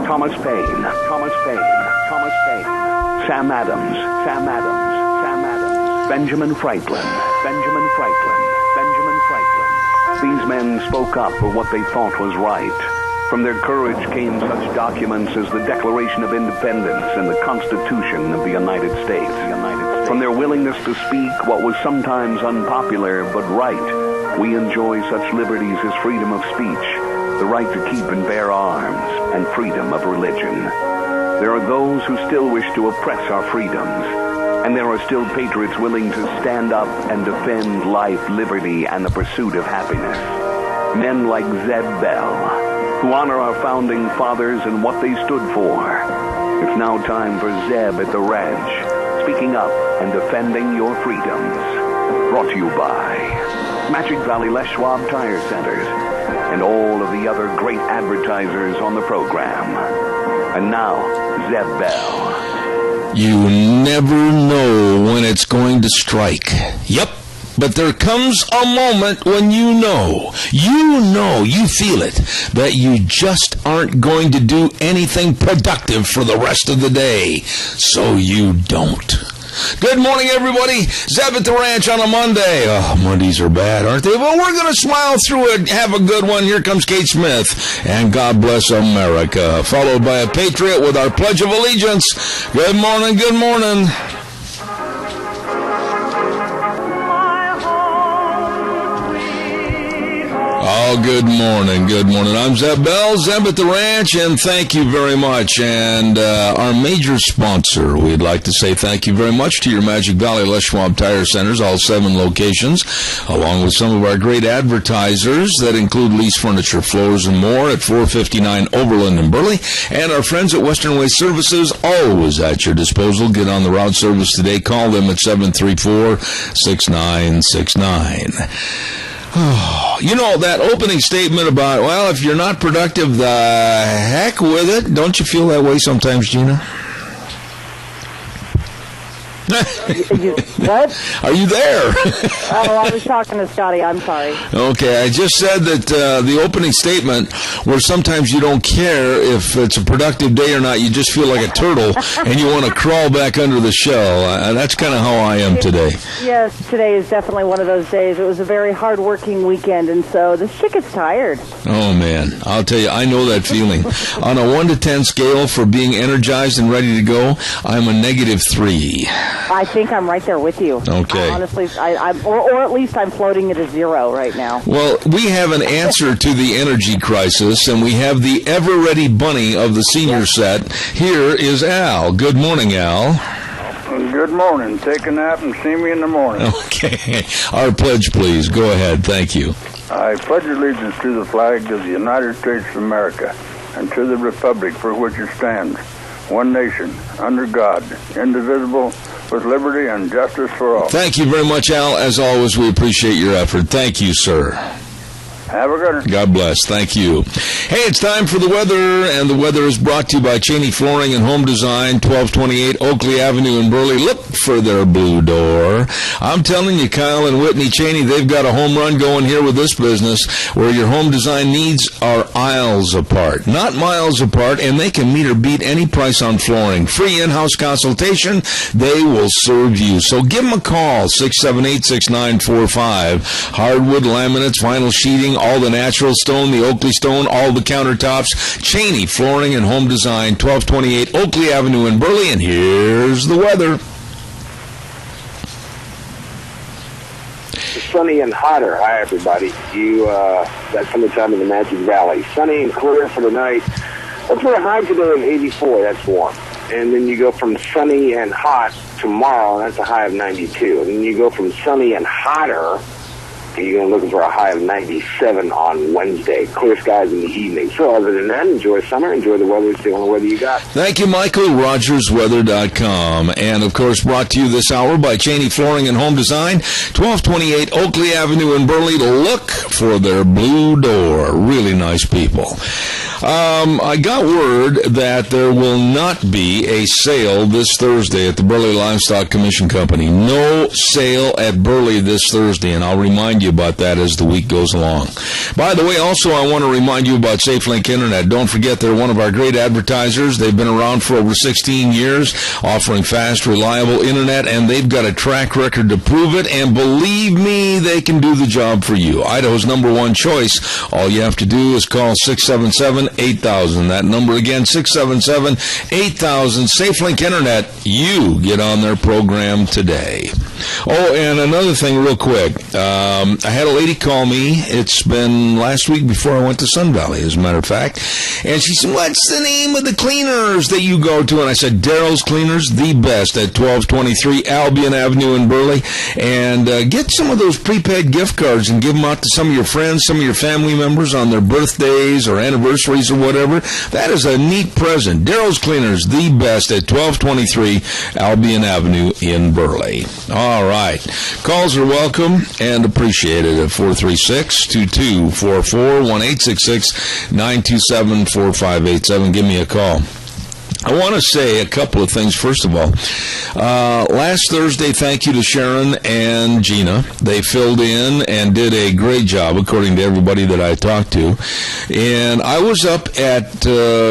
Thomas Paine, Sam Adams, Benjamin Franklin. These men spoke up for what they thought was right. From their courage came such documents as the Declaration of Independence and the Constitution of the United States. From their willingness to speak what was sometimes unpopular but right, we enjoy such liberties as freedom of speech, the right to keep and bear arms, and freedom of religion. There are those who still wish to oppress our freedoms, and there are still patriots willing to stand up and defend life, liberty, and the pursuit of happiness. Men like Zeb Bell, who honor our founding fathers and what they stood for. It's now time for Zeb at the ranch, speaking up and defending your freedoms. Brought to you by Magic Valley Les Schwab Tire Centers and all of the other great advertisers on the program. And now, Zeb Bell. You never know when it's going to strike. Yep. But there comes a moment when you feel it, that you just aren't going to do anything productive for the rest of the day. So you don't. Good morning, everybody. Zeb at the ranch on a Monday. Oh, Mondays are bad, aren't they? Well, we're going to smile through it. Have a good one. Here comes Kate Smith. And God bless America. Followed by a patriot with our Pledge of Allegiance. Good morning, good morning. Oh, good morning, good morning. I'm Zeb Bell, Zeb at the ranch, and thank you very much. And our major sponsor, we'd like to say thank you very much to your Magic Valley Les Schwab Tire Centers, all 7 locations, along with some of our great advertisers that include Lease Furniture, Floors, and more at 459 Overland in Burley. And our friends at Western Way Services, always at your disposal. Get on the route service today. Call them at 734-6969. Oh, you know, that opening statement about, well, if you're not productive, the heck with it. Don't you feel that way sometimes, Gina? What? Are you there? Oh, I was talking to Scotty. I'm sorry. Okay, I just said that the opening statement, where sometimes you don't care if it's a productive day or not, you just feel like a turtle and you want to crawl back under the shell. That's kind of how I am today. Yes, today is definitely one of those days. It was a very hard-working weekend, and so the chick is tired. Oh, man. I'll tell you, I know that feeling. On a 1 to 10 scale for being energized and ready to go, I'm a -3. I think I'm right there with you. Okay. Honestly, or at least I'm floating at a 0 right now. Well, we have an answer to the energy crisis, and we have the ever-ready bunny of the senior set. Here is Al. Good morning, Al. Good morning. Take a nap and see me in the morning. Okay. Our pledge, please. Go ahead. Thank you. I pledge allegiance to the flag of the United States of America and to the republic for which it stands, one nation, under God, indivisible, with liberty and justice for all. Thank you very much, Al. As always, we appreciate your effort. Thank you, sir. Have a good one. God bless. Thank you. Hey, it's time for the weather, and the weather is brought to you by Cheney Flooring and Home Design, 1228 Oakley Avenue in Burley. Look for their blue door. I'm telling you, Kyle and Whitney Cheney, they've got a home run going here with this business where your home design needs are aisles apart, not miles apart, and they can meet or beat any price on flooring. Free in-house consultation. They will serve you. So give them a call, 678-6945. Hardwood, laminates, vinyl sheeting, all the natural stone, the Oakley stone, all the countertops. Cheney Flooring and Home Design, 1228 Oakley Avenue in Burley. And here's the weather. Sunny and hotter. Hi, everybody. You got summertime in the Magic Valley. Sunny and clear for the night. Look for a high today of 84. That's warm. And then you go from sunny and hot tomorrow, and that's a high of 92. And then you go from sunny and hotter, and you're going to looking for a high of 97 on Wednesday. Clear skies in the evening. So other than that, enjoy summer. Enjoy the weather. It's the only weather you got. Thank you, Michael. RogersWeather.com. And, of course, brought to you this hour by Cheney Flooring and Home Design, 1228 Oakley Avenue in Burley. Look for their blue door. Really nice people. I got word that there will not be a sale this Thursday at the Burley Livestock Commission Company. No sale at Burley this Thursday, and I'll remind you about that as the week goes along. By the way, also, I want to remind you about SafeLink Internet. Don't forget, they're one of our great advertisers. They've been around for over 16 years, offering fast, reliable Internet, and they've got a track record to prove it, and believe me, they can do the job for you. Idaho's number one choice. All you have to do is call 677-8000. That number again, 677-8000. SafeLink Internet. You get on their program today. Oh, and another thing real quick. I had a lady call me. It's been last week before I went to Sun Valley, as a matter of fact. And she said, what's the name of the cleaners that you go to? And I said, Daryl's Cleaners, the best, at 1223 Albion Avenue in Burley. And get some of those prepaid gift cards and give them out to some of your friends, some of your family members on their birthdays or anniversaries or whatever. That is a neat present. Daryl's Cleaners, the best, at 1223 Albion Avenue in Burley. All right. Calls are welcome and appreciated at 436-2244, 1-866-927-4587. Give me a call. I want to say a couple of things. First of all, last Thursday, thank you to Sharon and Gina. They filled in and did a great job, according to everybody that I talked to. And I was up at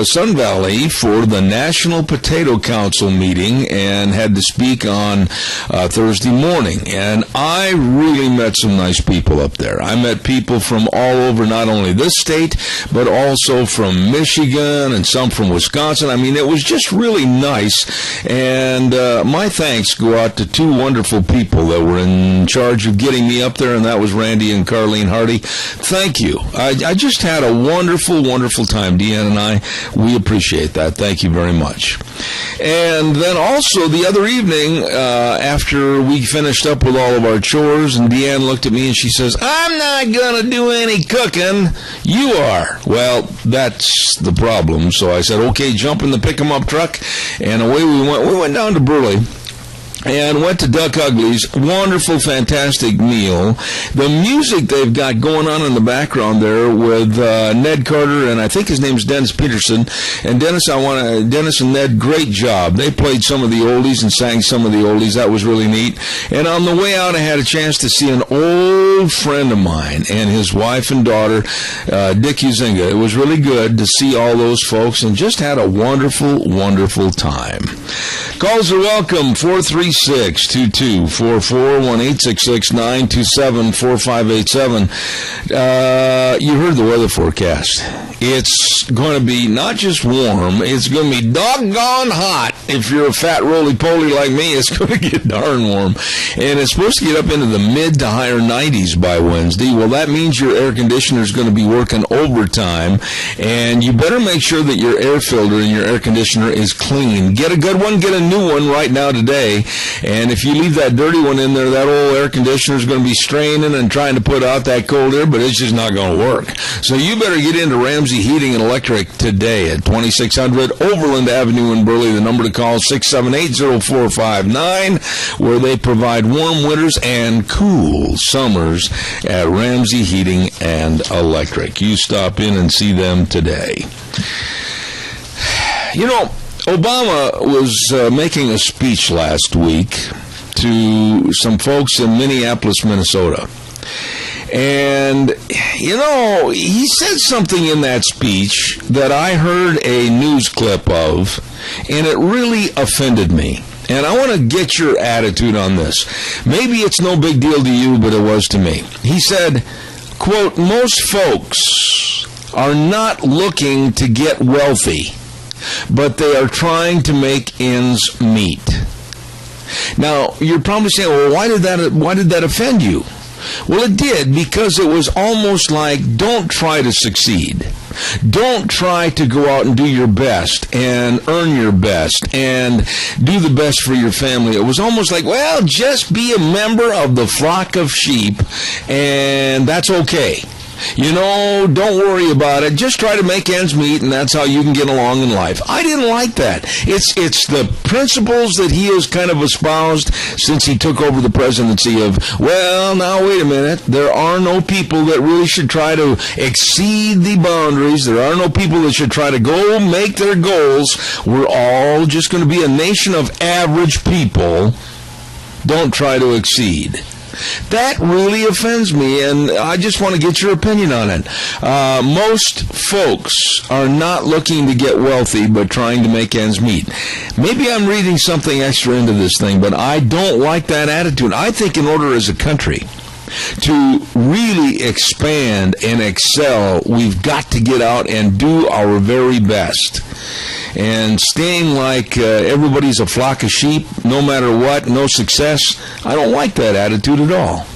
Sun Valley for the National Potato Council meeting and had to speak on Thursday morning. And I really met some nice people up there. I met people from all over, not only this state, but also from Michigan and some from Wisconsin. I mean, it was just really nice, and my thanks go out to two wonderful people that were in charge of getting me up there, and that was Randy and Carlene Hardy. Thank you. I just had a wonderful, wonderful time, Deanne and I. We appreciate that. Thank you very much. And then also the other evening, after we finished up with all of our chores, and Deanne looked at me and she says, I'm not going to do any cooking. You are. Well, that's the problem. So I said, okay, jump in the pick-em-up truck, and away we went. We went down to Burley and went to Duck Ugly's. Wonderful, fantastic meal. The music they've got going on in the background there with Ned Carter, and I think his name's Dennis Peterson. And Dennis and Ned, great job. They played some of the oldies and sang some of the oldies. That was really neat. And on the way out, I had a chance to see an old friend of mine and his wife and daughter, Dick Uzinga. It was really good to see all those folks, and just had a wonderful, wonderful time. Calls are welcome. 436-2244, 1-866-927-4587. You heard the weather forecast. It's going to be not just warm, it's going to be doggone hot. If you're a fat roly-poly like me, it's going to get darn warm. And it's supposed to get up into the mid to higher 90s by Wednesday. Well, that means your air conditioner is going to be working overtime, and you better make sure that your air filter in your air conditioner is clean. Get a good one, get a new one right now today. And if you leave that dirty one in there, that old air conditioner is going to be straining and trying to put out that cold air, but it's just not going to work. So you better get into Ramsey Heating and Electric today at 2600 Overland Avenue in Burley. The number to call 678-0459, where they provide warm winters and cool summers at Ramsey Heating and Electric. You stop in and see them today. You know, Obama was making a speech last week to some folks in Minneapolis, Minnesota. And, you know, he said something in that speech that I heard a news clip of, and it really offended me. And I want to get your attitude on this. Maybe it's no big deal to you, but it was to me. He said, quote, most folks are not looking to get wealthy, but they are trying to make ends meet. Now, you're probably saying, well, why did that offend you? Well, it did, because it was almost like, don't try to succeed. Don't try to go out and do your best and earn your best and do the best for your family. It was almost like, well, just be a member of the flock of sheep, and that's okay. Don't worry about it. Just try to make ends meet, and that's how you can get along in life. I didn't like that. It's the principles that he has kind of espoused since he took over the presidency of, well, now wait a minute. There are no people that really should try to exceed the boundaries. There are no people that should try to go make their goals. We're all just going to be a nation of average people. Don't try to exceed. That really offends me, and I just want to get your opinion on it. Most folks are not looking to get wealthy, but trying to make ends meet. Maybe I'm reading something extra into this thing, but I don't like that attitude. I think in order as a country to really expand and excel, we've got to get out and do our very best. And staying like everybody's a flock of sheep, no matter what, no success, I don't like that attitude at all.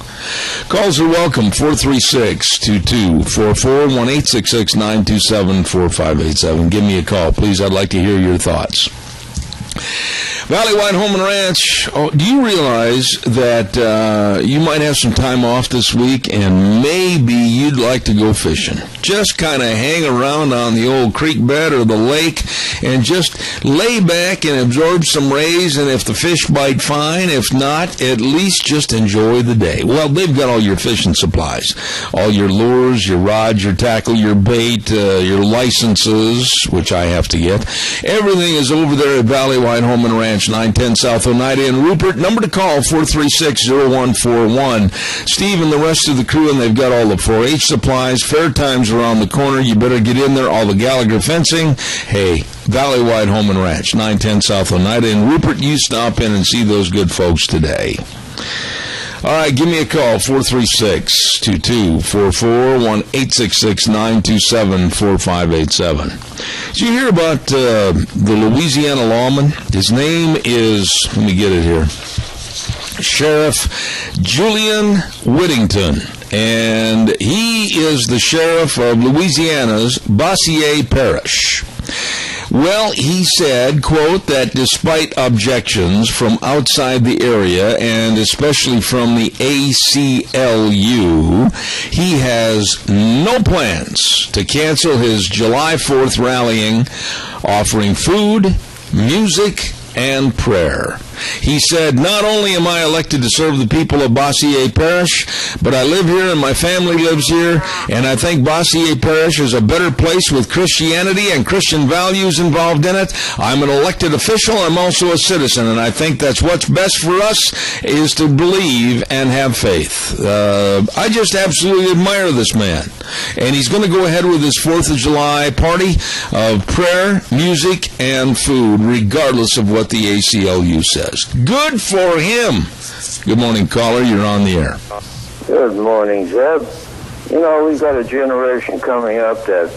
Calls are welcome, 436-2244, 1-866-927-4587. Give me a call, please. I'd like to hear your thoughts. Valley White Home and Ranch, do you realize that you might have some time off this week and maybe you'd like to go fishing? Just kind of hang around on the old creek bed or the lake and just lay back and absorb some rays, and if the fish bite, fine. If not, at least just enjoy the day. Well, they've got all your fishing supplies, all your lures, your rods, your tackle, your bait, your licenses, which I have to get. Everything is over there at Valley White Home and Ranch, 910 South Oneida in Rupert. Number to call, 436-0141. Steve and the rest of the crew, and they've got all the 4-H supplies. Fair times around the corner. You better get in there. All the Gallagher fencing. Hey, Valley White Home and Ranch, 910 South Oneida in Rupert. You stop in and see those good folks today. All right, give me a call, 436-2244, 1-866-927-4587. Did you hear about the Louisiana lawman? His name is, let me get it here, Sheriff Julian Whittington. And he is the sheriff of Louisiana's Bossier Parish. Well, he said, quote, that despite objections from outside the area and especially from the ACLU, he has no plans to cancel his July 4th rallying, offering food, music, and prayer. He said, not only am I elected to serve the people of Bossier Parish, but I live here and my family lives here, and I think Bossier Parish is a better place with Christianity and Christian values involved in it. I'm an elected official. I'm also a citizen, and I think that's what's best for us is to believe and have faith. I just absolutely admire this man, and he's going to go ahead with his 4th of July party of prayer, music, and food, regardless of what the ACLU says. Good for him. Good morning, caller. You're on the air. Good morning, Zeb. You know, we've got a generation coming up that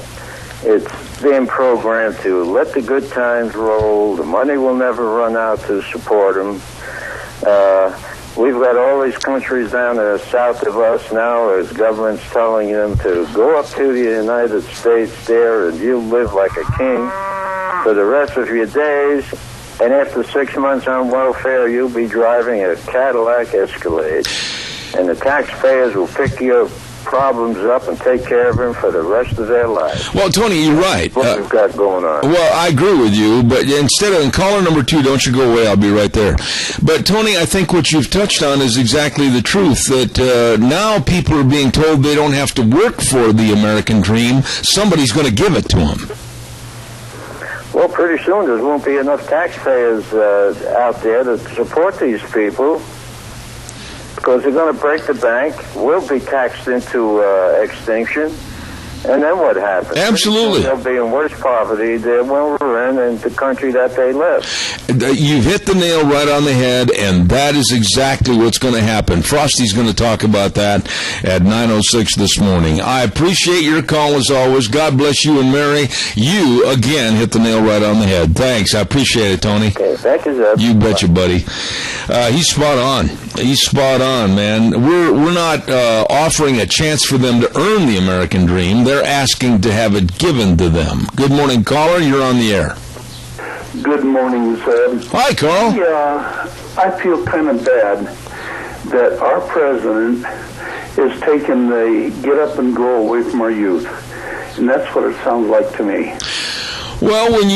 it's being programmed to let the good times roll. The money will never run out to support them. We've got all these countries down the south of us now as governments telling them to go up to the United States there and you live like a king for the rest of your days. And after 6 months on welfare, you'll be driving a Cadillac Escalade. And the taxpayers will pick your problems up and take care of them for the rest of their lives. Well, Tony, you're right. What we've got going on. Well, I agree with you, but instead of caller number 2, don't you go away, I'll be right there. But, Tony, I think what you've touched on is exactly the truth, that now people are being told they don't have to work for the American dream. Somebody's going to give it to them. Well, pretty soon there won't be enough taxpayers out there to support these people because they're going to break the bank. We'll be taxed into extinction. And then what happens? Absolutely. They'll be in worse poverty than when we're in the country that they live. You've hit the nail right on the head, and that is exactly what's going to happen. Frosty's going to talk about that at 9:06 this morning. I appreciate your call as always. God bless you and Mary. You, again, hit the nail right on the head. Thanks. I appreciate it, Tony. Okay, thank you, Zeb. You betcha, buddy. He's spot on. He's spot on, man. We're not offering a chance for them to earn the American dream. They're asking to have it given to them. Good morning, caller. You're on the air. Good morning, Zeb. Hi, Carl. Yeah, I feel kind of bad that our president is taking the get up and go away from our youth. And that's what it sounds like to me. Well, when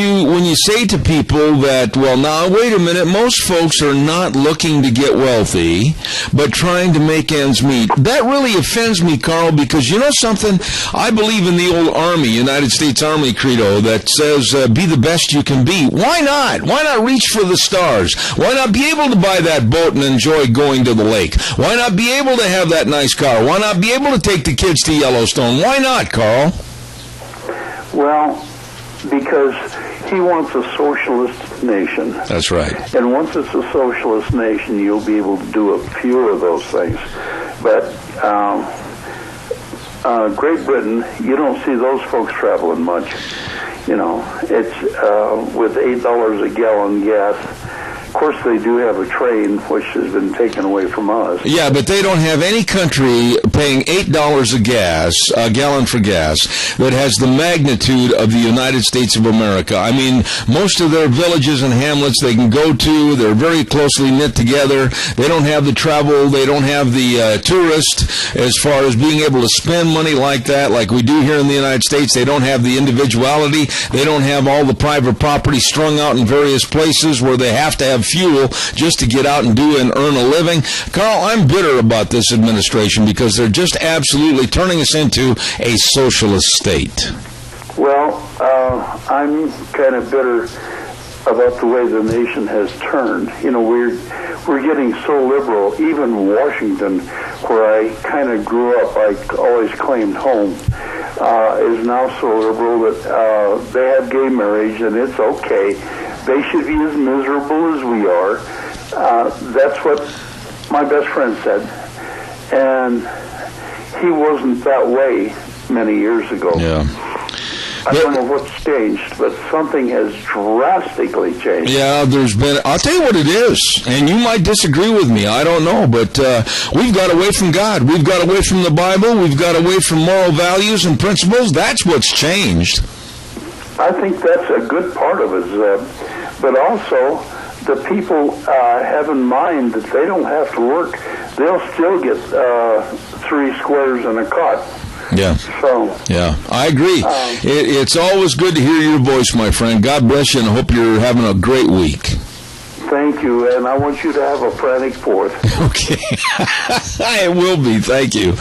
you say to people that, well, now, wait a minute, most folks are not looking to get wealthy, but trying to make ends meet, that really offends me, Carl, because you know something? I believe in the old Army, United States Army credo that says, be the best you can be. Why not? Why not reach for the stars? Why not be able to buy that boat and enjoy going to the lake? Why not be able to have that nice car? Why not be able to take the kids to Yellowstone? Why not, Carl? Well, because he wants a socialist nation. That's right. And once it's a socialist nation, you'll be able to do a few of those things. But Great Britain, you don't see those folks traveling much. You know, it's with $8 a gallon gas. Of course, they do have a train, which has been taken away from us. Yeah, but they don't have any country paying $8 a gallon for gas that has the magnitude of the United States of America. I mean, most of their villages and hamlets they can go to, they're very closely knit together. They don't have the travel, they don't have the tourist as far as being able to spend money like that, like we do here in the United States. They don't have the individuality. They don't have all the private property strung out in various places where they have to have fuel just to get out and do and earn a living. Carl, I'm bitter about this administration because they're just absolutely turning us into a socialist state. Well, I'm kind of bitter about the way the nation has turned. You know, we're getting so liberal. Even Washington, where I kind of grew up, I always claimed home, is now so liberal that they have gay marriage and it's okay. They should be as miserable as we are. That's what my best friend said. And he wasn't that way many years ago. Yeah. I don't know what's changed, but something has drastically changed. Yeah, there's been, I'll tell you what it is, and you might disagree with me, I don't know, but we've got away from God. We've got away from the Bible. We've got away from moral values and principles. That's what's changed. I think that's a good part of it, Zeb. But also, the people have in mind that they don't have to work. They'll still get 3 squares and a cot. Yeah. So. Yeah, I agree. It's always good to hear your voice, my friend. God bless you, and I hope you're having a great week. Thank you, and I want you to have a frantic 4th. Okay. It will be. Thank you.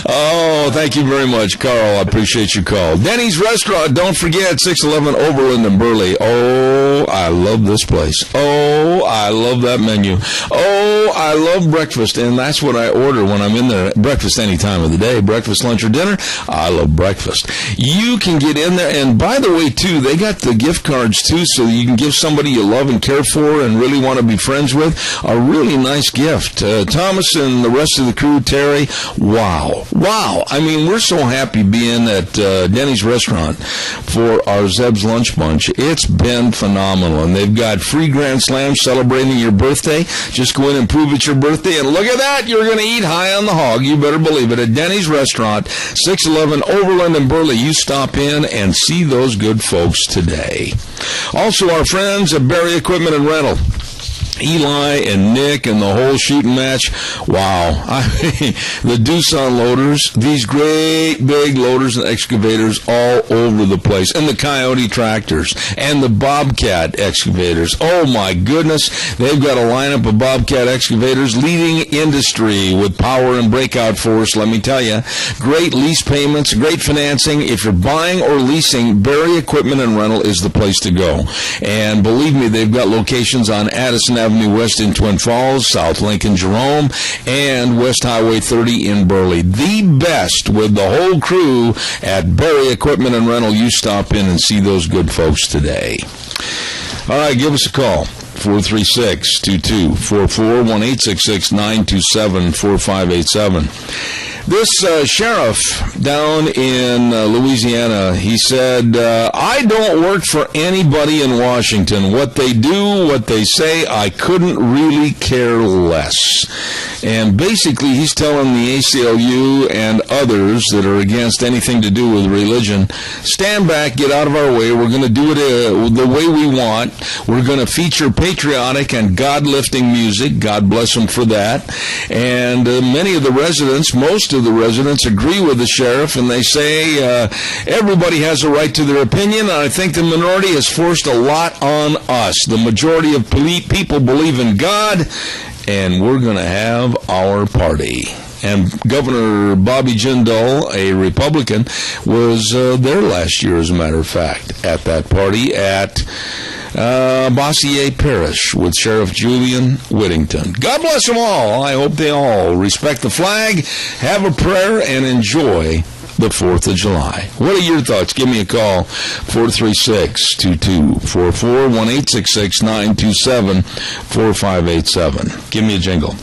Oh, thank you very much, Carl. I appreciate your call. Denny's Restaurant, don't forget, 611 Overland in Burley. Oh, I love this place. Oh, I love that menu. Oh, I love breakfast, and that's what I order when I'm in there. Breakfast any time of the day. Breakfast, lunch, or dinner. I love breakfast. You can get in there, and by the way, too, they got the gift cards, too, so you can give somebody you love and care for and really want to be friends with a really nice gift. Thomas and the rest of the crew, Terry, wow. I mean, we're so happy being at Denny's Restaurant for our Zeb's Lunch Bunch. It's been phenomenal, and they've got free Grand Slams celebrating your birthday. Just go in and prove it's your birthday, and look at that, you're going to eat high on the hog. You better believe it. At Denny's Restaurant, 611 Overland in Burley. You stop in and see those good folks today. Also, our friends at Barry Equipment and Rental. Eli and Nick and the whole shooting match. Wow. I mean, the Doosan loaders, these great big loaders and excavators all over the place. And the Coyote tractors and the Bobcat excavators. Oh my goodness. They've got a lineup of Bobcat excavators, leading industry with power and breakout force, let me tell you. Great lease payments, great financing. If you're buying or leasing, Barry Equipment and Rental is the place to go. And believe me, they've got locations on Addison Avenue West in Twin Falls, South Lincoln, Jerome, and West Highway 30 in Burley. The best with the whole crew at Barry Equipment and Rental. You stop in and see those good folks today. All right, give us a call. 436-2244, 1-866-927-4587. This sheriff down in Louisiana, he said, I don't work for anybody in Washington. What they do, what they say, I couldn't really care less. And basically, he's telling the ACLU and others that are against anything to do with religion, stand back, get out of our way. We're going to do it the way we want. We're going to feature patriotic and God-lifting music. God bless them for that. And many of the residents, most of of the residents agree with the sheriff, and they say everybody has a right to their opinion, and I think the minority has forced a lot on us. The majority of people believe in God, and we're going to have our party. And Governor Bobby Jindal, a Republican, was there last year, as a matter of fact, at that party at Bossier Parish with Sheriff Julian Whittington. God bless them all. I hope they all respect the flag, have a prayer, and enjoy the 4th of July. What are your thoughts? Give me a call, 436-2244, 1-866-927-4587. Give me a jingle.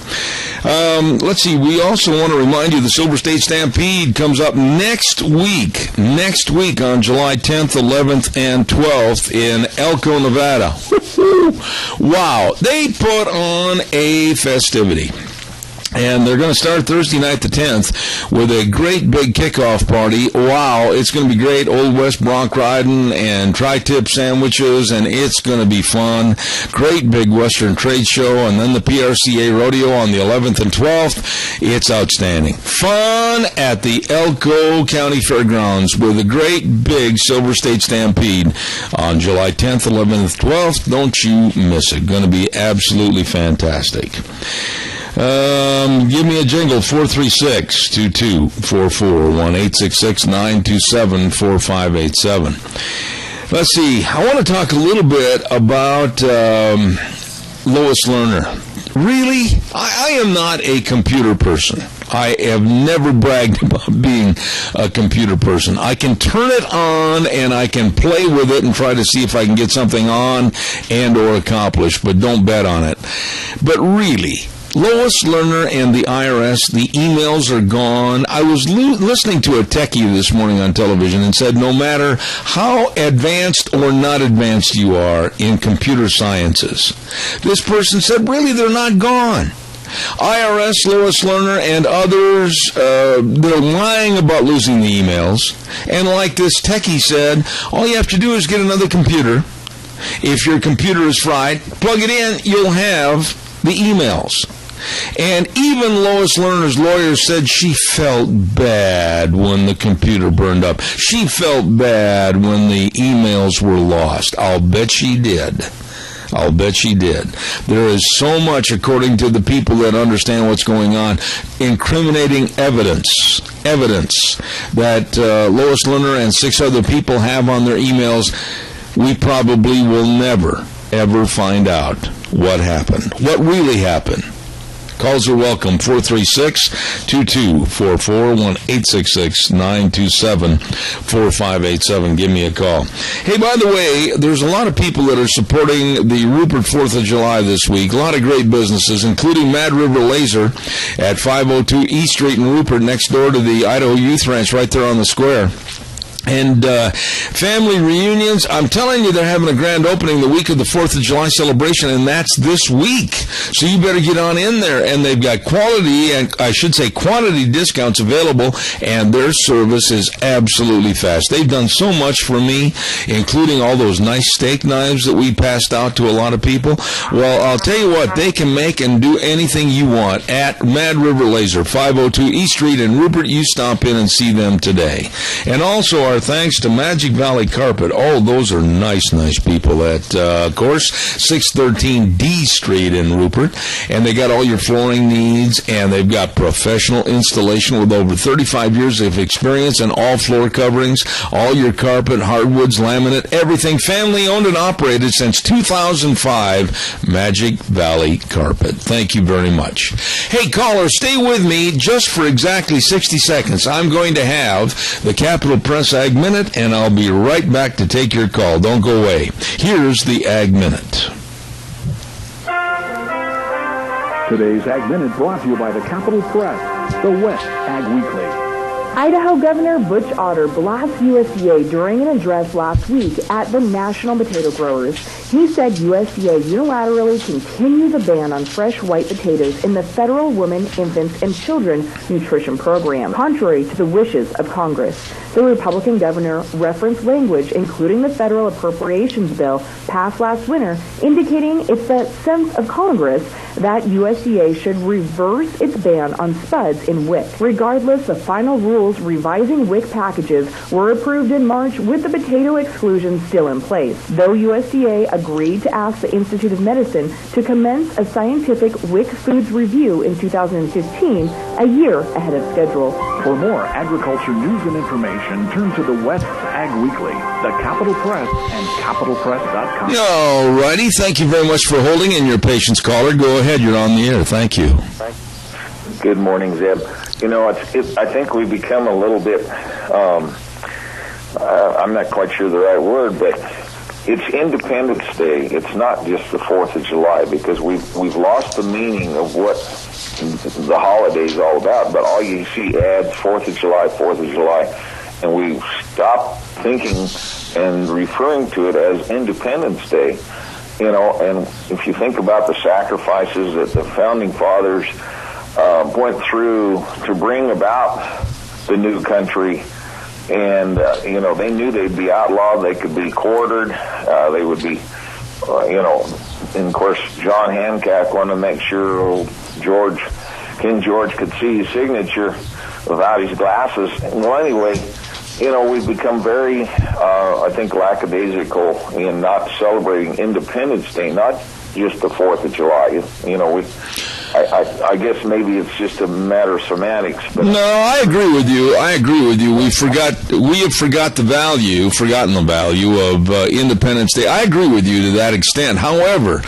Let's see. We also want to remind you the Silver State Stampede comes up next week on July 10th, 11th, and 12th in Elko, Nevada. Wow. They put on a festivity. And they're going to start Thursday night the 10th with a great big kickoff party. Wow, it's going to be great. Old West bronc riding and tri-tip sandwiches, and it's going to be fun. Great big Western trade show, and then the PRCA rodeo on the 11th and 12th. It's outstanding. Fun at the Elko County Fairgrounds with a great big Silver State Stampede on July 10th, 11th, 12th. Don't you miss it. Going to be absolutely fantastic. Give me a jingle, 436-2244, 1-866-927-4587. Let's see. I want to talk a little bit about Lois Lerner. Really? I am not a computer person. I have never bragged about being a computer person. I can turn it on and I can play with it and try to see if I can get something on and or accomplish, but don't bet on it. But really, Lois Lerner and the IRS, the emails are gone. I was listening to a techie this morning on television and said no matter how advanced or not advanced you are in computer sciences, this person said really they're not gone. IRS, Lois Lerner, and others, they're lying about losing the emails. And like this techie said, all you have to do is get another computer. If your computer is fried, plug it in, you'll have the emails. And even Lois Lerner's lawyer said she felt bad when the computer burned up. She felt bad when the emails were lost. I'll bet she did. There is so much, according to the people that understand what's going on, incriminating evidence that Lois Lerner and 6 other people have on their emails. We probably will never, ever find out what happened, what really happened. Calls are welcome, 436-2244, 1-866-927-4587. Give me a call. Hey, by the way, there's a lot of people that are supporting the Rupert 4th of July this week. A lot of great businesses, including Mad River Laser at 502 East Street in Rupert, next door to the Idaho Youth Ranch, right there on the square. And family reunions, I'm telling you, they're having a grand opening the week of the 4th of July celebration, and that's this week. So you better get on in there. And they've got quality, and I should say quantity discounts available, and their service is absolutely fast. They've done so much for me, including all those nice steak knives that we passed out to a lot of people. Well, I'll tell you what, they can make and do anything you want at Mad River Laser, 502 East Street in Rupert. You stop in and see them today. And also our thanks to Magic Valley Carpet. Oh, those are nice people at, of course, 613 D Street in Rupert. And they got all your flooring needs, and they've got professional installation with over 35 years of experience in all floor coverings, all your carpet, hardwoods, laminate, everything. Family owned and operated since 2005. Magic Valley Carpet. Thank you very much. Hey, caller, stay with me just for exactly 60 seconds. I'm going to have the Capital Press Ag Minute, and I'll be right back to take your call. Don't go away. Here's the Ag Minute. Today's Ag Minute brought to you by the Capital Press, the West Ag Weekly. Idaho Governor Butch Otter blasts USDA during an address last week at the National Potato Growers. He said USDA unilaterally continues a ban on fresh white potatoes in the federal Women, Infants, and Children Nutrition Program, contrary to the wishes of Congress. The Republican governor referenced language, including the federal appropriations bill passed last winter, indicating it's the sense of Congress that USDA should reverse its ban on spuds in WIC. Regardless, the final rules revising WIC packages were approved in March with the potato exclusion still in place, though USDA agreed to ask the Institute of Medicine to commence a scientific WIC foods review in 2015, a year ahead of schedule. For more agriculture news and information, turn to the West's Ag Weekly, the Capital Press, and capitalpress.com. All righty. Thank you very much for holding in your patience, caller. Go ahead. You're on the air. Thank you. Good morning, Zeb. You know, I think we've become a little bit, I'm not quite sure the right word, but it's Independence Day. It's not just the 4th of July, because we've lost the meaning of what the holiday's all about. But all you see ads, 4th of July, 4th of July, and we stop thinking and referring to it as Independence Day. You know, and if you think about the sacrifices that the Founding Fathers went through to bring about the new country, and, you know, they knew they'd be outlawed, they could be quartered, they would be, you know, and of course, John Hancock wanted to make sure old King George could see his signature without his glasses. Well, anyway, you know, we've become very, I think, lackadaisical in not celebrating Independence Day, not just the 4th of July. You know, I guess maybe it's just a matter of semantics. But no, I agree with you. We have forgotten the value of Independence Day. I agree with you to that extent. However,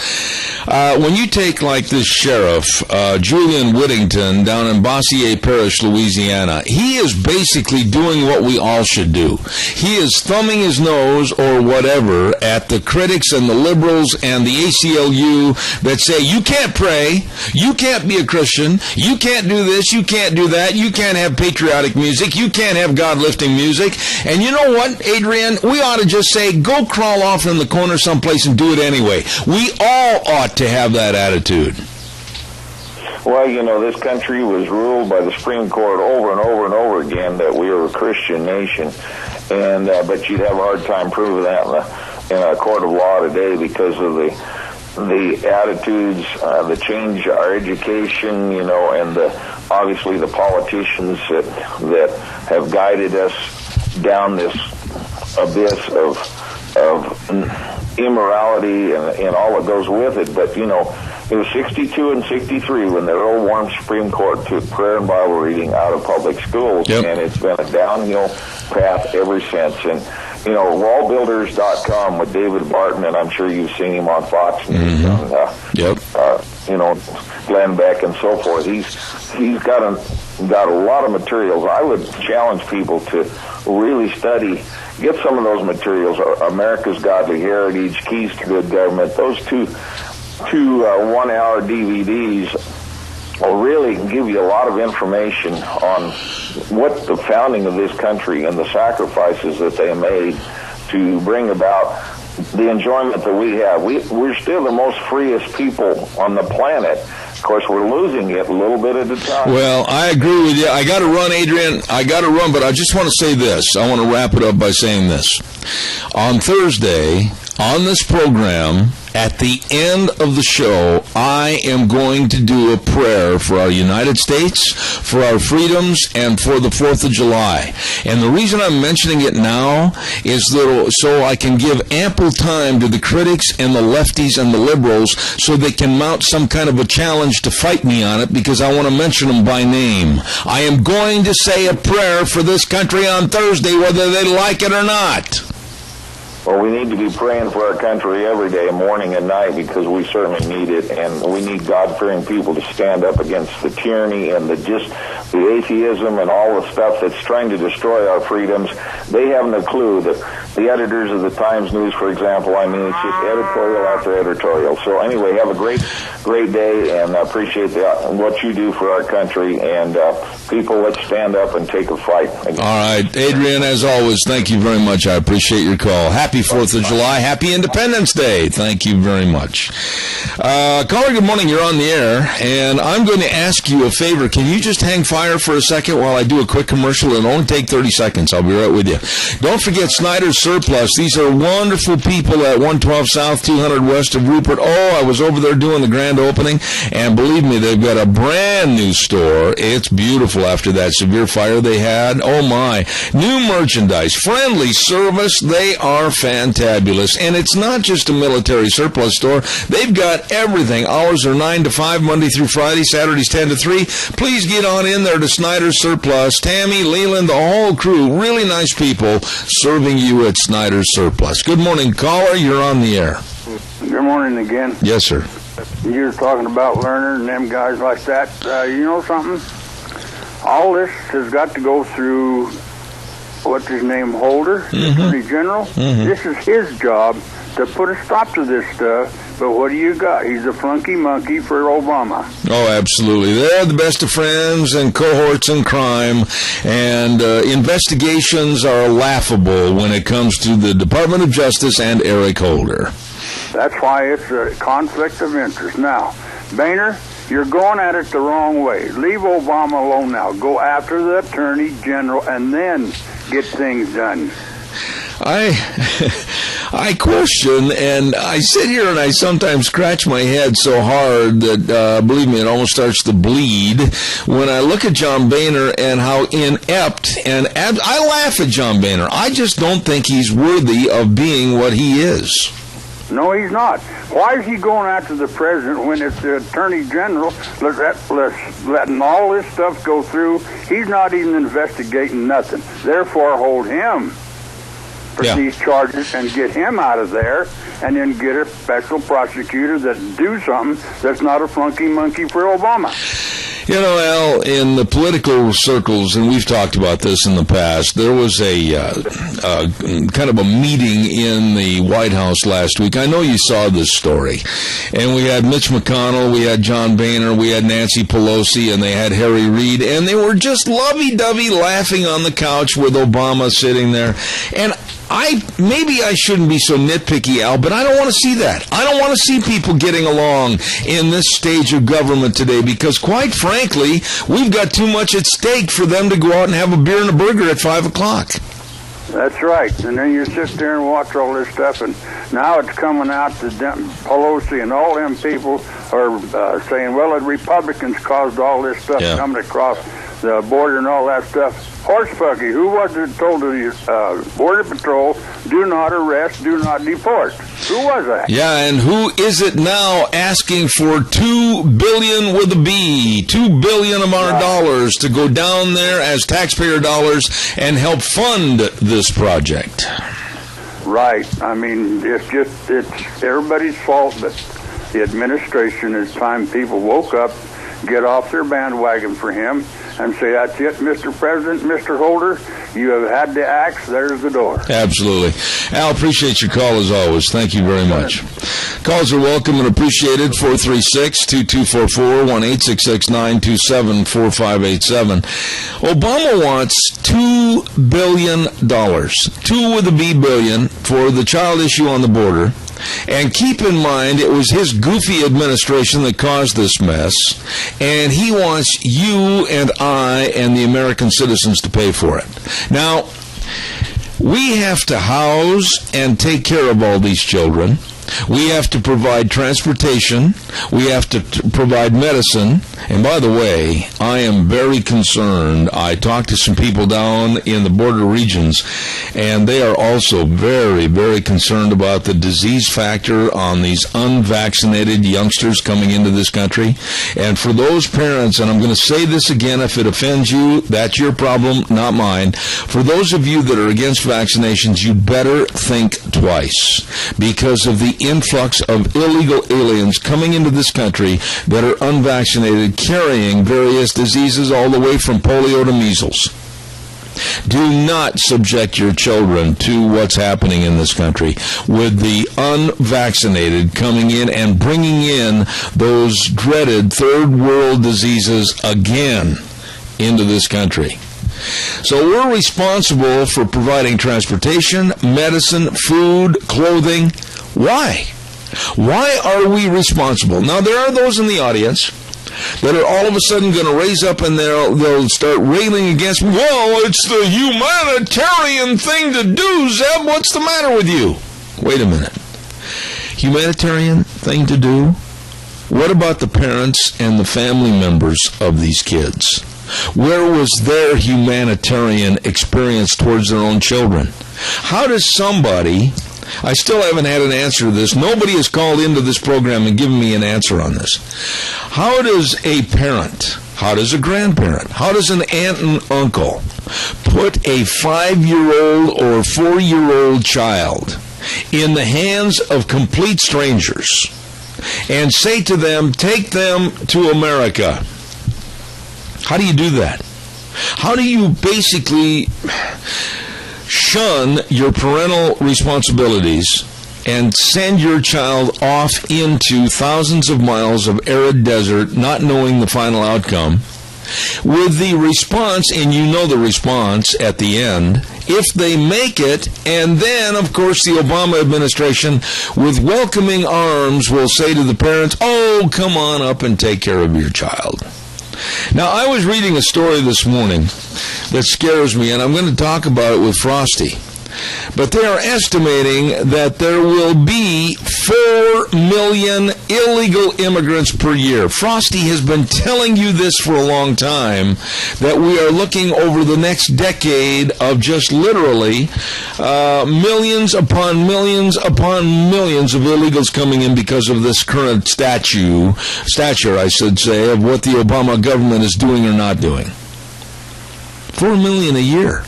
when you take like this sheriff, Julian Whittington, down in Bossier Parish, Louisiana, he is basically doing what we all should do. He is thumbing his nose or whatever at the critics and the liberals and the ACLU that say, you can't pray, you can't be a Christian, you can't do this, you can't do that, you can't have patriotic music, you can't have God-lifting music. And you know what, Adrian? We ought to just say, go crawl off in the corner someplace and do it anyway. We all ought to have that attitude. Well, you know, this country was ruled by the Supreme Court over and over and over again that we are a Christian nation, and but you'd have a hard time proving that in a court of law today because of the attitudes, the change our education, you know, and obviously the politicians that have guided us down this abyss of immorality and all that goes with it. But, you know, it was 62 and 63 when the Earl Warren Supreme Court took prayer and Bible reading out of public schools, and it's been a downhill path ever since. And, you know, wallbuilders.com with David Barton, and I'm sure you've seen him on Fox News, and, you know, Glenn Beck and so forth. He's got a lot of materials. I would challenge people to really study, get some of those materials, America's Godly Heritage, Keys to Good Government, those two 1-hour DVDs will really give you a lot of information on what the founding of this country and the sacrifices that they made to bring about the enjoyment that we have. We're still the most freest people on the planet. Of course, we're losing it a little bit at a time. Well, I agree with you. I got to run, Adrian. But I just want to say this. I want to wrap it up by saying this. On Thursday, on this program, at the end of the show, I am going to do a prayer for our United States, for our freedoms, and for the 4th of July. And the reason I'm mentioning it now is so I can give ample time to the critics and the lefties and the liberals so they can mount some kind of a challenge to fight me on it, because I want to mention them by name. I am going to say a prayer for this country on Thursday, whether they like it or not. Well, we need to be praying for our country every day, morning and night, because we certainly need it, and we need God-fearing people to stand up against the tyranny and the the atheism and all the stuff that's trying to destroy our freedoms, they haven't a clue that the editors of the Times News, for example, I mean, it's just editorial after editorial. So anyway, have a great day, and I appreciate what you do for our country. And people, let's stand up and take a fight. All right, Adrian, as always, thank you very much. I appreciate your call. Happy 4th of July. Happy Independence Day. Thank you very much. Caller, good morning. You're on the air, and I'm going to ask you a favor. Can you just hang fire for a second while I do a quick commercial? It'll only take 30 seconds. I'll be right with you. Don't forget Snyder's Surplus. These are wonderful people at 112 South, 200 West of Rupert. Oh, I was over there doing the grand opening, and believe me, they've got a brand new store. It's beautiful after that severe fire they had. Oh, my. New merchandise, friendly service. They are fantabulous. And it's not just a military surplus store. They've got everything. Hours are 9 to 5, Monday through Friday, Saturdays 10 to 3. Please get on in there to Snyder's Surplus. Tammy, Leland, the whole crew, really nice people serving you at Snyder's Surplus. Good morning, caller. You're on the air. Good morning again. Yes, sir. You were talking about Lerner and them guys like that. You know something? All this has got to go through, what's his name, Holder, Attorney General. This is his job to put a stop to this stuff. But what do you got? He's a flunky monkey for Obama. Oh, absolutely. They're the best of friends and cohorts in crime, and investigations are laughable when it comes to the Department of Justice and Eric Holder. That's why it's a conflict of interest. Now, Boehner, you're going at it the wrong way. Leave Obama alone now. Go after the Attorney General and then get things done. I question, and I sit here and I sometimes scratch my head so hard that, believe me, it almost starts to bleed when I look at John Boehner and how inept, and I laugh at John Boehner. I just don't think he's worthy of being what he is. No, he's not. Why is he going after the president when it's the Attorney General letting all this stuff go through? He's not even investigating nothing. Therefore, hold him for these charges and get him out of there, and then get a special prosecutor that do something that's not a flunky monkey for Obama. You know, Al, in the political circles, and we've talked about this in the past, there was a kind of a meeting in the White House last week. I know you saw this story. And we had Mitch McConnell, we had John Boehner, we had Nancy Pelosi, and they had Harry Reid, and they were just lovey-dovey laughing on the couch with Obama sitting there. And maybe I shouldn't be so nitpicky, Al, but I don't want to see that. I don't want to see people getting along in this stage of government today because, quite frankly, we've got too much at stake for them to go out and have a beer and a burger at 5 o'clock. That's right. And then you sit there and watch all this stuff, and now it's coming out that Pelosi and all them people are saying, well, the Republicans caused all this stuff coming across the border and all that stuff. Horsebuggy, who was it told the Border Patrol, do not arrest, do not deport? Who was that? Yeah, and who is it now asking for $2 billion with a B, $2 billion of our dollars to go down there as taxpayer dollars and help fund this project? Right. I mean, it's everybody's fault, but the administration, it's time people woke up, get off their bandwagon for him, and say, that's it, Mr. President, Mr. Holder, you have had the axe, there's the door. Absolutely. Al, appreciate your call as always. Thank you very much. Calls are welcome and appreciated. 436-2244, 1-866-927-4587. Obama wants $2 billion, 2 with a B billion, for the child issue on the border. And keep in mind, it was his goofy administration that caused this mess, and he wants you and I and the American citizens to pay for it. Now, we have to house and take care of all these children. We have to provide transportation. We have to provide medicine. And by the way, I am very concerned. I talked to some people down in the border regions, and they are also very, very concerned about the disease factor on these unvaccinated youngsters coming into this country. And for those parents, and I'm going to say this again, if it offends you, that's your problem, not mine. For those of you that are against vaccinations, you better think twice because of the influx of illegal aliens coming into this country that are unvaccinated, carrying various diseases all the way from polio to measles. Do not subject your children to what's happening in this country with the unvaccinated coming in and bringing in those dreaded third world diseases again into this country. So we're responsible for providing transportation, medicine, food, clothing. Why? Why are we responsible? Now, there are those in the audience that are all of a sudden going to raise up and they'll start railing against me. Well, it's the humanitarian thing to do, Zeb. What's the matter with you? Wait a minute. Humanitarian thing to do? What about the parents and the family members of these kids? Where was their humanitarian experience towards their own children? How does somebody... I still haven't had an answer to this. Nobody has called into this program and given me an answer on this. How does a parent, how does a grandparent, how does an aunt and uncle put a 5-year-old or 4-year-old child in the hands of complete strangers and say to them, take them to America? How do you do that? How do you basically shun your parental responsibilities and send your child off into thousands of miles of arid desert, not knowing the final outcome, with the response, and you know the response at the end, if they make it, and then, of course, the Obama administration, with welcoming arms, will say to the parents, oh, come on up and take care of your child. Now, I was reading a story this morning that scares me, and I'm going to talk about it with Frosty. But they are estimating that there will be 4 million illegal immigrants per year. Frosty has been telling you this for a long time, that we are looking over the next decade of just literally millions upon millions upon millions of illegals coming in because of this current stature, I should say, of what the Obama government is doing or not doing. 4 million a year.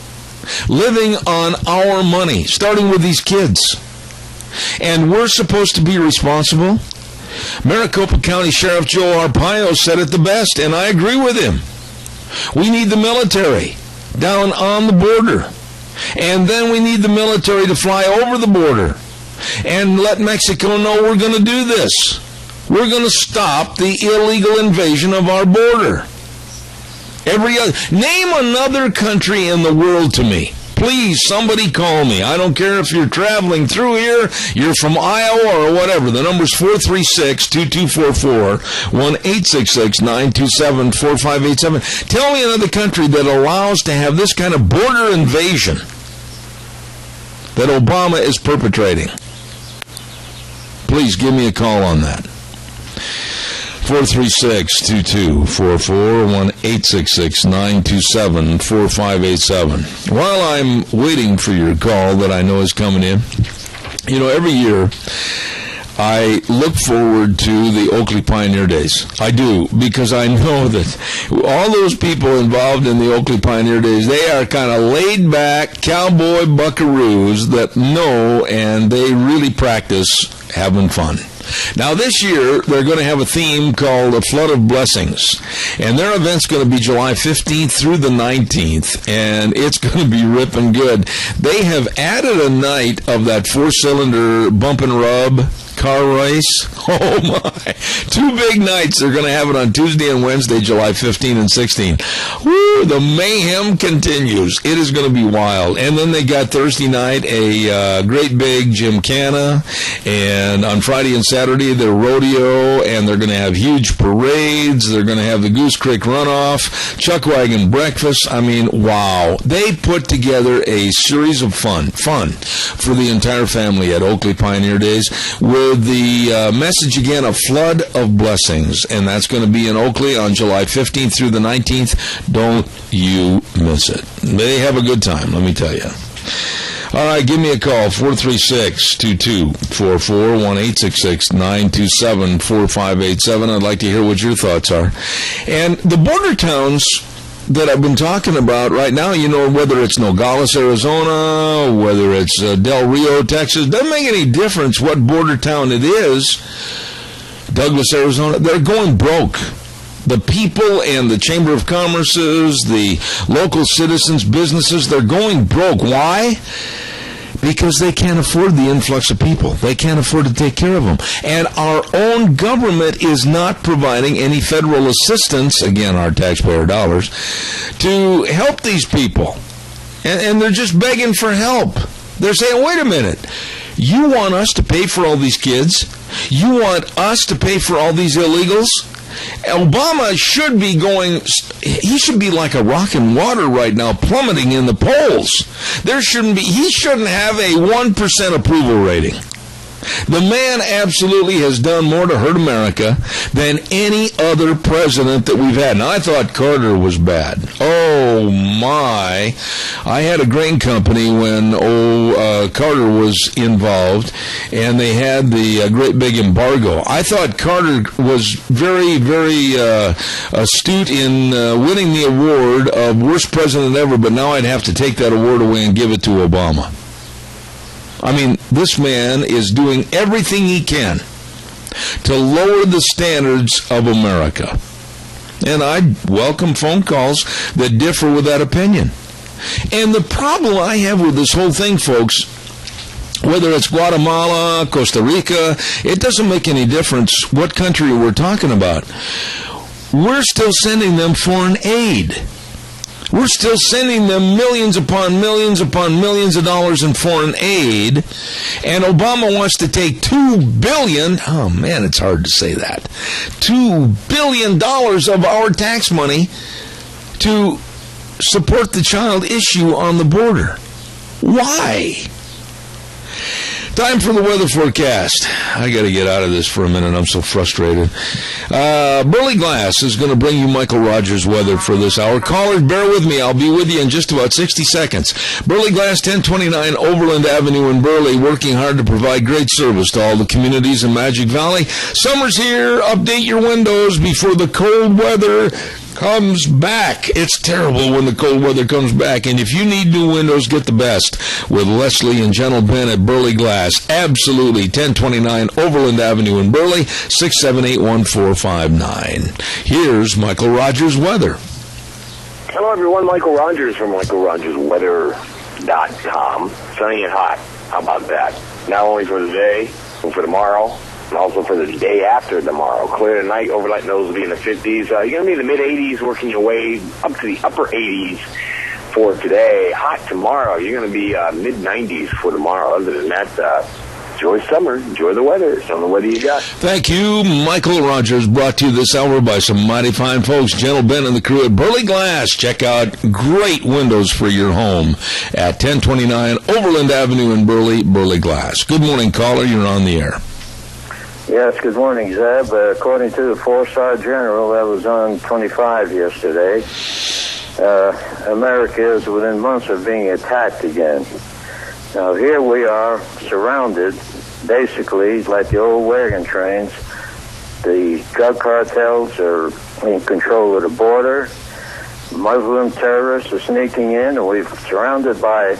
Living on our money, starting with these kids. And we're supposed to be responsible? Maricopa County Sheriff Joe Arpaio said it the best, and I agree with him. We need the military down on the border. And then we need the military to fly over the border and let Mexico know we're going to do this. We're going to stop the illegal invasion of our border. Name another country in the world to me. Please, somebody call me. I don't care if you're traveling through here, you're from Iowa or whatever. The number's 436-2244, 1-866-927-4587. Tell me another country that allows to have this kind of border invasion that Obama is perpetrating. Please give me a call on that. 436-2244, 1-866-927-4587. While I'm waiting for your call that I know is coming in, you know, every year I look forward to the Oakley Pioneer Days. I do, because I know that all those people involved in the Oakley Pioneer Days, they are kind of laid-back cowboy buckaroos that know and they really practice having fun. Now, this year, they're going to have a theme called A Flood of Blessings, and their event's going to be July 15th through the 19th, and it's going to be ripping good. They have added a night of that 4-cylinder bump and rub car race. Oh, my. 2 big nights. They're going to have it on Tuesday and Wednesday, July 15 and 16. Woo, the mayhem continues. It is going to be wild. And then they got Thursday night a great big gymkhana, and on Friday and Saturday, their rodeo, and they're going to have huge parades. They're going to have the Goose Creek Runoff, Chuck Wagon Breakfast. I mean, wow. They put together a series of fun for the entire family at Oakley Pioneer Days with the message again, A Flood of Blessings. And that's going to be in Oakley on July 15th through the 19th. Don't you miss it. They have a good time, let me tell you. All right, give me a call, 436-2244, 1-866-927-4587. I'd like to hear what your thoughts are. And the border towns, that I've been talking about right now, whether it's Nogales, Arizona, whether it's Del Rio, Texas, doesn't make any difference what border town it is. Douglas, Arizona, they're going broke. The people and the Chamber of Commerce's, the local citizens, businesses, they're going broke. Why? Because they can't afford the influx of people. They can't afford to take care of them. And our own government is not providing any federal assistance, again, our taxpayer dollars, to help these people. And they're just begging for help. They're saying, wait a minute, you want us to pay for all these kids? You want us to pay for all these illegals? Obama should be he should be like a rock in water right now, plummeting in the polls. He shouldn't have a 1% approval rating. The man absolutely has done more to hurt America than any other president that we've had. Now, I thought Carter was bad. Oh, my. I had a grain company when Carter was involved, and they had the great big embargo. I thought Carter was very, very astute in winning the award of worst president ever, but now I'd have to take that award away and give it to Obama. I mean, this man is doing everything he can to lower the standards of America. And I welcome phone calls that differ with that opinion. And the problem I have with this whole thing, folks, whether it's Guatemala, Costa Rica, it doesn't make any difference what country we're talking about. We're still sending them foreign aid. We're still sending them millions upon millions upon millions of dollars in foreign aid, and Obama wants to take $2 billion, oh man, it's hard to say that, $2 billion of our tax money to support the child issue on the border. Why? Time for the weather forecast. I got to get out of this for a minute. I'm so frustrated. Burley Glass is going to bring you Michael Rogers weather for this hour. Callers, bear with me. I'll be with you in just about 60 seconds. Burley Glass, 1029 Overland Avenue in Burley, working hard to provide great service to all the communities in Magic Valley. Summer's here. Update your windows before the cold weather comes back. It's terrible when the cold weather comes back, and if you need new windows, get the best with Leslie and Gentle Ben at Burley Glass. Absolutely. 1029 Overland Avenue in Burley, 678-1459. Here's Michael Rogers weather. Hello, everyone. Michael Rogers from MichaelRogersWeather.com. Sunny and hot. How about that? Not only for the day, but for tomorrow, and also for the day after tomorrow. Clear tonight, overnight lows will be in the 50s. You're going to be in the mid-80s, working your way up to the upper 80s for today. Hot tomorrow. You're going to be mid-90s for tomorrow. Other than that, enjoy summer. Enjoy the weather. Some of the weather you got. Thank you, Michael Rogers. Brought to you this hour by some mighty fine folks. Gentle Ben and the crew at Burley Glass. Check out great windows for your home at 1029 Overland Avenue in Burley, Burley Glass. Good morning, caller. You're on the air. Yes, good morning, Zeb. According to the four-star general that was on 25 yesterday, America is within months of being attacked again. Now, here we are surrounded, basically, like the old wagon trains. The drug cartels are in control of the border. Muslim terrorists are sneaking in, and we're surrounded by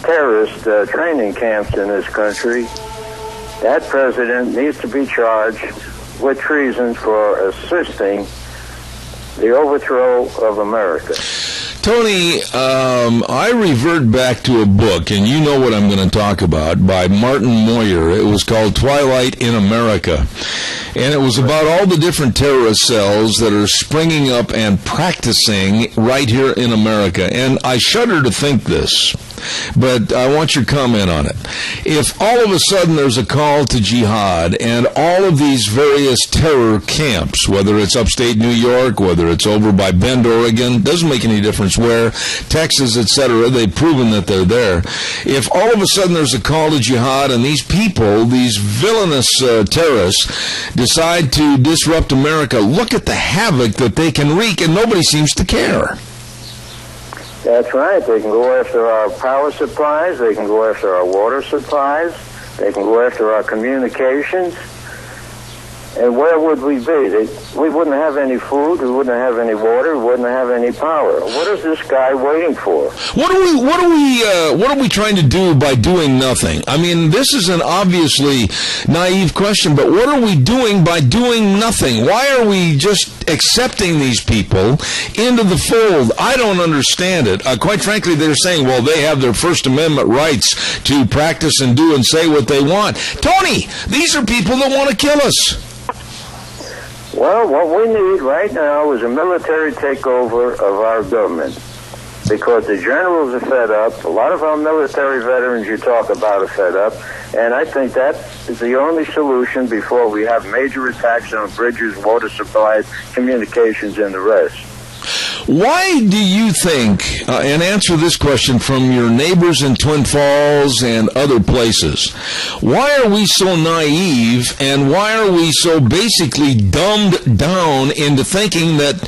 terrorist training camps in this country. That president needs to be charged with treason for assisting the overthrow of America. Tony, I revert back to a book, and you know what I'm going to talk about, by Martin Moyer. It was called Twilight in America. And it was about all the different terrorist cells that are springing up and practicing right here in America. And I shudder to think this, but I want your comment on it. If all of a sudden there's a call to jihad and all of these various terror camps, whether it's upstate New York, whether it's over by Bend, Oregon, doesn't make any difference where, Texas, etc., they've proven that they're there. If all of a sudden there's a call to jihad and these people, these villainous terrorists, decide to disrupt America, look at the havoc that they can wreak, and nobody seems to care. That's right. They can go after our power supplies. They can go after our water supplies. They can go after our communications. And where would we be? We wouldn't have any food, we wouldn't have any water, we wouldn't have any power. What is this guy waiting for? What are we trying to do by doing nothing? I mean, this is an obviously naive question, but what are we doing by doing nothing? Why are we just accepting these people into the fold? I don't understand it. Quite frankly, they're saying, well, they have their First Amendment rights to practice and do and say what they want. Tony, these are people that want to kill us. Well, what we need right now is a military takeover of our government, because the generals are fed up. A lot of our military veterans you talk about are fed up, and I think that is the only solution before we have major attacks on bridges, water supplies, communications, and the rest. Why do you think, and answer this question from your neighbors in Twin Falls and other places, why are we so naive and why are we so basically dumbed down into thinking that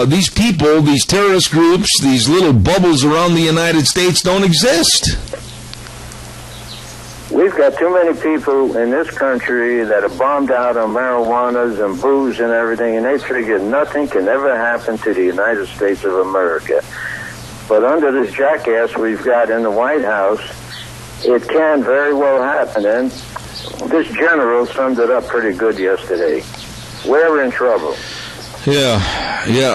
these people, these terrorist groups, these little bubbles around the United States don't exist? We've got too many people in this country that are bombed out on marijuanas and booze and everything, and they figure nothing can ever happen to the United States of America. But under this jackass we've got in the White House, it can very well happen, and this general summed it up pretty good yesterday. We're in trouble. Yeah,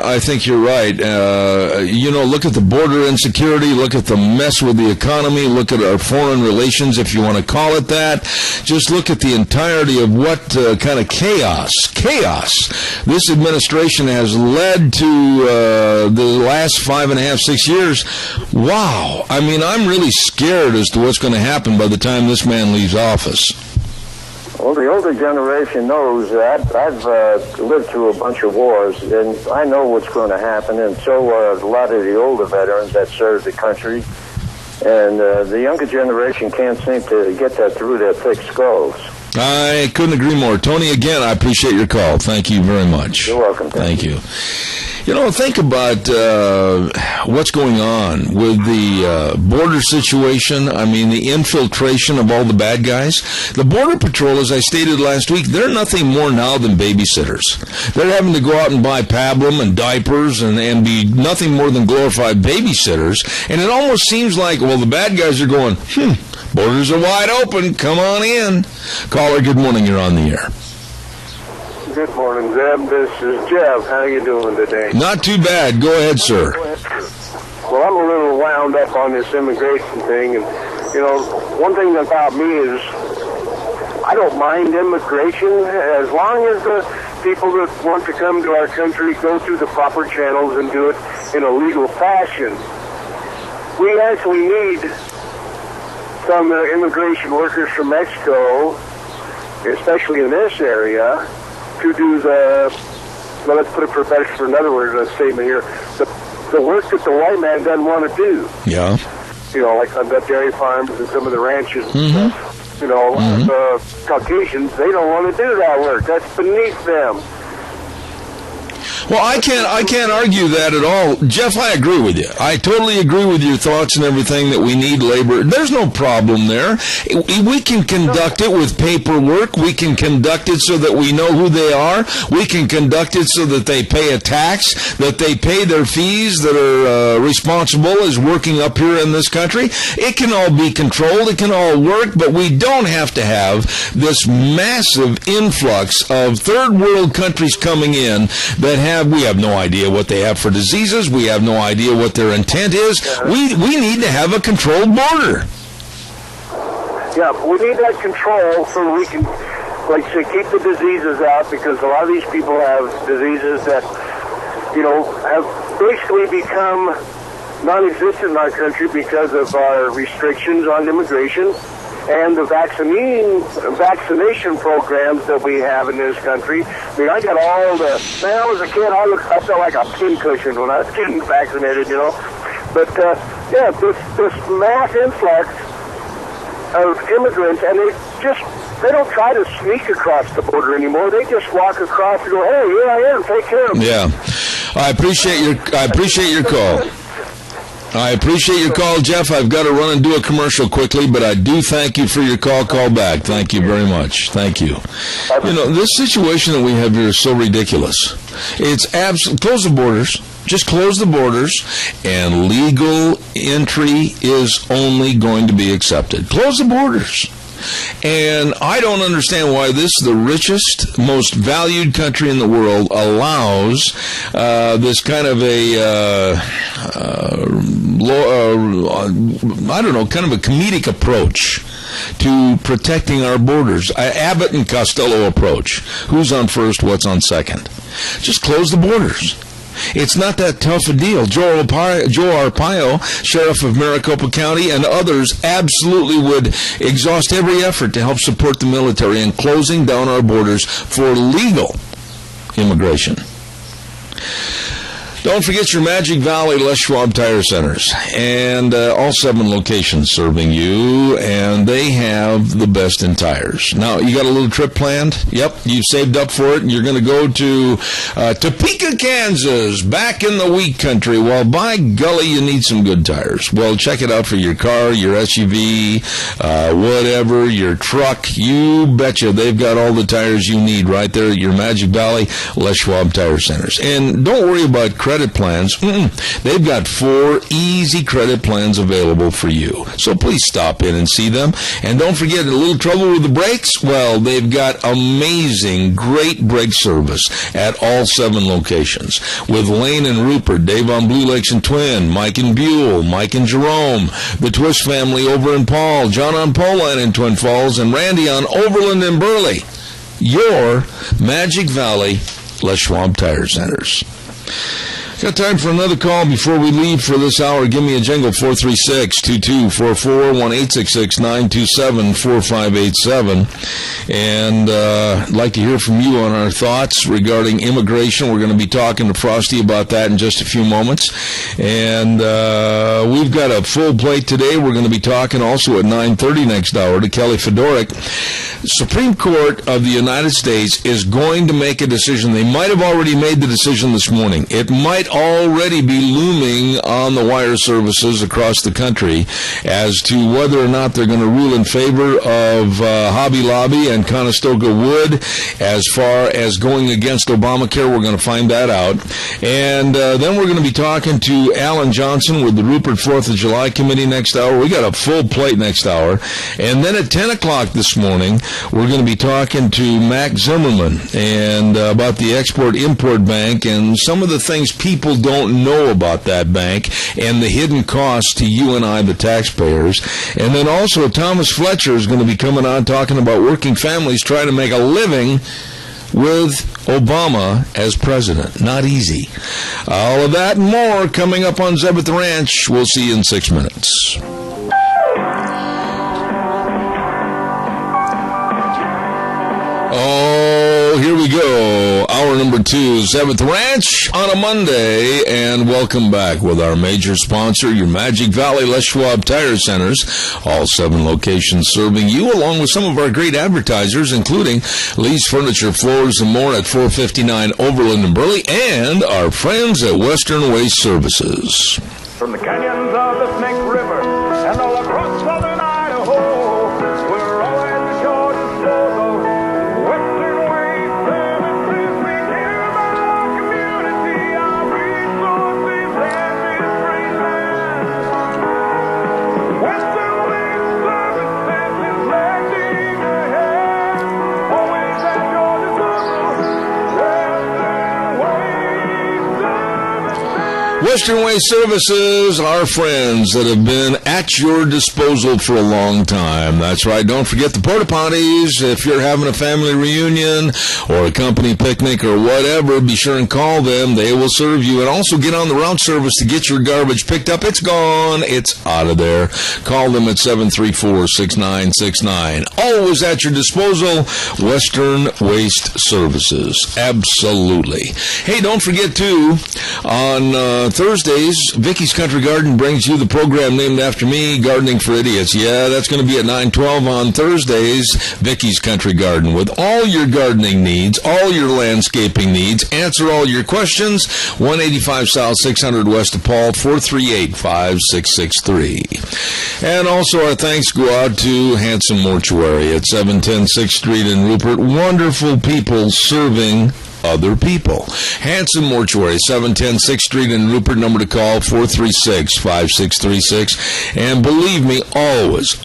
I think you're right. Look at the border insecurity, look at the mess with the economy, look at our foreign relations, if you want to call it that. Just look at the entirety of what kind of chaos this administration has led to the last 5.5, 6 years. Wow. I mean, I'm really scared as to what's going to happen by the time this man leaves office. Well, the older generation knows that. I've lived through a bunch of wars, and I know what's going to happen, and so are a lot of the older veterans that served the country. And the younger generation can't seem to get that through their thick skulls. I couldn't agree more. Tony, again, I appreciate your call. Thank you very much. You're welcome. Thank you. Think about what's going on with the border situation. I mean, the infiltration of all the bad guys. The Border Patrol, as I stated last week, they're nothing more now than babysitters. They're having to go out and buy pablum and diapers and be nothing more than glorified babysitters. And it almost seems like, well, the bad guys are going, borders are wide open, come on in. Caller, good morning, you're on the air. Good morning, Zeb. This is Jeff. How you doing today? Not too bad. Go ahead, sir. Well, I'm a little wound up on this immigration thing, and, one thing about me is I don't mind immigration as long as the people that want to come to our country go through the proper channels and do it in a legal fashion. We actually need some immigration workers from Mexico, especially in this area, to do let's put it for another word, a statement here, the work that the white man doesn't want to do. Yeah. Like on the dairy farms and some of the ranches and stuff. The Caucasians, they don't want to do that work. That's beneath them. Well, I can't argue that at all. Jeff, I agree with you. I totally agree with your thoughts and everything that we need labor. There's no problem there. We can conduct it with paperwork. We can conduct it so that we know who they are. We can conduct it so that they pay a tax, that they pay their fees that are responsible as working up here in this country. It can all be controlled. It can all work, but we don't have to have this massive influx of third world countries coming in that we have no idea what they have for diseases. We have no idea what their intent is. We need to have a controlled border. Yeah, we need that control so we can, like say, keep the diseases out, because a lot of these people have diseases that, have basically become non-existent in our country because of our restrictions on immigration and the vaccination programs that we have in this country. I mean, I got all the... Man, I was a kid, I felt like a pincushion when I was getting vaccinated, But, this mass influx of immigrants, and they don't try to sneak across the border anymore. They just walk across and go, hey, here I am, take care of me. Yeah. I appreciate your call. I appreciate your call, Jeff. I've got to run and do a commercial quickly, but I do thank you for your call back. Thank you very much. Thank you. You know, this situation that we have here is so ridiculous. It's close the borders. Just close the borders, and legal entry is only going to be accepted. Close the borders. And I don't understand why the richest, most valued country in the world allows this kind of kind of a comedic approach to protecting our borders. Abbott and Costello approach. Who's on first, what's on second? Just close the borders. It's not that tough a deal. Joe Arpaio, Sheriff of Maricopa County, and others absolutely would exhaust every effort to help support the military in closing down our borders for legal immigration. Don't forget your Magic Valley Les Schwab Tire Centers, and all 7 locations serving you, and they have the best in tires. Now, you got a little trip planned? Yep, you saved up for it, and you're going to go to Topeka, Kansas, back in the wheat country. Well, by golly, you need some good tires. Well, check it out for your car, your SUV, whatever, your truck. You betcha they've got all the tires you need right there at your Magic Valley Les Schwab Tire Centers. And don't worry about credit plans. They've got 4 easy credit plans available for you. So please stop in and see them. And don't forget, a little trouble with the brakes? Well, they've got amazing, great brake service at all 7 locations. With Lane and Rupert, Dave on Blue Lakes and Twin, Mike and Buell, Mike and Jerome, the Twist family over in Paul, John on Poland in Twin Falls, and Randy on Overland and Burley. Your Magic Valley Les Schwab Tire Centers. Got time for another call before we leave for this hour. Give me a jingle, 436-2244, 1-866-927-4587. And I'd like to hear from you on our thoughts regarding immigration. We're going to be talking to Frosty about that in just a few moments. And we've got a full plate today. We're going to be talking also at 9:30 next hour to Kelly Fedoruk. Supreme Court of the United States is going to make a decision. They might have already made the decision this morning. It might already be looming on the wire services across the country as to whether or not they're going to rule in favor of Hobby Lobby and Conestoga Wood as far as going against Obamacare. We're going to find that out. And then we're going to be talking to Alan Johnson with the Rupert 4th of July Committee next hour. We got a full plate next hour. And then at 10 o'clock this morning, we're going to be talking to Mac Zimmerman and about the Export-Import Bank and some of the things people don't know about that bank and the hidden costs to you and I, the taxpayers. And then also Thomas Fletcher is going to be coming on talking about working families trying to make a living with Obama as president. Not easy. All of that and more coming up on Zeb at the Ranch. We'll see you in 6 minutes. Oh, here we go. Hour number 2, 7th Ranch on a Monday. And welcome back with our major sponsor, your Magic Valley Les Schwab Tire Centers. All 7 locations serving you, along with some of our great advertisers, including Lee's Furniture, Floors, and more at 459 Overland and Burley, and our friends at Western Waste Services. From the canyons of the Snake River and all across southern Idaho, we're all at the shore disposal. Western Waste Services, we care about our community, our resources, and this great land. Western Waste Services is lending a hand, always at your disposal. Western Waste Services, our friends that have been at your disposal for a long time. That's right. Don't forget the porta potties. If you're having a family reunion or a company picnic or whatever, be sure and call them. They will serve you. And also get on the route service to get your garbage picked up. It's gone. It's out of there. Call them at 734-6969. Always at your disposal. Western Waste Services. Absolutely. Hey, don't forget, too, on Thursdays, Vicky's Country Garden brings you the program named after after me, Gardening for Idiots. Yeah, that's going to be at 9:12 on Thursdays. Vicky's Country Garden with all your gardening needs, all your landscaping needs. Answer all your questions. 185 South 600 West of Paul, 438-5663. And also our thanks go out to Hanson Mortuary at 710 6th Street in Rupert. Wonderful people serving other people. Hanson Mortuary, 710 6th Street in Rupert. Number to call, 436-5636. And believe me, always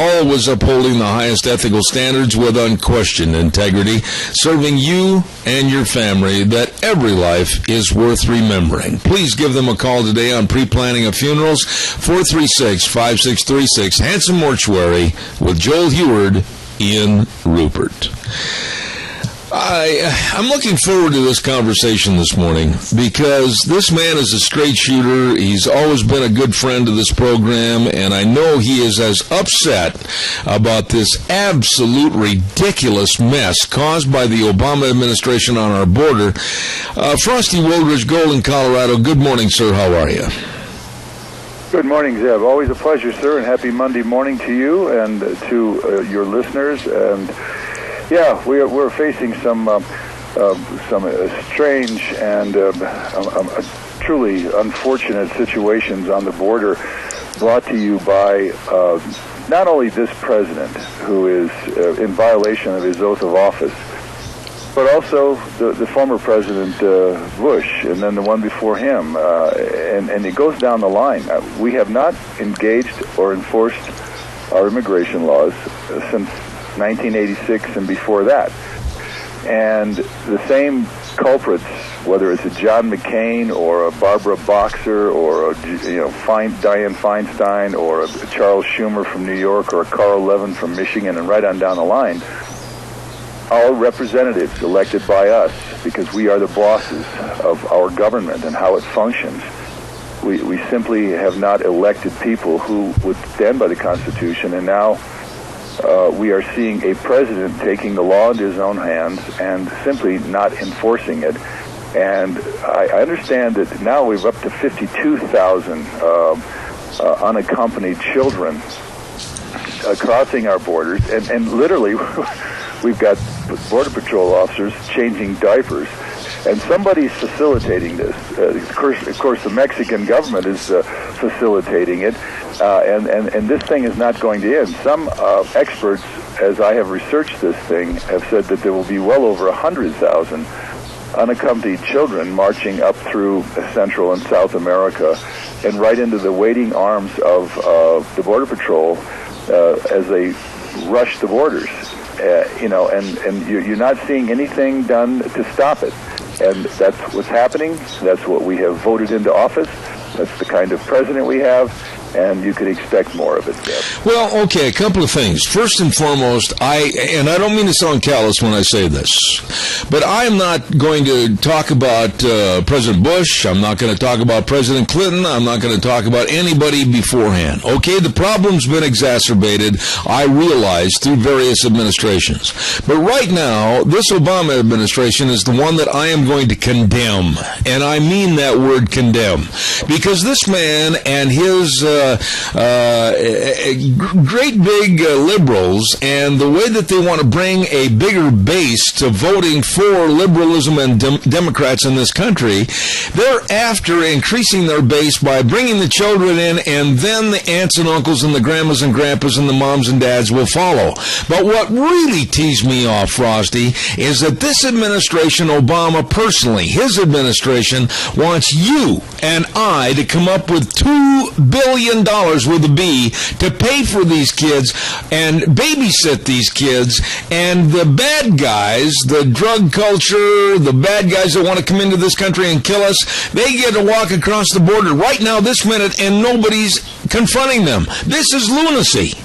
upholding the highest ethical standards with unquestioned integrity, serving you and your family, that every life is worth remembering. Please give them a call today on pre-planning of funerals, 436-5636. Hanson Mortuary with Joel Heward in Rupert. I'm looking forward to this conversation this morning because this man is a straight shooter. He's always been a good friend to this program, and I know he is as upset about this absolute ridiculous mess caused by the Obama administration on our border. Frosty Wildridge, Golden, Colorado. Good morning, sir. How are you? Good morning, Zeb. Always a pleasure, sir, and happy Monday morning to you and to your listeners. And yeah, we're facing some strange and truly unfortunate situations on the border, brought to you by not only this president, who is in violation of his oath of office, but also the former President Bush, and then the one before him, and it goes down the line. We have not engaged or enforced our immigration laws since 1986 and before that. And the same culprits, whether it's a John McCain or a Barbara Boxer or Dianne Feinstein or a Charles Schumer from New York or a Carl Levin from Michigan, and right on down the line, our representatives elected by us, because we are the bosses of our government and how it functions. We simply have not elected people who would stand by the Constitution, and now we are seeing a president taking the law into his own hands and simply not enforcing it. And I understand that now we've up to 52,000 unaccompanied children crossing our borders, and literally we've got Border Patrol officers changing diapers. And somebody's facilitating this. Of course, the Mexican government is facilitating it, and this thing is not going to end. Some experts, as I have researched this thing, have said that there will be well over 100,000 unaccompanied children marching up through Central and South America and right into the waiting arms of the Border Patrol as they rush the borders. And you're not seeing anything done to stop it. And that's what's happening. That's what we have voted into office. That's the kind of president we have, and you could expect more of it, Deb. Well, okay, a couple of things. First and foremost, I don't mean to sound callous when I say this, but I'm not going to talk about President Bush. I'm not going to talk about President Clinton. I'm not going to talk about anybody beforehand. Okay, the problem's been exacerbated, I realize, through various administrations. But right now, this Obama administration is the one that I am going to condemn, and I mean that word condemn, because this man and his great big liberals, and the way that they want to bring a bigger base to voting for liberalism and Democrats in this country, they're after increasing their base by bringing the children in, and then the aunts and uncles and the grandmas and grandpas and the moms and dads will follow. But what really teased me off, Frosty, is that this administration, Obama personally, his administration, wants you and I to come up with $2 billion with a B to pay for these kids and babysit these kids, and the bad guys, the drug culture, the bad guys that want to come into this country and kill us, they get to walk across the border right now, this minute, and nobody's confronting them. This is lunacy.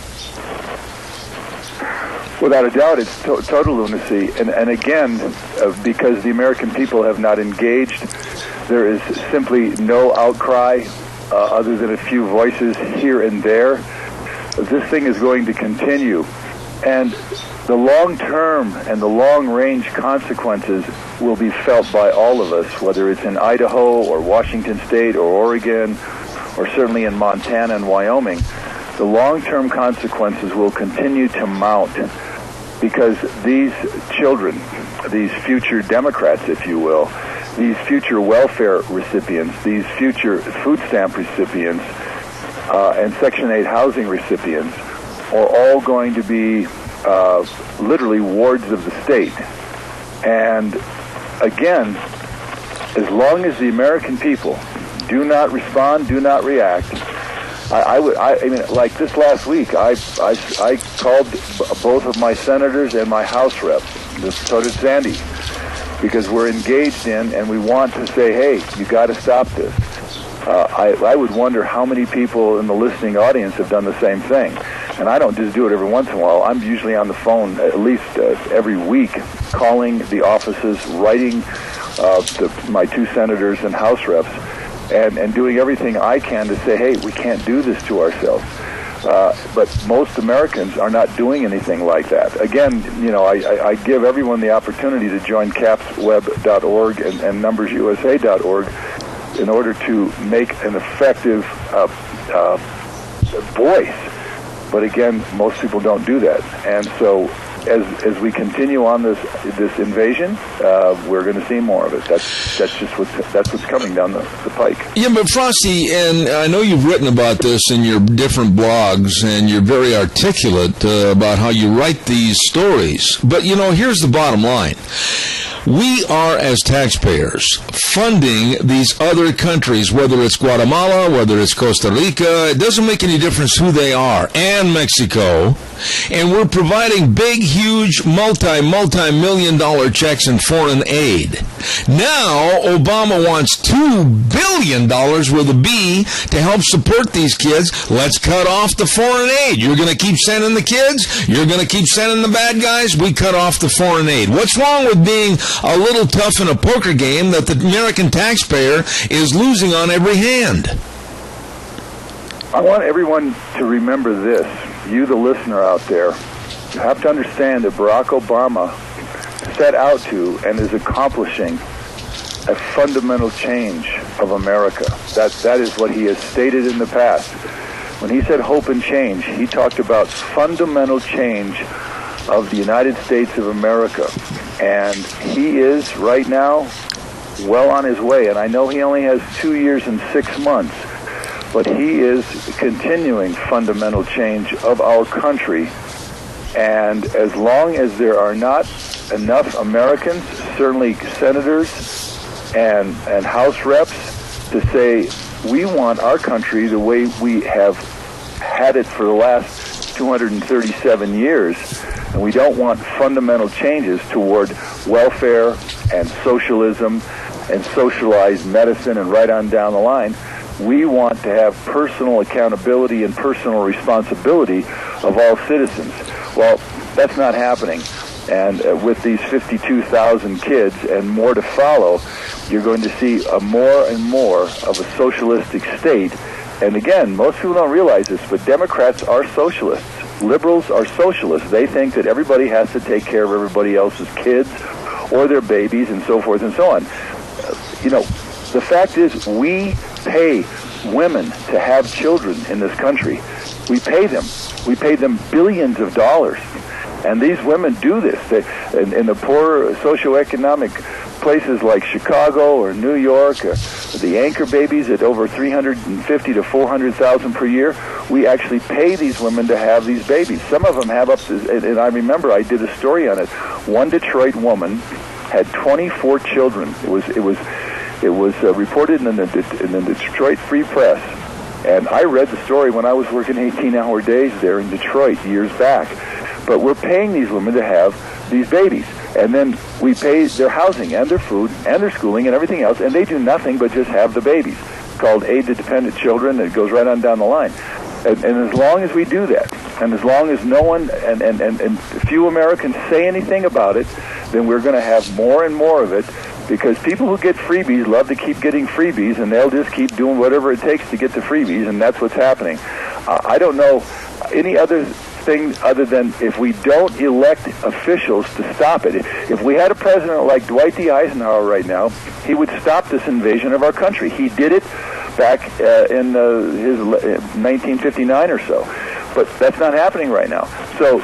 Without a doubt, it's total lunacy. And again, because the American people have not engaged, there is simply no outcry other than a few voices here and there. This thing is going to continue. And the long-term and the long-range consequences will be felt by all of us, whether it's in Idaho or Washington State or Oregon or certainly in Montana and Wyoming. the long-term consequences will continue to mount because these children, these future Democrats, if you will, these future welfare recipients, these future food stamp recipients, and Section 8 housing recipients are all going to be literally wards of the state. And again, as long as the American people do not respond, do not react, I mean, like this last week, I called both of my senators and my House rep, so did Sandy, because we're engaged in and we want to say, hey, you got to stop this. I would wonder how many people in the listening audience have done the same thing. And I don't just do it every once in a while. I'm usually on the phone at least every week, calling the offices, writing my two senators and House reps, and doing everything I can to say, hey, we can't do this to ourselves. But most Americans are not doing anything like that. Again, you know, I give everyone the opportunity to join capsweb.org and numbersusa.org in order to make an effective voice. But again, most people don't do that. And so as we continue on this invasion, we're going to see more of it. That's what's coming down the pike. Yeah, but Frosty, and I know you've written about this in your different blogs, and you're very articulate about how you write these stories. But, you know, here's the bottom line. We are, as taxpayers, funding these other countries, whether it's Guatemala, whether it's Costa Rica, it doesn't make any difference who they are, and Mexico, and we're providing big, huge, multi-million dollar checks in foreign aid. Now, Obama wants $2 billion with a B to help support these kids. Let's cut off the foreign aid. You're going to keep sending the kids? You're going to keep sending the bad guys? We cut off the foreign aid. What's wrong with being a little tough in a poker game that the American taxpayer is losing on every hand? I want everyone to remember this. You, the listener out there, you have to understand that Barack Obama set out to and is accomplishing a fundamental change of America. That is what he has stated in the past. When he said hope and change, he talked about fundamental change of the United States of America. And he is, right now, well on his way. And I know he only has 2 years and 6 months, but he is continuing fundamental change of our country. And as long as there are not enough Americans, certainly senators and House reps, to say we want our country the way we have had it for the last 237 years, and we don't want fundamental changes toward welfare and socialism and socialized medicine and right on down the line. We want to have personal accountability and personal responsibility of all citizens. Well, that's not happening. And with these 52,000 kids and more to follow, you're going to see more and more of a socialistic state. And again, most people don't realize this, but Democrats are socialists. Liberals are socialists. They think that everybody has to take care of everybody else's kids or their babies and so forth and so on. You know, the fact is we pay women to have children in this country. We pay them. We pay them billions of dollars. And these women do this. In the poor socioeconomic places like Chicago or New York, the anchor babies at over $350,000 to $400,000 per year, we actually pay these women to have these babies. Some of them have up to, and I remember I did a story on it. One Detroit woman had 24 children. It was reported in the Detroit Free Press. And I read the story when I was working 18-hour days there in Detroit years back. But we're paying these women to have these babies. And then we pay their housing and their food and their schooling and everything else, and they do nothing but just have the babies. It's called aid to dependent children, and it goes right on down the line. And as long as we do that, and as long as no one and few Americans say anything about it, then we're going to have more and more of it, because people who get freebies love to keep getting freebies, and they'll just keep doing whatever it takes to get the freebies, and that's what's happening. I don't know any other thing other than if we don't elect officials to stop it. If we had a president like Dwight D. Eisenhower right now, he would stop this invasion of our country. He did it back in his 1959 or so. But that's not happening right now. So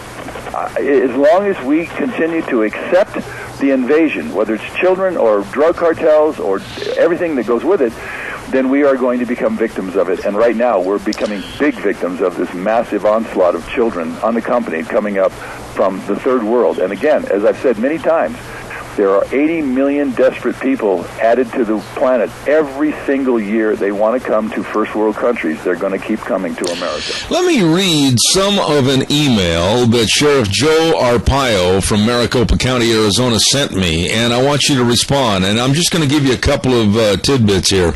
as long as we continue to accept the invasion, whether it's children or drug cartels or everything that goes with it, then we are going to become victims of it. And right now, we're becoming big victims of this massive onslaught of children unaccompanied coming up from the third world. And again, as I've said many times, there are 80 million desperate people added to the planet every single year. They want to come to first world countries. They're going to keep coming to America. Let me read some of an email that Sheriff Joe Arpaio from Maricopa County, Arizona sent me, and I want you to respond. And I'm just going to give you a couple of tidbits here.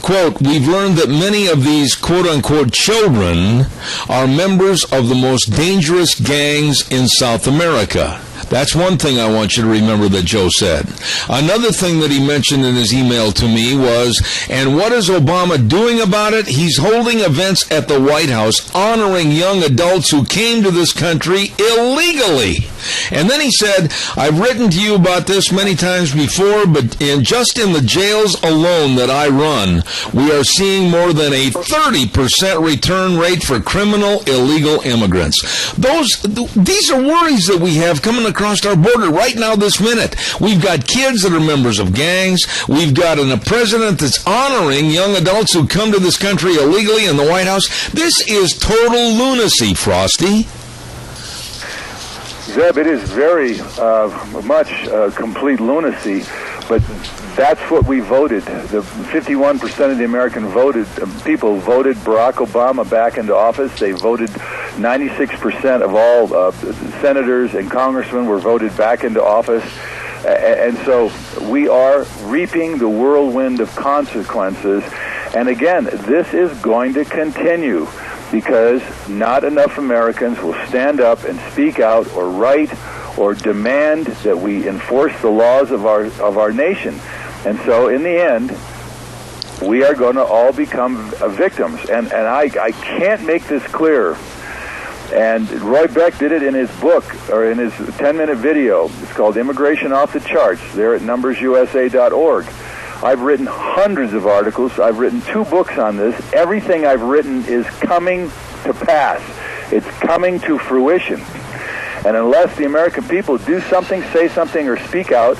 Quote, we've learned that many of these quote-unquote children are members of the most dangerous gangs in South America. That's one thing I want you to remember that Joe said. Another thing that he mentioned in his email to me was, and what is Obama doing about it? He's holding events at the White House honoring young adults who came to this country illegally. And then he said, I've written to you about this many times before, but just in the jails alone that I run, we are seeing more than a 30% return rate for criminal illegal immigrants. These are worries that we have coming across our border right now this minute. We've got kids that are members of gangs. We've got a president that's honoring young adults who come to this country illegally in the White House. This is total lunacy, Frosty. Zeb, it is very much complete lunacy, but that's what we voted. The 51% of the American people voted Barack Obama back into office. They voted 96% of all senators and congressmen were voted back into office. And so we are reaping the whirlwind of consequences. And again, this is going to continue, because not enough Americans will stand up and speak out or write or demand that we enforce the laws of our nation. And so in the end, we are going to all become victims. And I can't make this clearer. And Roy Beck did it in his book, or in his 10-minute video. It's called Immigration Off the Charts, there at numbersusa.org. I've written hundreds of articles. I've written 2 books on this. Everything I've written is coming to pass. It's coming to fruition. And unless the American people do something, say something, or speak out,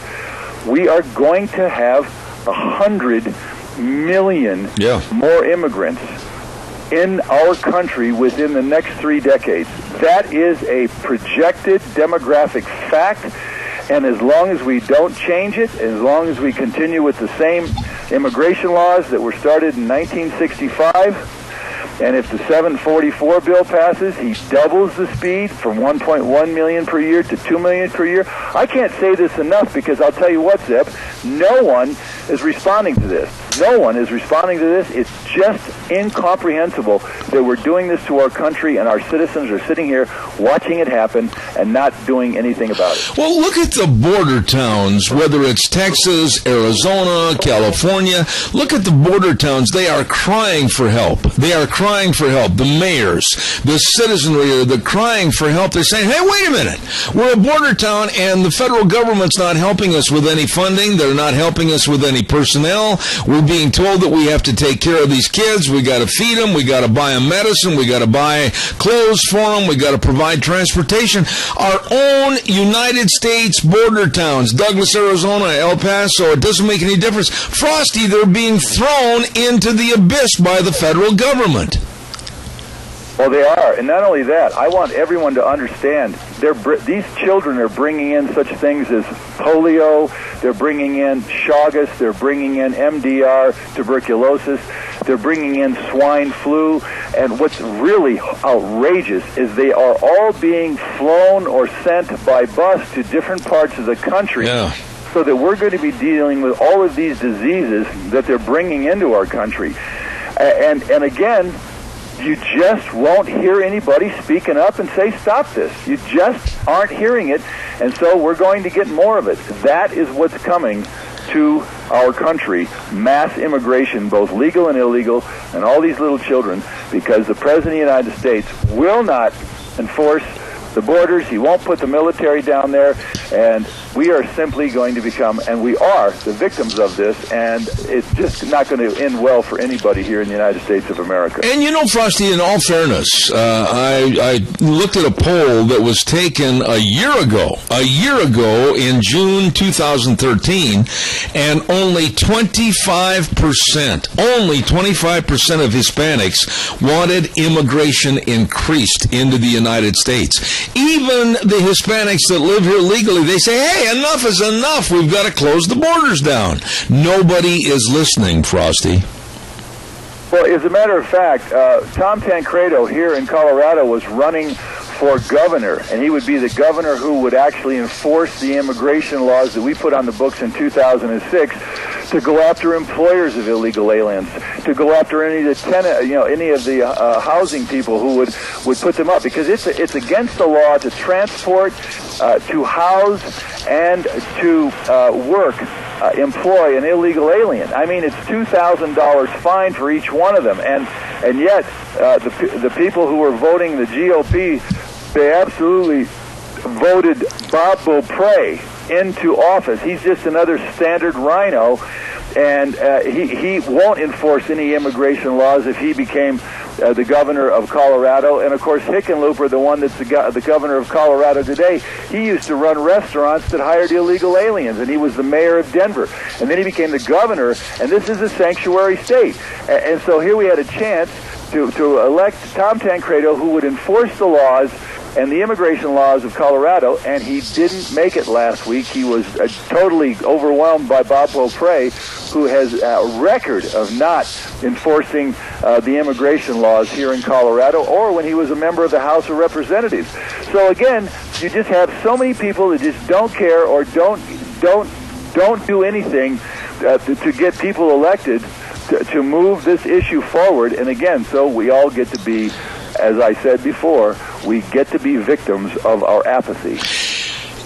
we are going to have 100 million more immigrants in our country within the next 3 decades. That is a projected demographic fact. And as long as we don't change it, as long as we continue with the same immigration laws that were started in 1965, and if the 744 bill passes, he doubles the speed from 1.1 million per year to 2 million per year. I can't say this enough, because I'll tell you what, Zeb, no one is responding to this. No one is responding to this. It's just incomprehensible that we're doing this to our country, and our citizens are sitting here watching it happen and not doing anything about it. Well, look at the border towns, whether it's Texas, Arizona, California. Look at the border towns. They are crying for help. They are crying for help. The mayors, the citizenry, they're crying for help. They're saying, hey, wait a minute. We're a border town, and the federal government's not helping us with any funding. They're not helping us with any personnel. We're being told that we have to take care of these kids. We got to feed them. We got to buy them medicine. We got to buy clothes for them. We got to provide transportation. Our own United States border towns, Douglas, Arizona, El Paso, it doesn't make any difference. Frosty, they're being thrown into the abyss by the federal government. Well, they are. And not only that, I want everyone to understand, these children are bringing in such things as polio, they're bringing in Chagas, they're bringing in MDR, tuberculosis, they're bringing in swine flu, and what's really outrageous is they are all being flown or sent by bus to different parts of the country. Yeah. So that we're going to be dealing with all of these diseases that they're bringing into our country. And again, you just won't hear anybody speaking up and say, stop this. You just aren't hearing it, and so we're going to get more of it. That is what's coming to our country, mass immigration, both legal and illegal, and all these little children, because the President of the United States will not enforce the borders. He won't put the military down there, And we are simply going to become, and we are, the victims of this, and it's just not going to end well for anybody here in the United States of America. And you know, Frosty, in all fairness, I looked at a poll that was taken a year ago in June 2013, and only 25% of Hispanics wanted immigration increased into the United States. Even the Hispanics that live here legally, they say, hey, enough is enough. We've got to close the borders down. Nobody is listening, Frosty. Well, as a matter of fact, Tom Tancredo here in Colorado was running for governor, and he would be the governor who would actually enforce the immigration laws that we put on the books in 2006 to go after employers of illegal aliens, to go after any of the housing people who would put them up, because it's against the law to transport, to house, and to employ an illegal alien. I mean, it's $2,000 fine for each one of them, and yet the people who were voting the GOP, they absolutely voted Bob Beaupre into office. He's just another standard rhino, and he won't enforce any immigration laws if he became the governor of Colorado. And of course, Hickenlooper, the one that's the governor of Colorado today, he used to run restaurants that hired illegal aliens, and he was the mayor of Denver. And then he became the governor, and this is a sanctuary state. And so here we had a chance to elect Tom Tancredo, who would enforce the laws and the immigration laws of Colorado, and he didn't make it last week. He was totally overwhelmed by Bob Beaupre, who has a record of not enforcing the immigration laws here in Colorado, or when he was a member of the House of Representatives. So again, you just have so many people that just don't care or don't do anything to get people elected to move this issue forward. And again, so we all get to be, as I said before, we get to be victims of our apathy.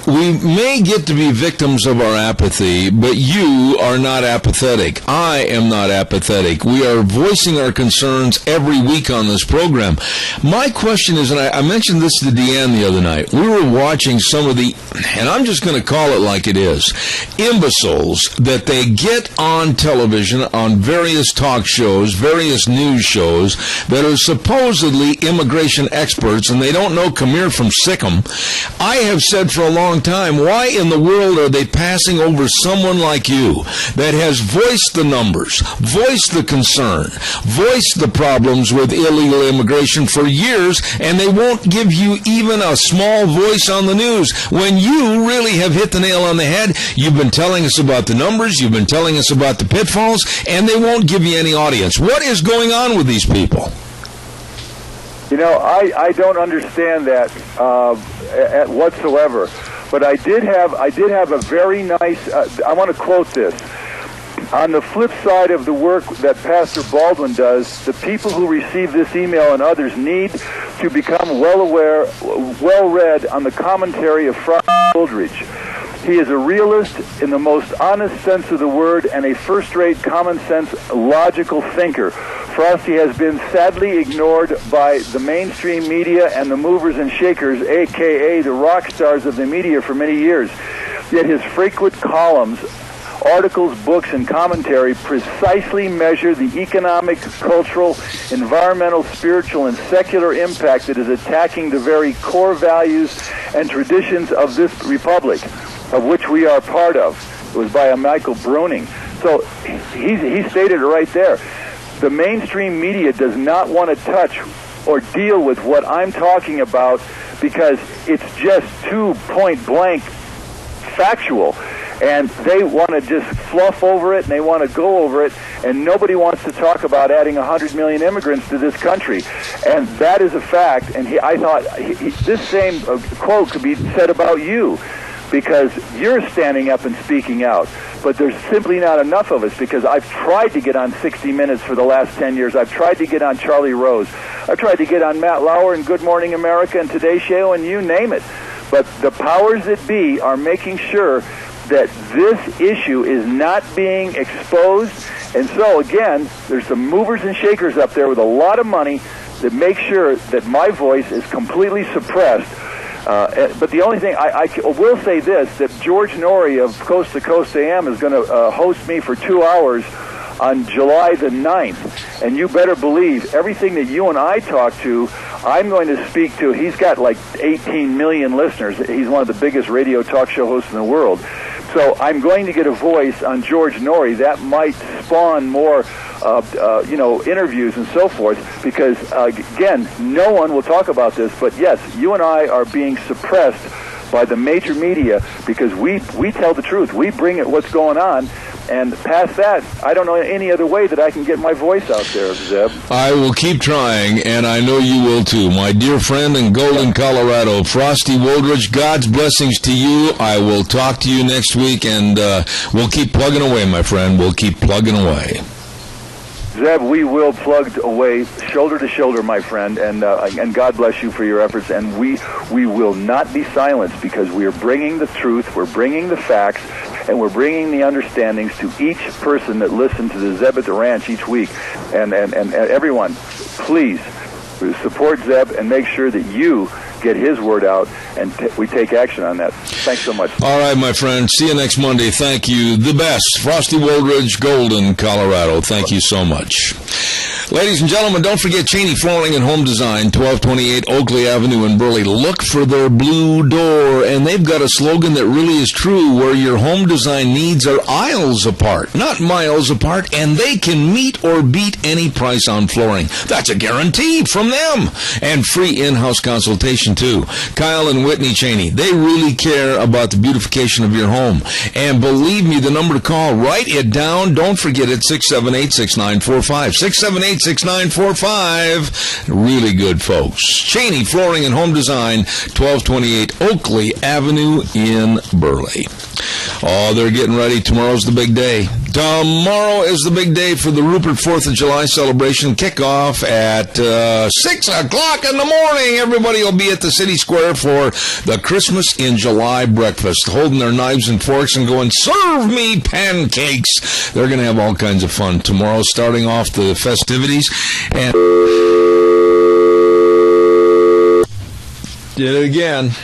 We may get to be victims of our apathy, but you are not apathetic. I am not apathetic. We are voicing our concerns every week on this program. My question is, and I mentioned this to Deanne the other night, we were watching some of the, and I'm just going to call it like it is, imbeciles that they get on television, on various talk shows, various news shows, that are supposedly immigration experts, and they don't know Khmer from Sikkim. I have said for a long time, why in the world are they passing over someone like you that has voiced the numbers, voiced the concern, voiced the problems with illegal immigration for years, and they won't give you even a small voice on the news when you really have hit the nail on the head? You've been telling us about the numbers, you've been telling us about the pitfalls, and they won't give you any audience. What is going on with these people? You know, I don't understand that whatsoever. But I did have a very nice, I want to quote this. On the flip side of the work that Pastor Baldwin does, the people who receive this email and others need to become well read on the commentary of Frosty Wooldridge. He is a realist in the most honest sense of the word and a first-rate, common-sense, logical thinker. Frosty has been sadly ignored by the mainstream media and the movers and shakers, a.k.a. the rock stars of the media, for many years. Yet his frequent columns, articles, books, and commentary precisely measure the economic, cultural, environmental, spiritual, and secular impact that is attacking the very core values and traditions of this republic, of which we are part of. It was by a Michael Bruning. So he stated it right there. The mainstream media does not want to touch or deal with what I'm talking about because it's just too point-blank factual. And they want to just fluff over it, and they want to go over it, and nobody wants to talk about adding 100 million immigrants to this country. And that is a fact, and I thought this same quote could be said about you, because you're standing up and speaking out. But there's simply not enough of us, because I've tried to get on 60 Minutes for the last 10 years. I've tried to get on Charlie Rose. I've tried to get on Matt Lauer and Good Morning America and Today Show and you name it. But the powers that be are making sure that this issue is not being exposed. And so, again, there's some movers and shakers up there with a lot of money that make sure that my voice is completely suppressed But the only thing I will say this, that George Norrie of Coast to Coast AM is going to host me for 2 hours on July the 9th. And you better believe everything that you and I talk to, I'm going to speak to. He's got like 18 million listeners. He's one of the biggest radio talk show hosts in the world. So I'm going to get a voice on George Norrie. That might spawn more interviews and so forth, because, again, no one will talk about this, but yes, you and I are being suppressed by the major media because we tell the truth. We bring it what's going on, and past that, I don't know any other way that I can get my voice out there, Zeb. I will keep trying, and I know you will too. My dear friend in Golden, Colorado, Frosty Woldridge, God's blessings to you. I will talk to you next week, and we'll keep plugging away, my friend. We'll keep plugging away. Zeb, we will plug away shoulder to shoulder, my friend, and God bless you for your efforts. And we will not be silenced, because we are bringing the truth, we're bringing the facts, and we're bringing the understandings to each person that listens to the Zeb at the Ranch each week. And everyone, please support Zeb and make sure that you get his word out, and we take action on that. Thanks so much. All right, my friend. See you next Monday. Thank you. The best. Frosty Woldridge, Golden, Colorado. Thank you so much. Ladies and gentlemen, don't forget Cheney Flooring and Home Design, 1228 Oakley Avenue in Burley. Look for their blue door, and they've got a slogan that really is true, where your home design needs are aisles apart, not miles apart, and they can meet or beat any price on flooring. That's a guarantee from them. And free in-house consultation, too. Kyle and Whitney Cheney, they really care about the beautification of your home. And believe me, the number to call, write it down. Don't forget it, 678-6945. 678-6945. Really good folks. Cheney Flooring and Home Design, 1228 Oakley Avenue in Burley. Oh, they're getting ready. Tomorrow's the big day. Tomorrow is the big day for the Rupert 4th of July celebration. Kickoff at 6 o'clock in the morning. Everybody will be at the City Square for the Christmas in July breakfast, holding their knives and forks and going, serve me pancakes. They're going to have all kinds of fun tomorrow, starting off the festivities. And did it again.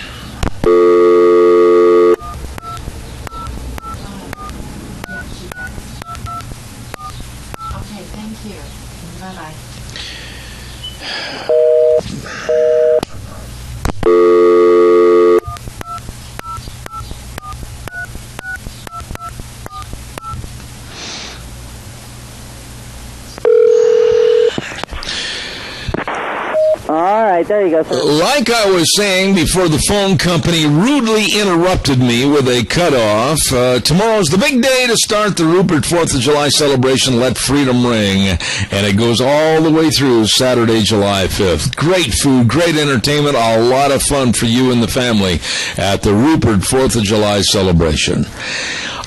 There you go, sir. Like I was saying before the phone company rudely interrupted me with a cutoff, tomorrow's the big day to start the Rupert 4th of July celebration, Let Freedom Ring, and it goes all the way through Saturday, July 5th. Great food, great entertainment, a lot of fun for you and the family at the Rupert 4th of July celebration.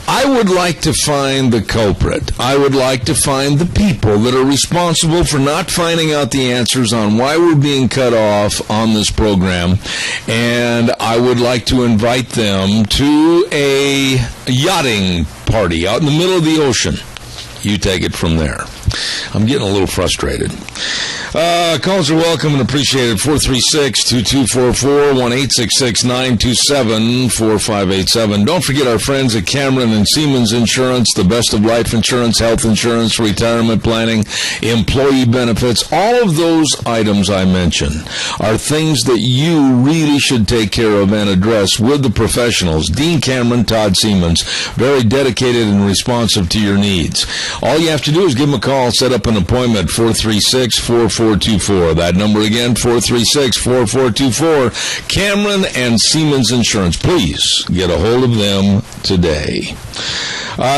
I would like to find the culprit. I would like to find the people that are responsible for not finding out the answers on why we're being cut off on this program. And I would like to invite them to a yachting party out in the middle of the ocean. You take it from there. I'm getting a little frustrated. Calls are welcome and appreciated. 436-2244, 1-866-927-4587. Don't forget our friends at Cameron and Siemens Insurance, the best of life insurance, health insurance, retirement planning, employee benefits. All of those items I mentioned are things that you really should take care of and address with the professionals. Dean Cameron, Todd Siemens, very dedicated and responsive to your needs. All you have to do is give them a call, set up an appointment, 436-4424. That number again, 436-4424. Cameron and Siemens Insurance. Please get a hold of them today.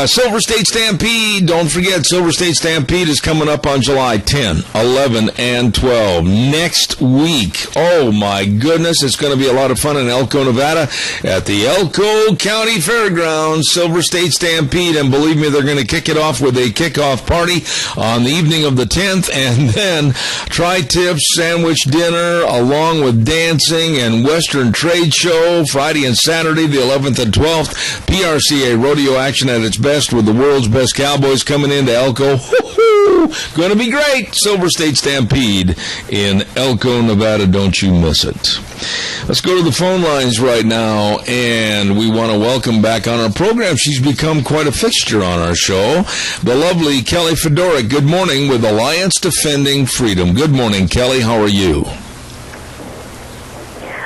Silver State Stampede. Don't forget, Silver State Stampede is coming up on July 10, 11, and 12. Next week. Oh, my goodness. It's going to be a lot of fun in Elko, Nevada at the Elko County Fairgrounds. Silver State Stampede. And believe me, they're going to kick it off with a kickoff party on the evening of the 10th. And then tri-tip sandwich dinner along with dancing and Western Trade Show Friday and Saturday, the 11th and 12th. PRCA rodeo action at its best with the world's best cowboys coming into Elko. Going to be great. Silver State Stampede in Elko, Nevada. Don't you miss it. Let's go to the phone lines right now, and we want to welcome back on our program. She's become quite a fixture on our show, the lovely Kelly Fedoruk. Good morning with Alliance Defending Freedom. Good morning, Kelly. How are you?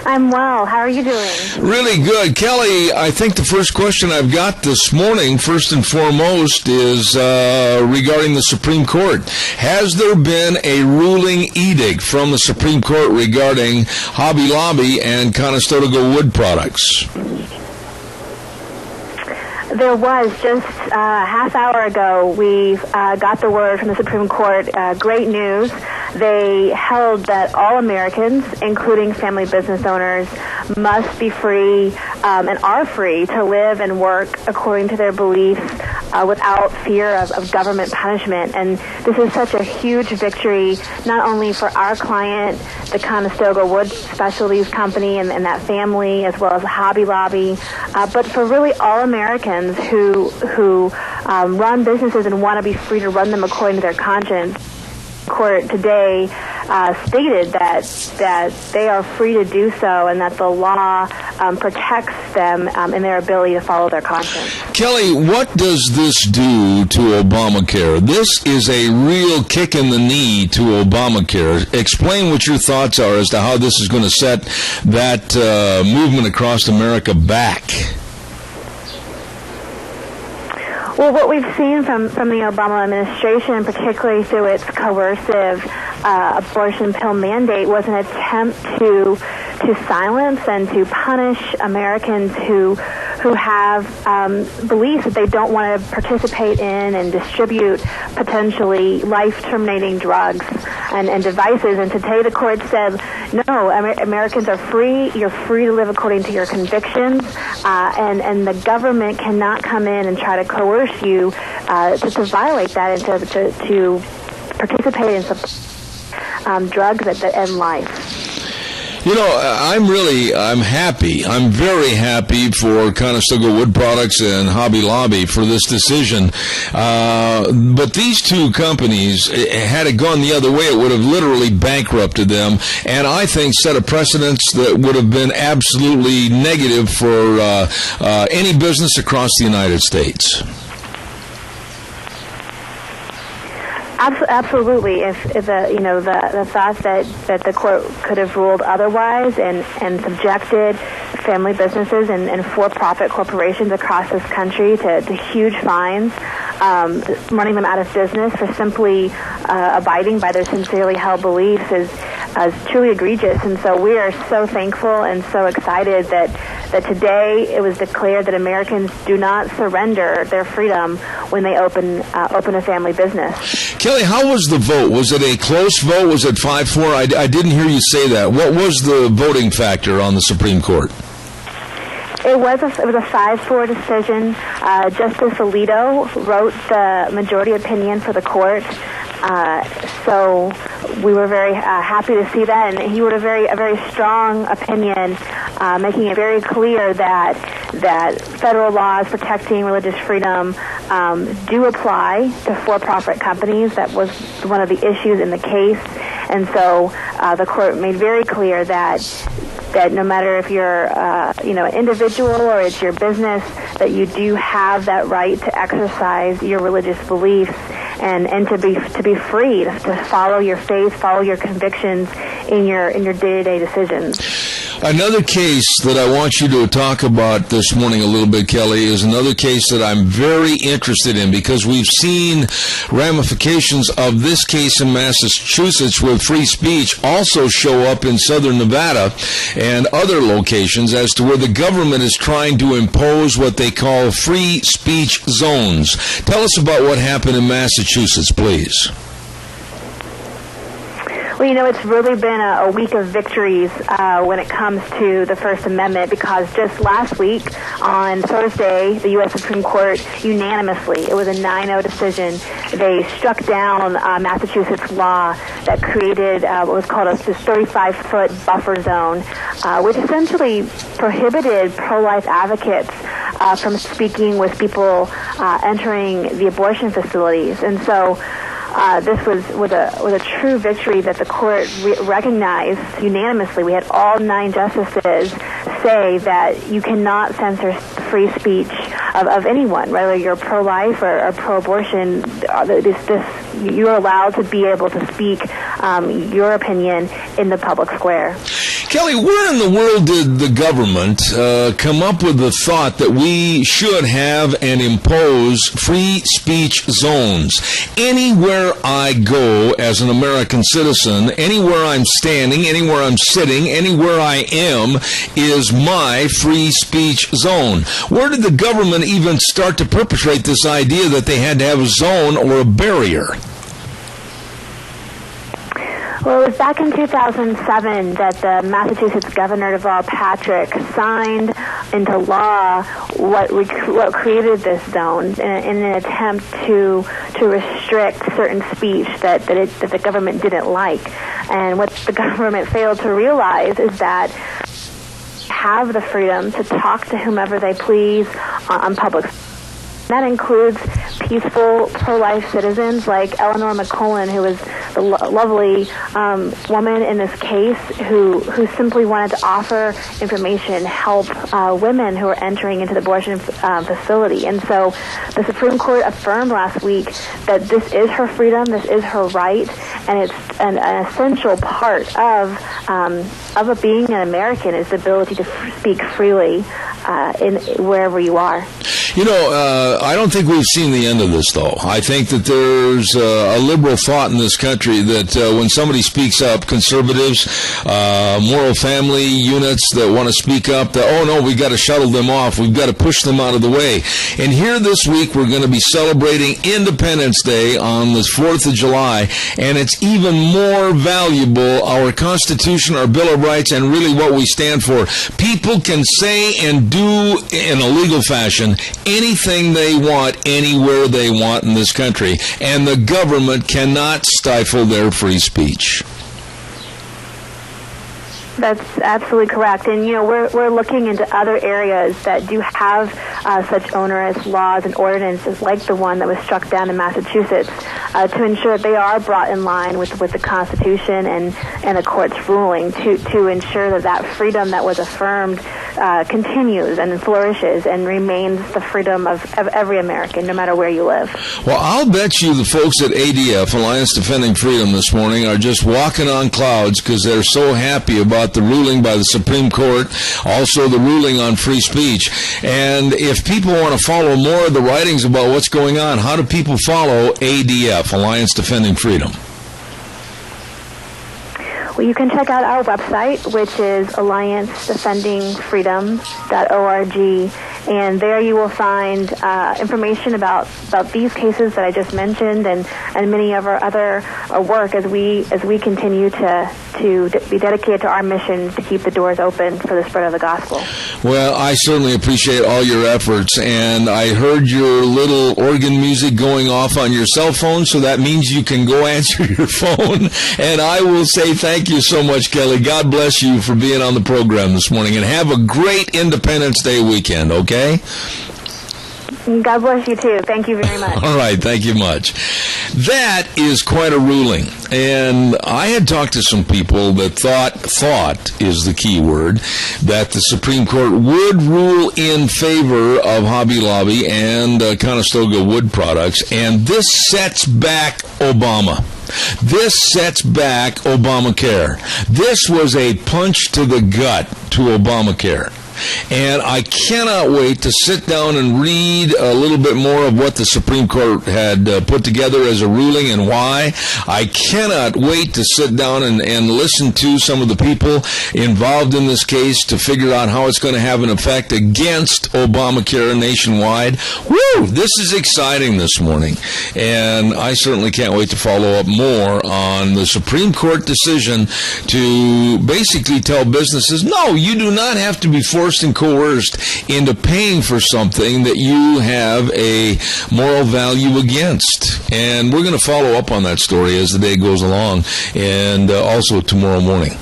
I'm well. How are you doing? Really good. Kelly, I think the first question I've got this morning, first and foremost, is regarding the Supreme Court. Has there been a ruling edict from the Supreme Court regarding Hobby Lobby and Conestoga Wood Products? There was. Just a half hour ago, we got the word from the Supreme Court. Great news. They held that all Americans, including family business owners, must be free and are free to live and work according to their beliefs without fear of government punishment. And this is such a huge victory, not only for our client, the Conestoga Wood Specialties Company and that family, as well as Hobby Lobby, but for really all Americans who run businesses and want to be free to run them according to their conscience. Court today stated that they are free to do so and that the law protects them in their ability to follow their conscience. Kelly, what does this do to Obamacare? This is a real kick in the knee to Obamacare. Explain what your thoughts are as to how this is going to set that movement across America back. Well, what we've seen from the Obama administration, particularly through its coercive abortion pill mandate, was an attempt to silence and to punish Americans who have beliefs that they don't want to participate in and distribute potentially life-terminating drugs and devices. And today the court said, no, Americans are free. You're free to live according to your convictions, and the government cannot come in and try to coerce you to violate that and to participate in some drugs that end life. You know, I'm happy. I'm very happy for Conestoga Wood Products and Hobby Lobby for this decision. But these two companies, had it gone the other way, it would have literally bankrupted them, and I think set a precedence that would have been absolutely negative for any business across the United States. Absolutely. If the thought that the court could have ruled otherwise and subjected family businesses and for-profit corporations across this country to huge fines, running them out of business for simply abiding by their sincerely held beliefs is truly egregious. And so we are so thankful and so excited that today it was declared that Americans do not surrender their freedom when they open a family business. Kelly, how was the vote? Was it a close vote? Was it 5-4? I didn't hear you say that. What was the voting factor on the Supreme Court? It was a 5-4 decision. Justice Alito wrote the majority opinion for the court. So we were very happy to see that, and he wrote a very strong opinion, making it very clear that federal laws protecting religious freedom do apply to for-profit companies. That was one of the issues in the case, and so the court made very clear that no matter if you're an individual or it's your business, that you do have that right to exercise your religious beliefs and to be free to follow your faith, follow your convictions in your day-to-day decisions. Another case that I want you to talk about this morning a little bit, Kelly, is another case that I'm very interested in because we've seen ramifications of this case in Massachusetts with free speech also show up in southern Nevada and other locations as to where the government is trying to impose what they call free speech zones. Tell us about what happened in Massachusetts, please. Well, it's really been a week of victories when it comes to the First Amendment, because just last week, on Thursday, the U.S. Supreme Court unanimously, it was a 9-0 decision, they struck down Massachusetts law that created what was called a 35-foot buffer zone, which essentially prohibited pro-life advocates from speaking with people entering the abortion facilities. And so this was a true victory that the court recognized unanimously. We had all 9 justices say that you cannot censor free speech of anyone, whether you're pro-life or pro-abortion. You're allowed to be able to speak your opinion in the public square. Kelly, where in the world did the government come up with the thought that we should have and impose free speech zones? Anywhere I go as an American citizen, anywhere I'm standing, anywhere I'm sitting, anywhere I am is my free speech zone. Where did the government even start to perpetrate this idea that they had to have a zone or a barrier? Well, it was back in 2007 that the Massachusetts Governor Deval Patrick signed into law what created this zone in an attempt to restrict certain speech that the government didn't like. And what the government failed to realize is that have the freedom to talk to whomever they please on public. That includes peaceful pro-life citizens like Eleanor McCullen, who was the lovely woman in this case who simply wanted to offer information, help women who are entering into the abortion facility. And so the Supreme Court affirmed last week that this is her freedom, this is her right, and it's an essential part of being an American is the ability to speak freely in wherever you are. You know, I don't think we've seen the end of this, though. I think that there's a liberal thought in this country that when somebody speaks up, conservatives, moral family units that want to speak up, that, oh, no, we've got to shuttle them off. We've got to push them out of the way. And here this week, we're going to be celebrating Independence Day on the 4th of July, and it's even more valuable, our Constitution, our Bill of Rights, and really what we stand for. People can say and do in a legal fashion anything they want, anywhere they want in this country, and the government cannot stifle their free speech. That's absolutely correct. And, you know, we're looking into other areas that do have such onerous laws and ordinances like the one that was struck down in Massachusetts to ensure that they are brought in line with the Constitution and the court's ruling to ensure that freedom that was affirmed continues and flourishes and remains the freedom of every American, no matter where you live. Well, I'll bet you the folks at ADF, Alliance Defending Freedom, this morning are just walking on clouds because they're so happy about the ruling by the Supreme Court, also the ruling on free speech. And if people want to follow more of the writings about what's going on, how do people follow ADF, Alliance Defending Freedom? Well, you can check out our website, which is alliancedefendingfreedom.org, and there you will find information about these cases that I just mentioned and many of our other work as we continue to be dedicated to our mission to keep the doors open for the spread of the gospel. Well, I certainly appreciate all your efforts, and I heard your little organ music going off on your cell phone, so that means you can go answer your phone, and I will say thank you so much, Kelly. God bless you for being on the program this morning, and have a great Independence Day weekend, okay? God bless you, too. Thank you very much. All right, thank you much. That is quite a ruling, and I had talked to some people that thought is the key word, that the Supreme Court would rule in favor of Hobby Lobby and Conestoga Wood Products, and this sets back Obama. This sets back Obamacare. This was a punch to the gut to Obamacare. And I cannot wait to sit down and read a little bit more of what the Supreme Court had put together as a ruling and why. I cannot wait to sit down and listen to some of the people involved in this case to figure out how it's going to have an effect against Obamacare nationwide. Woo! This is exciting this morning. And I certainly can't wait to follow up more on the Supreme Court decision to basically tell businesses, no, you do not have to be forced forced and coerced into paying for something that you have a moral value against. And we're going to follow up on that story as the day goes along, and also tomorrow morning.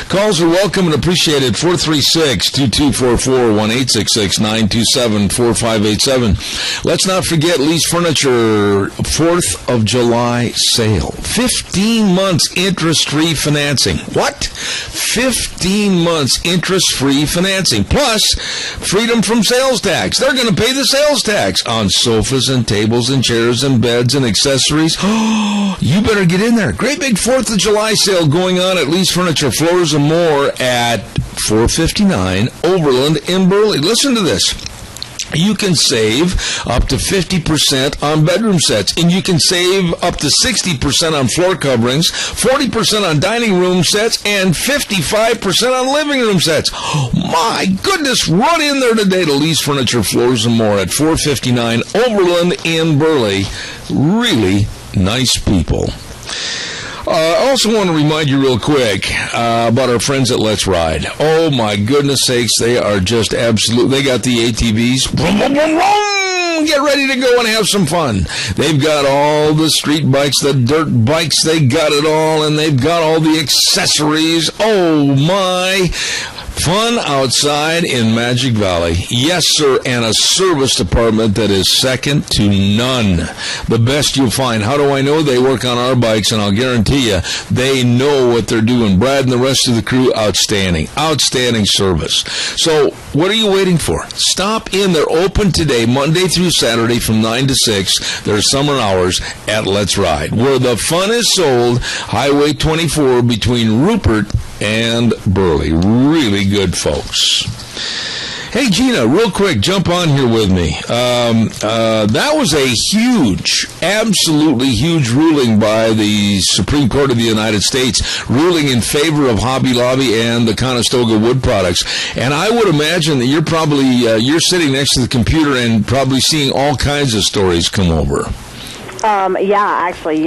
Calls are welcome and appreciated. 436-2244, 1-866-927-4587. Let's not forget Lee's Furniture 4th of July sale. 15 months interest-free financing. What? 15 months interest-free financing. Plus, freedom from sales tax. They're going to pay the sales tax on sofas and tables and chairs and beds and accessories. Oh, you better get in there. Great big 4th of July sale going on at Lee's Furniture, Floors and More at 459 Overland in Burley. Listen to this. You can save up to 50% on bedroom sets, and you can save up to 60% on floor coverings, 40% on dining room sets, and 55% on living room sets. Oh, my goodness, run in there today to Lee's Furniture, Floors and More at 459 Overland in Burley. Really nice people. I also want to remind you real quick about our friends at Let's Ride. Oh, my goodness sakes, they are just absolute. They got the ATVs. Vroom, vroom, vroom, vroom. Get ready to go and have some fun. They've got all the street bikes, the dirt bikes. They got it all, and they've got all the accessories. Oh, my. Fun outside in Magic Valley. Yes, sir, and a service department that is second to none. The best you'll find. How do I know? They work on our bikes, and I'll guarantee you, they know what they're doing. Brad and the rest of the crew, outstanding. Outstanding service. So, what are you waiting for? Stop in. They're open today, Monday through Saturday from 9 to 6. They're summer hours at Let's Ride, where the fun is sold. Highway 24 between Rupert and Burley. Really good folks. Hey, Gina, real quick, jump on here with me. That was a huge, absolutely huge ruling by the Supreme Court of the United States, ruling in favor of Hobby Lobby and the Conestoga Wood Products. And I would imagine that you're probably, you're sitting next to the computer and probably seeing all kinds of stories come over. Yeah, actually,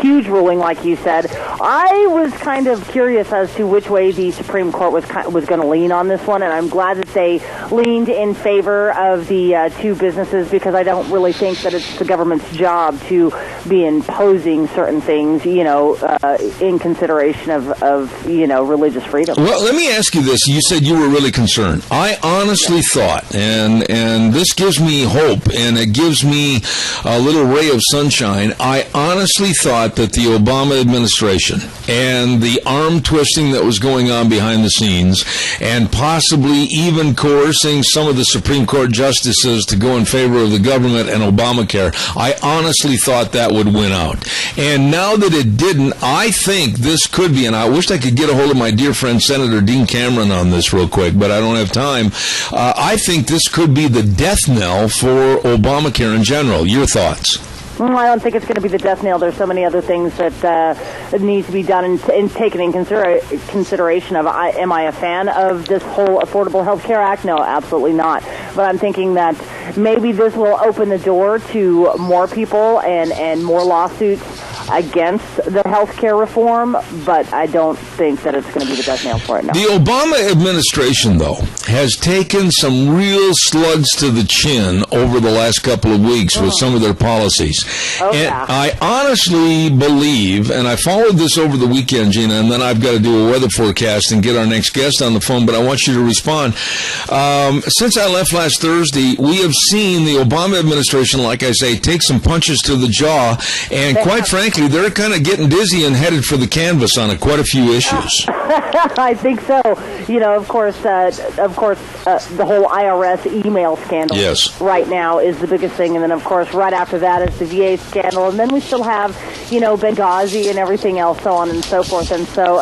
huge ruling, like you said. I was kind of curious as to which way the Supreme Court was going to lean on this one, and I'm glad that they leaned in favor of the two businesses, because I don't really think that it's the government's job to be imposing certain things, in consideration of religious freedom. Well, let me ask you this. You said you were really concerned. I honestly thought, and this gives me hope, and it gives me a little ray of sunshine. I honestly thought that the Obama administration and the arm twisting that was going on behind the scenes, and possibly even coercing some of the Supreme Court justices to go in favor of the government and Obamacare, I honestly thought that would win out. And now that it didn't, I think this could be, and I wish I could get a hold of my dear friend Senator Dean Cameron on this real quick, but I don't have time. I think this could be the death knell for Obamacare in general. Your thoughts? I don't think it's going to be the death knell. There's so many other things that need to be done and taken in consideration of. Am I a fan of this whole Affordable Health Care Act? No, absolutely not. But I'm thinking that maybe this will open the door to more people and more lawsuits against the health care reform, but I don't think that it's going to be the death knell for it now. The Obama administration, though, has taken some real slugs to the chin over the last couple of weeks with some of their policies. Oh, and yeah. I honestly believe, and I followed this over the weekend, Gina, and then I've got to do a weather forecast and get our next guest on the phone, but I want you to respond. Since I left last Thursday, we have seen the Obama administration, like I say, take some punches to the jaw, and quite frankly, they're kind of getting dizzy and headed for the canvas on quite a few issues. I think so. Of course, the whole IRS email scandal right now is the biggest thing. And then, of course, right after that is the VA scandal. And then we still have, Benghazi and everything else, so on and so forth. And so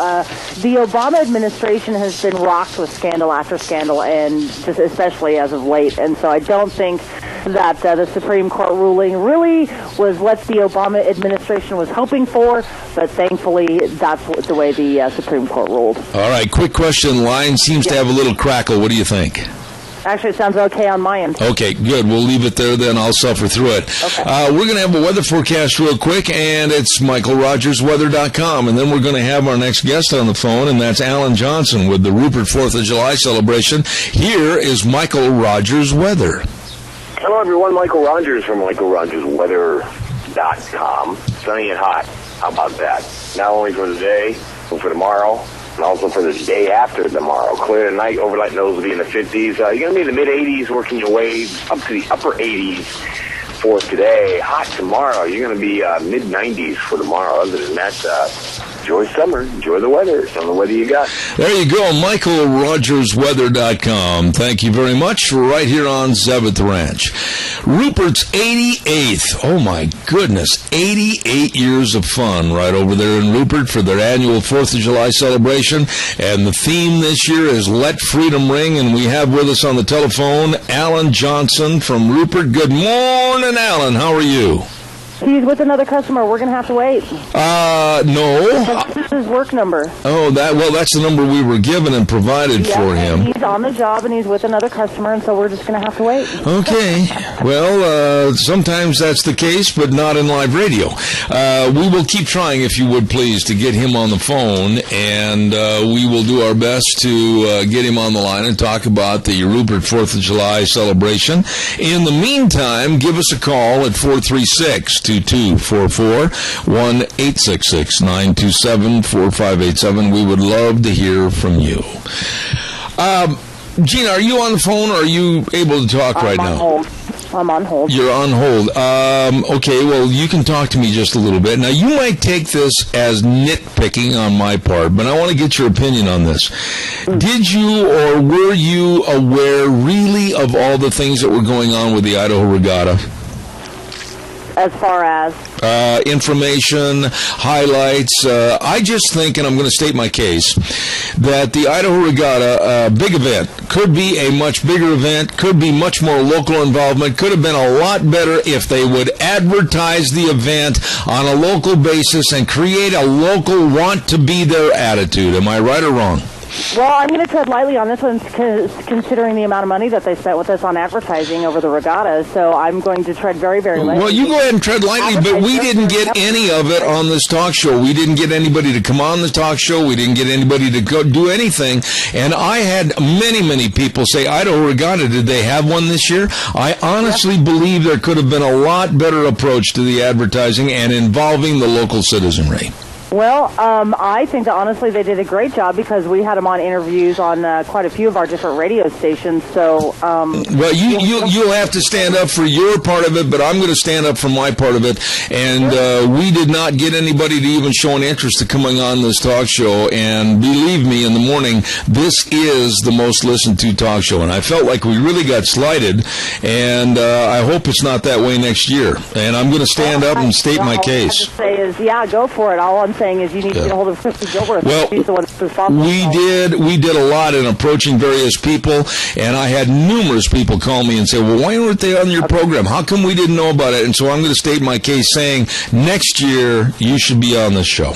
the Obama administration has been rocked with scandal after scandal, and just especially as of late. And so I don't think that the Supreme Court ruling really was what the Obama administration was hoping for, but thankfully that's the way the Supreme Court ruled. All right, quick question. Line seems to have a little crackle. What do you think? Actually, it sounds okay on my end. Okay, good. We'll leave it there then. I'll suffer through it. Okay. We're going to have a weather forecast real quick, and it's MichaelRogersWeather.com. And then we're going to have our next guest on the phone, and that's Alan Johnson with the Rupert 4th of July celebration. Here is Michael Rogers Weather. Hello, everyone. Michael Rogers from MichaelRogersWeather.com. Sunny and hot. How about that? Not only for the day, but for tomorrow, and also for the day after tomorrow. Clear tonight, overnight lows will be in the 50s. You're going to be in the mid-80s, working your way up to the upper 80s for today. Hot tomorrow. You're going to be mid-90s for tomorrow. Other than that, enjoy summer. Enjoy the weather. Some of the weather you got. There you go, MichaelRogersWeather.com. Thank you very much. We're right here on Zeb at the Ranch. Rupert's 88th. Oh, my goodness. 88 years of fun right over there in Rupert for their annual 4th of July celebration. And the theme this year is Let Freedom Ring. And we have with us on the telephone Alan Johnson from Rupert. Good morning, Alan. How are you? He's with another customer. We're going to have to wait. No. This is his work number. Oh, that's the number we were given and provided for him. He's on the job, and he's with another customer, and so we're just going to have to wait. Okay. Well, sometimes that's the case, but not in live radio. We will keep trying, if you would, please, to get him on the phone, and we will do our best to get him on the line and talk about the Rupert 4th of July celebration. In the meantime, give us a call at 436-2244, 1-866-927-4587. We would love to hear from you. Gina, are you on the phone, or are you able to talk right now? I'm on hold. You're on hold. Okay, well, you can talk to me just a little bit. Now, you might take this as nitpicking on my part, but I want to get your opinion on this. Did you or were you aware, really, of all the things that were going on with the Idaho Regatta? As far as? Information, highlights. I just think, and I'm going to state my case, that the Idaho Regatta, big event, could be a much bigger event, could be much more local involvement, could have been a lot better if they would advertise the event on a local basis and create a local want-to-be-there attitude. Am I right or wrong? Well, I'm going to tread lightly on this one, considering the amount of money that they spent with us on advertising over the regatta, so I'm going to tread very, very lightly. Well, you go ahead and tread lightly, but we didn't get any of it on this talk show. We didn't get anybody to come on the talk show. We didn't get anybody to go do anything, and I had many, many people say, Idaho Regatta, did they have one this year? I honestly believe there could have been a lot better approach to the advertising and involving the local citizenry. Well, I think that honestly they did a great job, because we had them on interviews on quite a few of our different radio stations. So, well, you'll have to stand up for your part of it, but I'm going to stand up for my part of it. And we did not get anybody to even show an interest in coming on this talk show. And believe me, in the morning, this is the most listened to talk show, and I felt like we really got slighted. And I hope it's not that way next year. And I'm going to stand up and state my case. All I have to say is, go for it. All I'm saying is you need to get a hold of Christy Gilbert. Well, She's the one that's responsible. We did a lot in approaching various people, and I had numerous people call me and say, well, why weren't they on your program? How come we didn't know about it? And so I'm going to state my case saying, next year you should be on this show.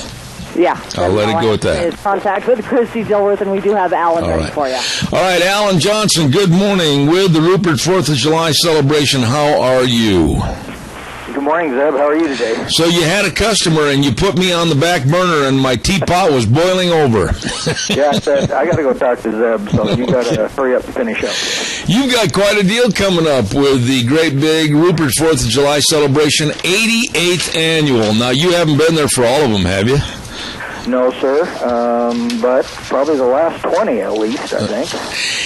Yeah. I'll let it go at that. Is contact with Christy Dilworth, and we do have Alan ready for you. All right, Alan Johnson, good morning with the Rupert 4th of July celebration. How are you? Good morning, Zeb. How are you today? So you had a customer, and you put me on the back burner, and my teapot was boiling over. Yeah, I said, I got to go talk to Zeb, so you got to hurry up and finish up. You've got quite a deal coming up with the great big Rupert's 4th of July celebration, 88th annual. Now, you haven't been there for all of them, have you? No, sir, but probably the last 20 at least, I think.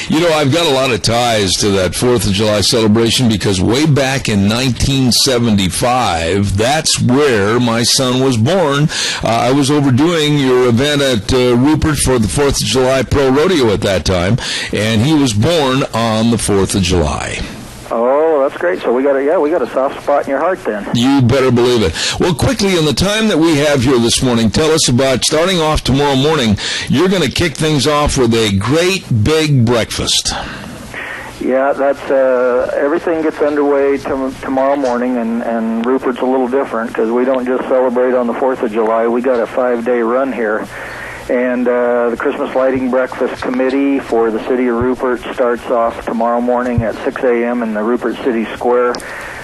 You know, I've got a lot of ties to that 4th of July celebration, because way back in 1975, that's where my son was born. I was overdoing your event at Rupert for the 4th of July Pro Rodeo at that time, and he was born on the 4th of July. Oh, that's great. So we got a soft spot in your heart then. You better believe it. Well, quickly, in the time that we have here this morning, tell us about, starting off tomorrow morning, you're going to kick things off with a great big breakfast. Yeah, that's everything gets underway tomorrow morning, and Rupert's a little different, because we don't just celebrate on the 4th of July. We got a 5-day run here. And the Christmas Lighting Breakfast Committee for the City of Rupert starts off tomorrow morning at 6 a.m. in the Rupert City Square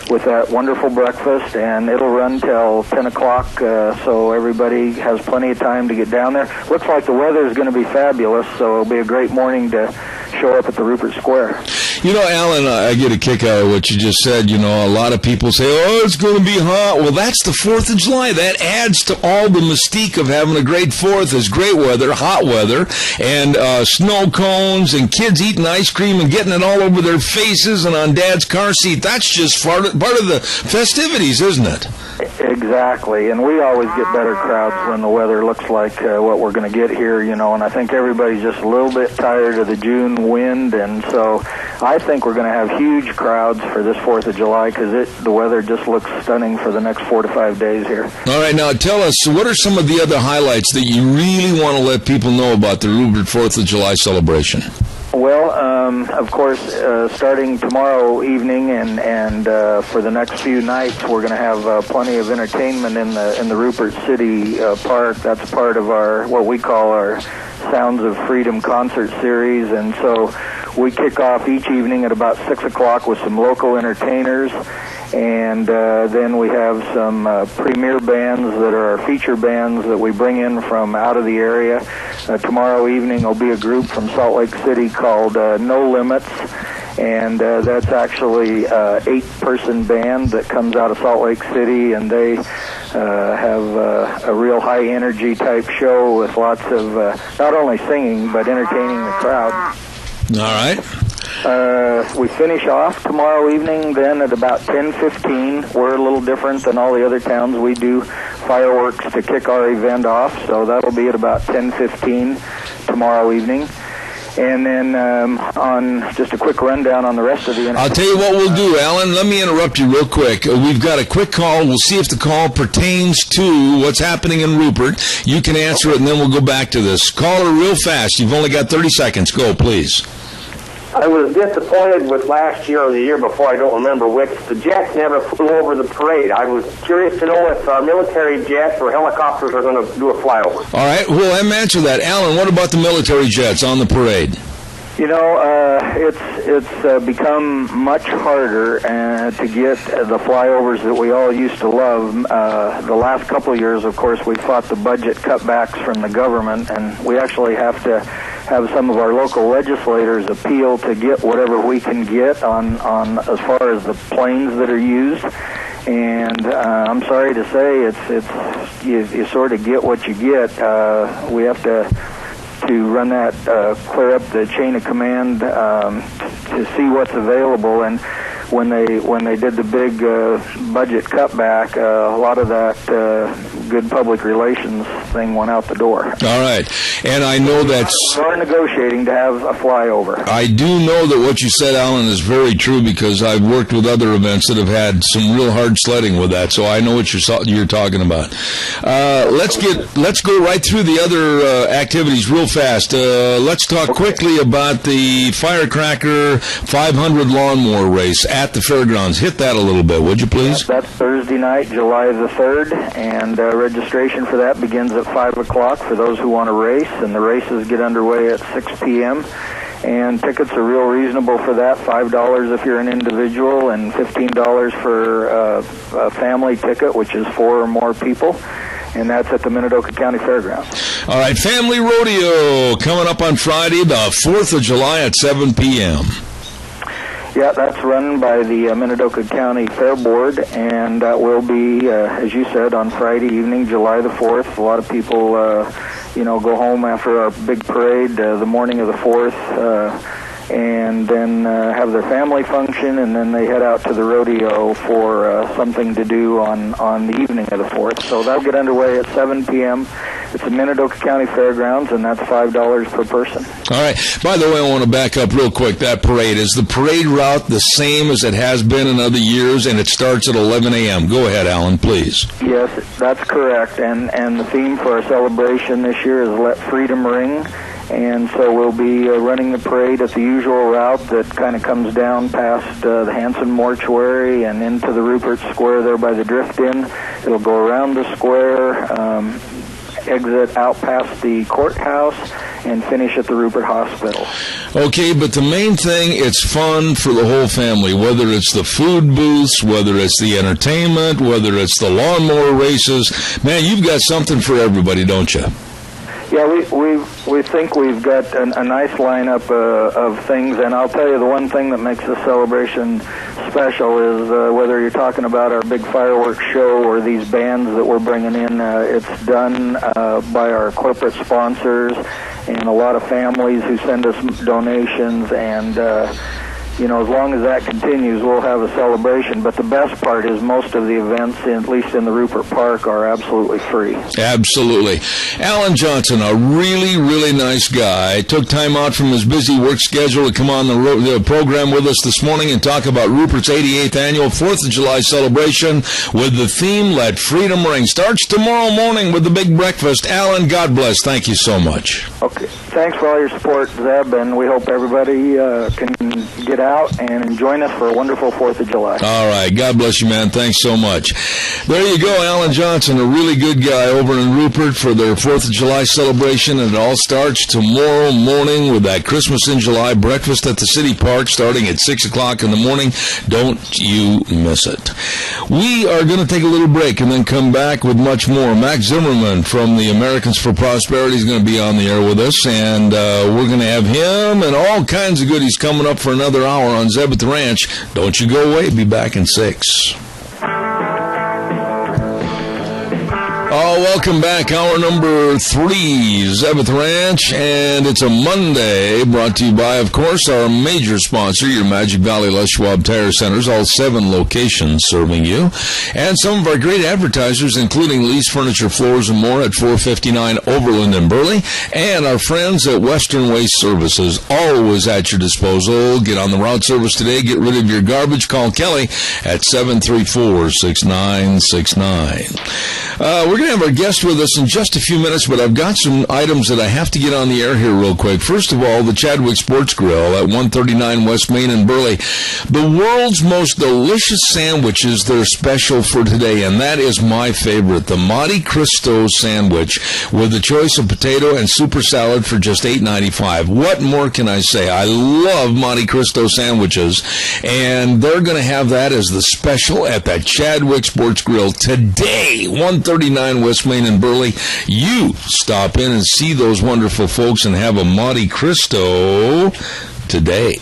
with that wonderful breakfast, and it'll run till 10 o'clock, so everybody has plenty of time to get down there. Looks like the weather is going to be fabulous, so it'll be a great morning to show up at the Rupert Square. You know, Alan, I get a kick out of what you just said. You know, a lot of people say, oh, it's going to be hot. Well, that's the 4th of July. That adds to all the mystique of having a great 4th is great weather, hot weather, and snow cones and kids eating ice cream and getting it all over their faces and on Dad's car seat. That's just part of the festivities, isn't it? Exactly, and we always get better crowds when the weather looks like what we're going to get here, you know, and I think everybody's just a little bit tired of the June wind, and so I think we're going to have huge crowds for this 4th of July because the weather just looks stunning for the next 4 to 5 days here. All right, now tell us, what are some of the other highlights that you really want to let people know about the Rupert 4th of July celebration? Well, of course, starting tomorrow evening and for the next few nights, we're going to have plenty of entertainment in the Rupert City Park. That's part of our what we call our Sounds of Freedom concert series, and so we kick off each evening at about 6 o'clock with some local entertainers. And then we have some premier bands that are our feature bands that we bring in from out of the area. Tomorrow evening will be a group from Salt Lake City called No Limits, and that's actually an 8-person band that comes out of Salt Lake City, and they have a real high-energy type show with lots of not only singing but entertaining the crowd. All right. We finish off tomorrow evening then at about 10:15. We're a little different than all the other towns. We do fireworks to kick our event off, so that'll be at about 10:15 tomorrow evening. And then on just a quick rundown on the rest of the... I'll tell you what we'll do, Alan. Let me interrupt you real quick. We've got a quick call. We'll see if the call pertains to what's happening in Rupert. You can answer it, and then we'll go back to this. Caller, real fast. You've only got 30 seconds. Go, please. I was disappointed with last year or the year before, I don't remember which. The jets never flew over the parade. I was curious to know if our military jets or helicopters are going to do a flyover. All right, well, let me answer that. Alan, what about the military jets on the parade? You know, it's become much harder to get the flyovers that we all used to love. The last couple of years, of course, we fought the budget cutbacks from the government, and we actually have to have some of our local legislators appeal to get whatever we can get on as far as the planes that are used. And I'm sorry to say, you sort of get what you get. We have to run that, clear up the chain of command to see what's available. And when they did the big budget cutback, a lot of that good public relations thing went out the door. All right, and I know that's... We're negotiating to have a flyover. I do know that what you said, Alan, is very true because I've worked with other events that have had some real hard sledding with that, so I know what you're talking about. Let's go right through the other activities real fast. Let's talk quickly about the Firecracker 500 lawnmower race at the fairgrounds. Hit that a little bit, would you please? That's Thursday night, July the 3rd, and registration for that begins at 5 o'clock for those who want to race, and the races get underway at 6 p.m., and tickets are real reasonable for that, $5 if you're an individual, and $15 for a family ticket, which is 4 or more people. And that's at the Minidoka County Fairgrounds. All right, Family Rodeo coming up on Friday, the 4th of July at 7 p.m. Yeah, that's run by the Minidoka County Fair Board, and that will be, as you said, on Friday evening, July the 4th. A lot of people, go home after our big parade the morning of the 4th, and then have their family function, and then they head out to the rodeo for something to do on the evening of the 4th. So that'll get underway at 7 p.m. It's the Minidoka County Fairgrounds, and that's $5 per person. All right. By the way, I want to back up real quick. That parade, is the parade route the same as it has been in other years, and it starts at 11 a.m.? Go ahead, Alan, please. Yes, that's correct. And the theme for our celebration this year is Let Freedom Ring. And so we'll be running the parade at the usual route that kind of comes down past the Hanson Mortuary and into the Rupert Square there by the Drift Inn. It'll go around the square exit out past the courthouse, and finish at the Rupert Hospital. Okay, but the main thing, it's fun for the whole family, whether it's the food booths, whether it's the entertainment, whether it's the lawnmower races. Man, you've got something for everybody, don't you? Yeah, we think we've got a nice lineup of things, and I'll tell you the one thing that makes this celebration special is whether you're talking about our big fireworks show or these bands that we're bringing in, it's done by our corporate sponsors and a lot of families who send us donations, and you know, as long as that continues, we'll have a celebration. But the best part is most of the events, at least in the Rupert Park, are absolutely free. Absolutely. Alan Johnson, a really, really nice guy, took time out from his busy work schedule to come on the program with us this morning and talk about Rupert's 88th annual 4th of July celebration with the theme, Let Freedom Ring. Starts tomorrow morning with the big breakfast. Alan, God bless. Thank you so much. Okay. Thanks for all your support, Zeb, and we hope everybody can get out and join us for a wonderful 4th of July. All right. God bless you, man. Thanks so much. There you go, Alan Johnson, a really good guy over in Rupert for their 4th of July celebration, and it all starts tomorrow morning with that Christmas in July breakfast at the City Park starting at 6 o'clock in the morning. Don't you miss it. We are going to take a little break and then come back with much more. Max Zimmerman from the Americans for Prosperity is going to be on the air with us, and we're going to have him and all kinds of goodies coming up for another hour on Zeb at the Ranch. Don't you go away. Be back in 6. Oh, welcome back. Hour number 3, Zeb at the Ranch, and it's a Monday, brought to you by, of course, our major sponsor, your Magic Valley Les Schwab Tire Centers, all 7 locations serving you, and some of our great advertisers, including Lee's Furniture, Floors, and More at 459 Overland in Burley, and our friends at Western Waste Services, always at your disposal. Get on the route service today. Get rid of your garbage. Call Kelly at 734-6969. We're going to have our guest with us in just a few minutes, but I've got some items that I have to get on the air here real quick. First of all, the Chadwick Sports Grill at 139 West Main in Burley. The world's most delicious sandwiches, they're special for today, and that is my favorite, the Monte Cristo sandwich with the choice of potato and super salad for just $8.95. What more can I say? I love Monte Cristo sandwiches, and they're going to have that as the special at that Chadwick Sports Grill today, 139 West Main in Burley. You stop in and see those wonderful folks and have a Monte Cristo today.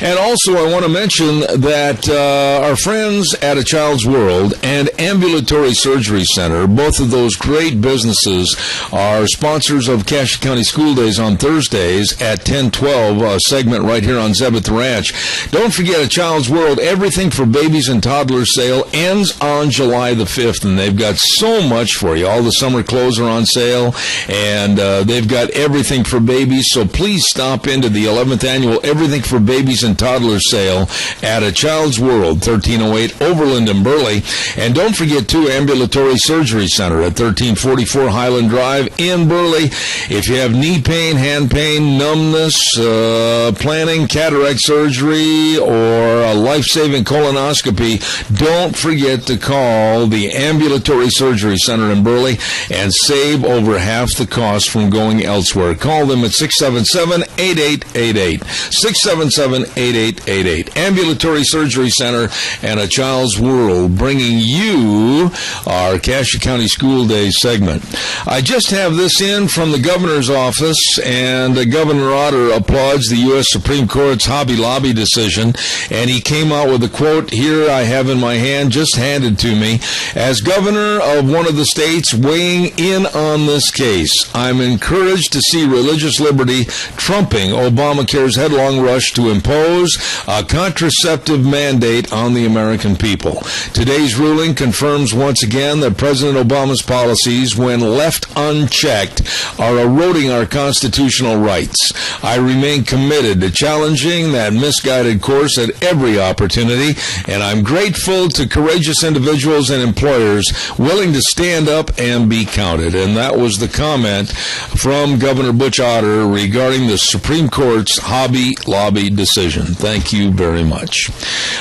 And also, I want to mention that our friends at A Child's World and Ambulatory Surgery Center, both of those great businesses, are sponsors of Cache County School Days on Thursdays at 10:12, a segment right here on Zeb at the Ranch. Don't forget, A Child's World, everything for babies and toddlers sale ends on July the 5th, and they've got so much for you. All the summer clothes are on sale, and they've got everything for babies, so please stop into the 11th annual Everything for Babies and Toddlers sale at A Child's World, 1308 Overland in Burley. And don't forget, too, Ambulatory Surgery Center at 1344 Highland Drive in Burley. If you have knee pain, hand pain, numbness, planning cataract surgery, or a life-saving colonoscopy, don't forget to call the Ambulatory Surgery Center in Burley and save over half the cost from going elsewhere. Call them at 677-8888. 677-8888. Ambulatory Surgery Center and A Child's World, bringing you our Cache County School Day segment. I just have this in from the governor's office, and Governor Otter applauds the U.S. Supreme Court's Hobby Lobby decision, and he came out with a quote here I have in my hand, just handed to me. As governor of one of the states weighing in on this case, I'm encouraged to see religious liberty trumping Obamacare's headlong rush to impose a contraceptive mandate on the American people. Today's ruling confirms once again that President Obama's policies, when left unchecked, are eroding our constitutional rights. I remain committed to challenging that misguided course at every opportunity, and I'm grateful to courageous individuals and employers willing to stand up and be counted. And that was the comment from Governor Butch Otter regarding the Supreme Court's Hobby lobby decision. Thank you very much.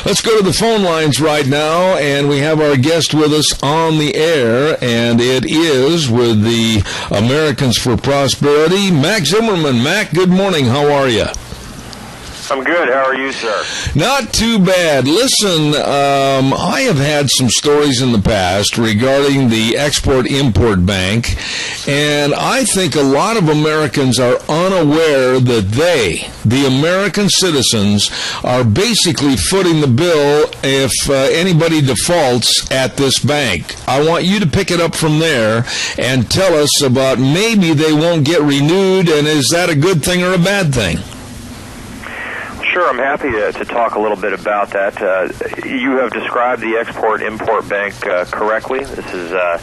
Let's go to the phone lines right now, and we have our guest with us on the air, and it is with the Americans for Prosperity, Mac Zimmerman. Mac, good morning. How are you? I'm good. How are you, sir? Not too bad. Listen, I have had some stories in the past regarding the Export-Import Bank, and I think a lot of Americans are unaware that they, the American citizens, are basically footing the bill if anybody defaults at this bank. I want you to pick it up from there and tell us about maybe they won't get renewed, and is that a good thing or a bad thing? Sure, I'm happy to talk a little bit about that. You have described the Export-Import Bank correctly. This is a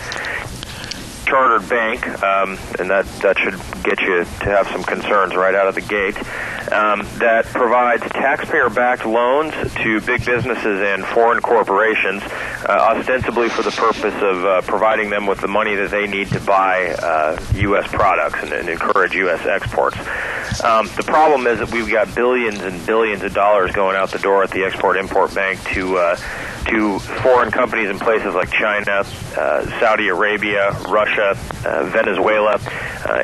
chartered bank, and that should get you to have some concerns right out of the gate, that provides taxpayer-backed loans to big businesses and foreign corporations, ostensibly for the purpose of providing them with the money that they need to buy U.S. products and encourage U.S. exports. The problem is that we've got billions and billions of dollars going out the door at the Export-Import Bank to foreign companies in places like China, Saudi Arabia, Russia, Venezuela,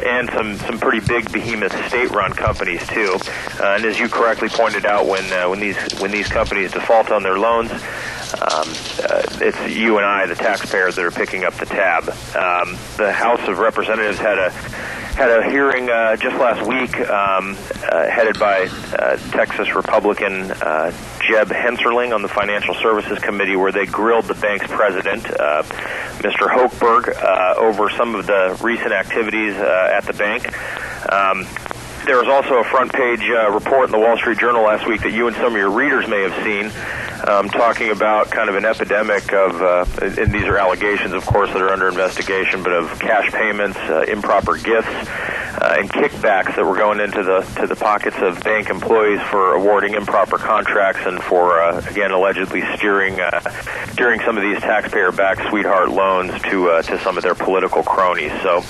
and some pretty big behemoth state-run companies too. And as you correctly pointed out, when these companies default on their loans, it's you and I, the taxpayer, that are picking up the tab. The House of Representatives had a hearing just last week, headed by Texas Republican Jeb Henserling on the Financial Services Committee, where they grilled the bank's president, Mr. Hochberg, over some of the recent activities at the bank. There was also a front-page report in the Wall Street Journal last week that you and some of your readers may have seen, talking about kind of an epidemic of, and these are allegations, of course, that are under investigation, but of cash payments, improper gifts, and kickbacks that were going into the pockets of bank employees for awarding improper contracts and for, again, allegedly steering some of these taxpayer-backed sweetheart loans to some of their political cronies. So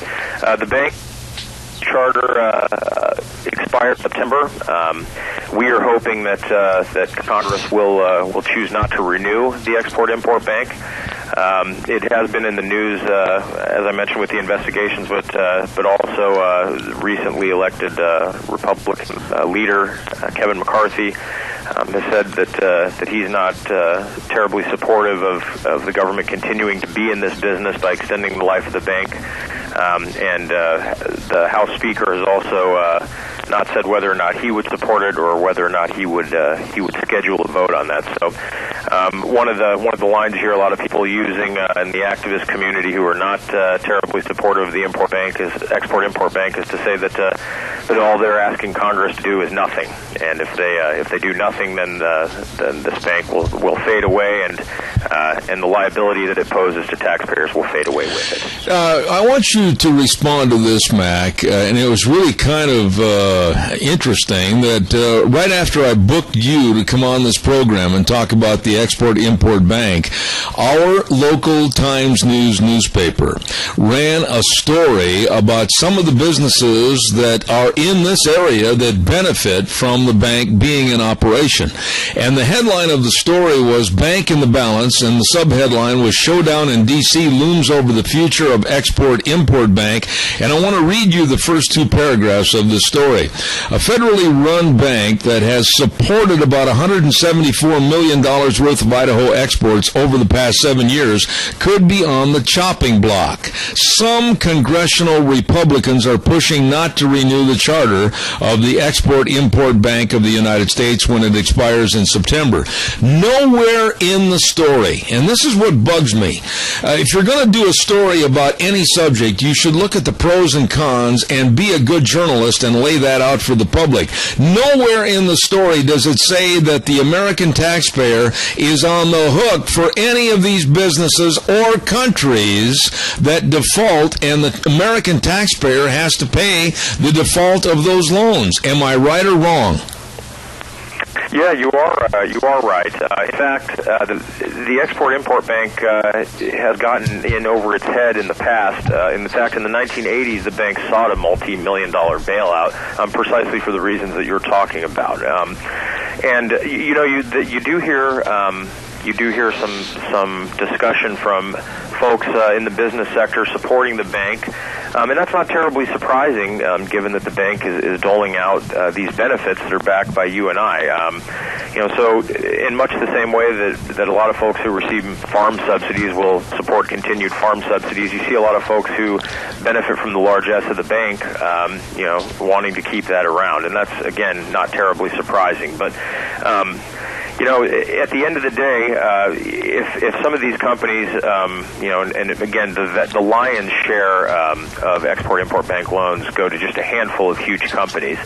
the bank charter expired September. We are hoping that Congress will choose not to renew the Export-Import Bank. It has been in the news, as I mentioned, with the investigations, but also recently elected Republican leader Kevin McCarthy has said that he's not terribly supportive of the government continuing to be in this business by extending the life of the bank. And the House Speaker has also not said whether or not he would support it or whether or not he would schedule a vote on that. So one of the lines here a lot of people using in the activist community who are not terribly supportive of the Export-Import Bank is to say that all they're asking Congress to do is nothing, and if they do nothing, then this bank will fade away, and the liability that it poses to taxpayers will fade away with it. I want you to respond to this, Mac, and it was really kind of interesting that right after I booked you to come on this program and talk about the Export-Import Bank, our local Times News newspaper ran a story about some of the businesses that are in this area that benefit from the bank being in operation. And the headline of the story was Bank in the Balance, and the subheadline was Showdown in D.C. Looms Over the Future of Export-Import Bank. And I want to read you the first two paragraphs of the story. A federally run bank that has supported about $174 million worth of Idaho exports over the past 7 years could be on the chopping block. Some congressional Republicans are pushing not to renew the charter of the Export-Import Bank of the United States when it expires in September. Nowhere in the story, and this is what bugs me, if you're going to do a story about any subject, you should look at the pros and cons and be a good journalist and lay that out for the public. Nowhere in the story does it say that the American taxpayer is on the hook for any of these businesses or countries that default, and the American taxpayer has to pay the default of those loans. Am I right or wrong? Yeah, you are right. In fact, the Export-Import Bank has gotten in over its head in the past. In fact, in the 1980s, the bank sought a multi-million-dollar bailout precisely for the reasons that you're talking about. And you do hear some discussion from folks in the business sector supporting the bank, and that's not terribly surprising, given that the bank is doling out these benefits that are backed by you and I. So in much the same way that a lot of folks who receive farm subsidies will support continued farm subsidies, you see a lot of folks who benefit from the largesse of the bank, wanting to keep that around, and that's again not terribly surprising, but. At the end of the day, if some of these companies, and again, the lion's share of Export-Import Bank loans go to just a handful of huge companies,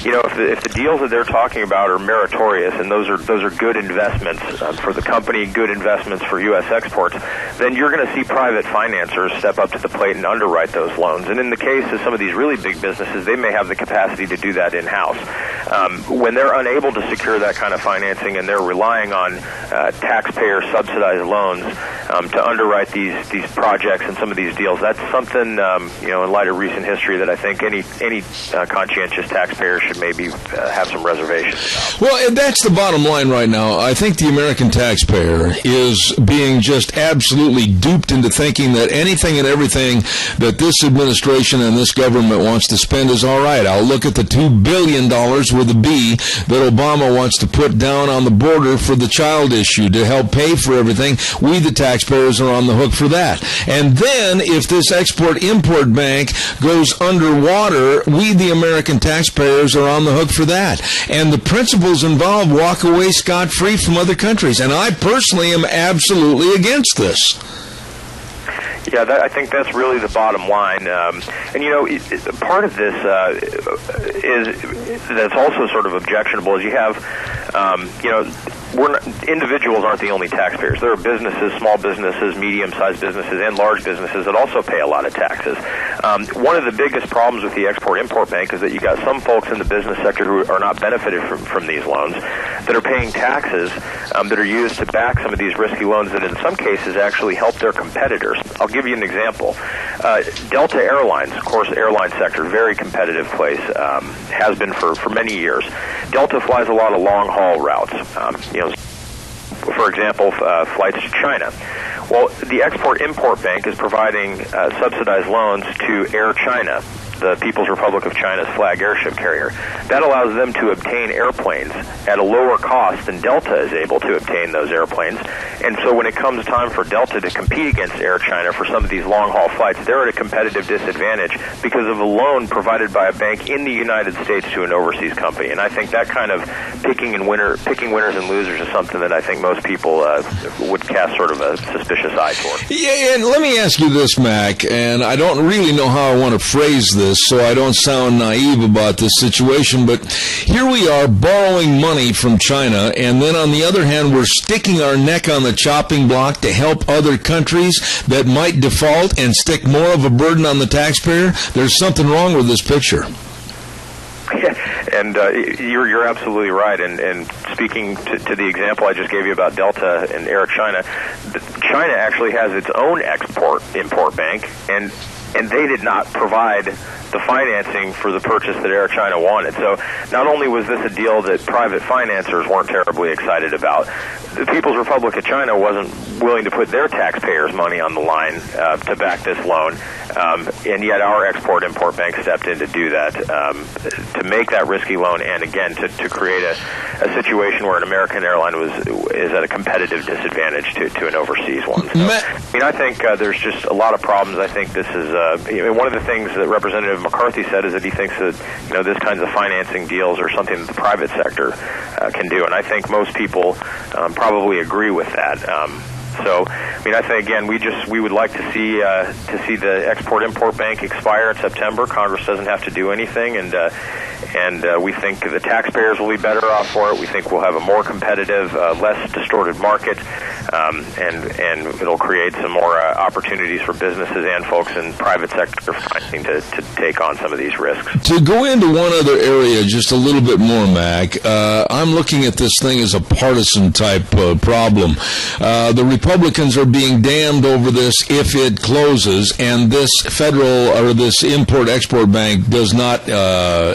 if the deals that they're talking about are meritorious and those are good investments for the company, good investments for U.S. exports, then you're going to see private financiers step up to the plate and underwrite those loans. And in the case of some of these really big businesses, they may have the capacity to do that in-house. When they're unable to secure that kind of financing and they're relying on taxpayer subsidized loans to underwrite these projects and some of these deals, that's something in light of recent history that I think any conscientious taxpayer should maybe have some reservations about. Well, and that's the bottom line right now. I think the American taxpayer is being just absolutely duped into thinking that anything and everything that this administration and this government wants to spend is all right. I'll look at the $2 billion with a B that Obama wants to put down on the border for the child issue to help pay for everything. We, the taxpayers, are on the hook for that. And then if this Export-Import Bank goes underwater, we, the American taxpayers, are on the hook for that. And the principals involved walk away scot-free from other countries. And I personally am absolutely against this. Yeah, I think that's really the bottom line. And, part of this is that's also sort of objectionable is you have, individuals aren't the only taxpayers. There are businesses, small businesses, medium-sized businesses, and large businesses that also pay a lot of taxes. One of the biggest problems with the Export-Import Bank is that you got some folks in the business sector who are not benefited from these loans that are paying taxes that are used to back some of these risky loans that in some cases actually help their competitors. I'll give you an example. Delta Airlines, of course, airline sector, very competitive place, has been for many years. Delta flies a lot of long-haul routes. For example, flights to China. Well, the Export-Import Bank is providing subsidized loans to Air China, the People's Republic of China's flag airship carrier. That allows them to obtain airplanes at a lower cost than Delta is able to obtain those airplanes. And so when it comes time for Delta to compete against Air China for some of these long-haul flights, they're at a competitive disadvantage because of a loan provided by a bank in the United States to an overseas company. And I think that kind of picking winners and losers is something that I think most people would cast sort of a suspicious eye toward. Yeah, and let me ask you this, Mac, and I don't really know how I want to phrase this so I don't sound naive about this situation, but here we are borrowing money from China, and then on the other hand, we're sticking our neck on the chopping block to help other countries that might default and stick more of a burden on the taxpayer. There's something wrong with this picture. And you're absolutely right. And speaking to the example I just gave you about Delta and Air China, China actually has its own Export-Import Bank, and they did not provide the financing for the purchase that Air China wanted. So not only was this a deal that private financiers weren't terribly excited about, the People's Republic of China wasn't willing to put their taxpayers' money on the line to back this loan, and yet our Export-Import Bank stepped in to do that, to make that risky loan, and again to create a situation where an American airline is at a competitive disadvantage to an overseas one. So, I think there's just a lot of problems. I think this is one of the things that Representative McCarthy said is that he thinks that this kinds of financing deals are something that the private sector can do, and I think most people probably agree with that. So, I think again, we would like to see the Export-Import Bank expire in September. Congress doesn't have to do anything, and we think the taxpayers will be better off for it. We think we'll have a more competitive, less distorted market. and it'll create some more opportunities for businesses and folks in private sector financing to take on some of these risks. To go into one other area just a little bit more, Mac, I'm looking at this thing as a partisan type problem. The Republicans are being damned over this if it closes, and this federal or this import-export bank does not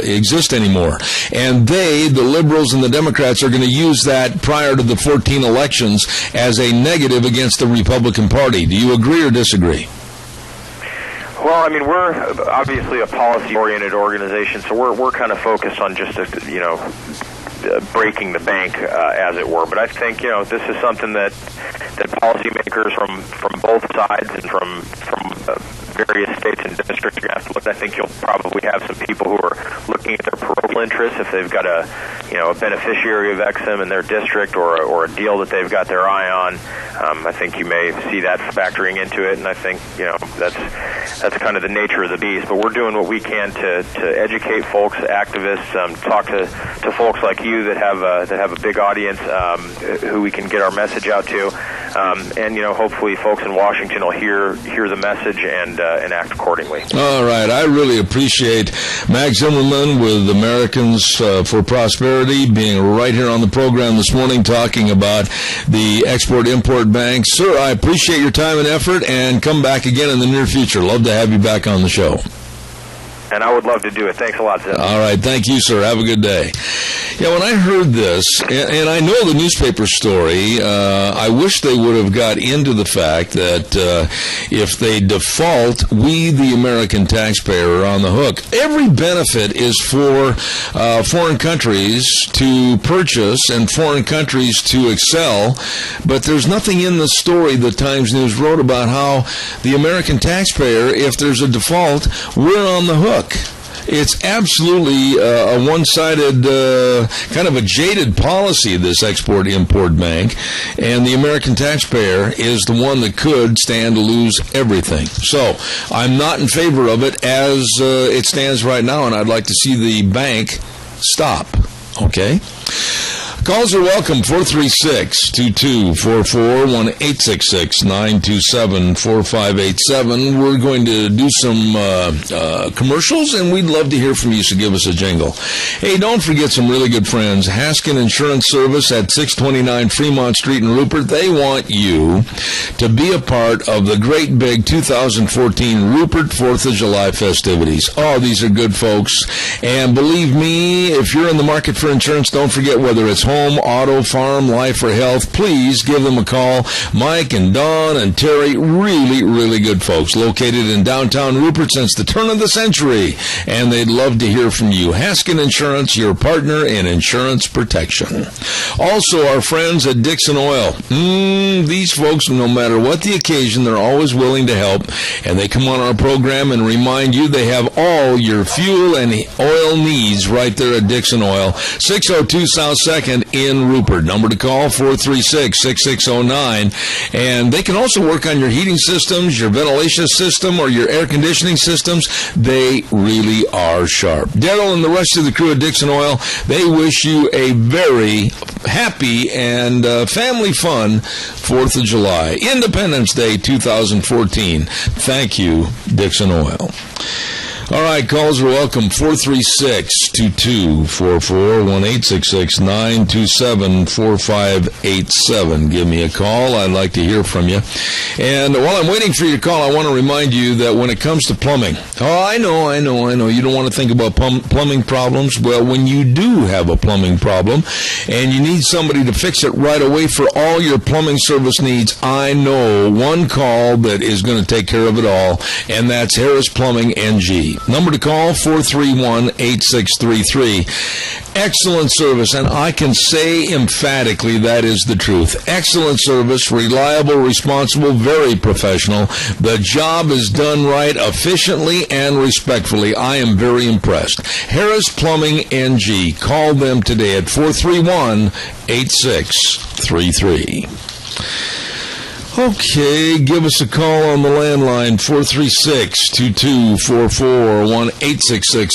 exist anymore. And the liberals and the Democrats, are going to use that prior to the 14 elections as a negative against the Republican Party. Do you agree or disagree? Well, I mean, we're obviously a policy-oriented organization, so we're kind of focused on just, breaking the bank, as it were. But I think, this is something that policymakers from both sides and from various states and districts are going to have to look. I think you'll probably have some people who are looking at their parochial interests if they've got a beneficiary of XM in their district or a deal that they've got their eye on. I think you may see that factoring into it, and I think that's kind of the nature of the beast. But we're doing what we can to educate folks, activists, talk to folks like you that have a big audience who we can get our message out to, and hopefully folks in Washington will hear the message and act accordingly. All right, I really appreciate Mac Zimmerman with Americans for Prosperity being right here on the program this morning talking about the Export-Import Bank. Sir, I appreciate your time and effort, and come back again in the near future. Love to have you back on the show. And I would love to do it. Thanks a lot, Zim. All right. Thank you, sir. Have a good day. Yeah, when I heard this, and I know the newspaper story, I wish they would have got into the fact that if they default, we, the American taxpayer, are on the hook. Every benefit is for foreign countries to purchase and foreign countries to excel, but there's nothing in the story the Times News wrote about how the American taxpayer, if there's a default, we're on the hook. It's absolutely a one-sided, kind of a jaded policy, this Export-Import Bank, and the American taxpayer is the one that could stand to lose everything. So I'm not in favor of it as it stands right now, and I'd like to see the bank stop. Okay? Calls are welcome, 436-2244, 1-866-927-4587. We're going to do some commercials, and we'd love to hear from you, so give us a jingle. Hey, don't forget some really good friends. Haskin Insurance Service at 629 Fremont Street in Rupert. They want you to be a part of the great big 2014 Rupert 4th of July festivities. Oh, these are good folks. And believe me, if you're in the market for insurance, don't forget whether it's home, auto, farm, life, or health, please give them a call. Mike and Don and Terry, really, really good folks, located in downtown Rupert since the turn of the century, and they'd love to hear from you. Haskin Insurance, your partner in insurance protection. Also, our friends at Dixon Oil. These folks, no matter what the occasion, they're always willing to help, and they come on our program and remind you they have all your fuel and oil needs right there at Dixon Oil, 602 South 2nd in Rupert. Number to call, 436-6609. And they can also work on your heating systems, your ventilation system, or your air conditioning systems. They really are sharp. Daryl and the rest of the crew at Dixon Oil, they wish you a very happy and family fun 4th of July, Independence Day 2014. Thank you, Dixon Oil. All right, calls are welcome, 436-2244, 1-866-927-4587. Give me a call. I'd like to hear from you. And while I'm waiting for your call, I want to remind you that when it comes to plumbing, I know, you don't want to think about plumbing problems. Well, when you do have a plumbing problem and you need somebody to fix it right away for all your plumbing service needs, I know one call that is going to take care of it all, and that's Harris Plumbing NG. Number to call, 431-8633. Excellent service, and I can say emphatically that is the truth. Excellent service, reliable, responsible, very professional. The job is done right, efficiently, and respectfully. I am very impressed. Harris Plumbing NG. Call them today at 431-8633. Okay, give us a call on the landline, 436-2244,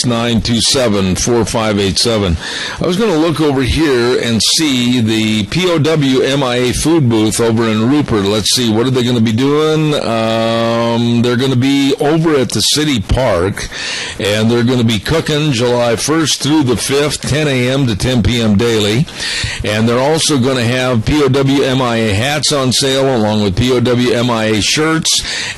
1-866-927-4587. I was going to look over here and see the POW MIA food booth over in Rupert. Let's see, what are they going to be doing? They're going to be over at the City Park, and they're going to be cooking July 1st through the 5th, 10 a.m. to 10 p.m. daily. And they're also going to have POW MIA hats on sale along with POW MIA shirts,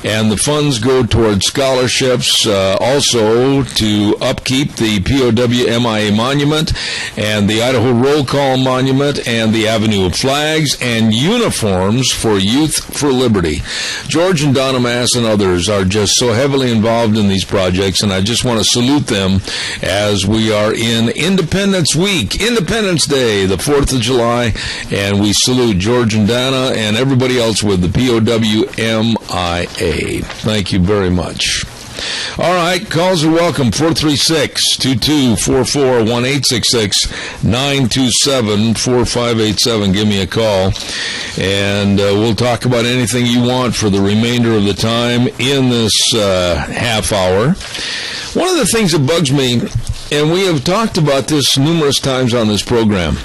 and the funds go towards scholarships, also to upkeep the POW MIA monument and the Idaho Roll Call monument and the Avenue of Flags and uniforms for Youth for Liberty. George and Donna Mass and others are just so heavily involved in these projects, and I just want to salute them as we are in Independence Week, Independence Day, the 4th of July, and we salute George and Donna and everybody else with the POW MIA. Thank you very much. All right, calls are welcome, 436-2244, 1-866-927-4587. Give me a call, and we'll talk about anything you want for the remainder of the time in this half hour. One of the things that bugs me, and we have talked about this numerous times on this program,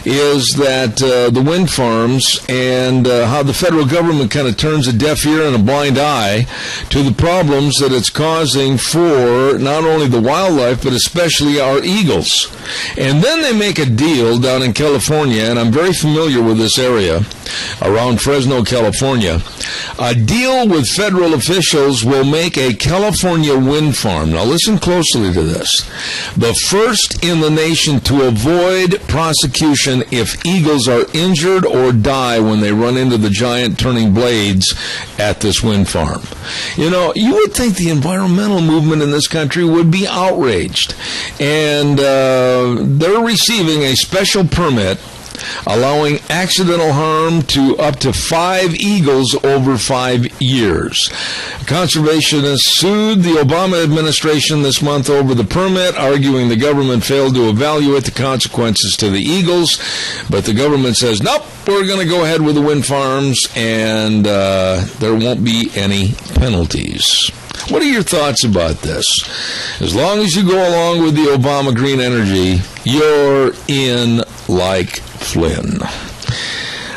is that the wind farms and how the federal government kind of turns a deaf ear and a blind eye to the problems that it's causing for not only the wildlife, but especially our eagles. And then they make a deal down in California, and I'm very familiar with this area, around Fresno, California. A deal with federal officials will make a California wind farm. Now listen closely to this. The first in the nation to avoid prosecution if eagles are injured or die when they run into the giant turning blades at this wind farm. You know, you would think the environmental movement in this country would be outraged. And they're receiving a special permit allowing accidental harm to up to 5 eagles over 5 years. Conservationists sued the Obama administration this month over the permit, arguing the government failed to evaluate the consequences to the eagles. But the government says, nope, we're going to go ahead with the wind farms, and there won't be any penalties. What are your thoughts about this? As long as you go along with the Obama green energy, you're in like Flynn.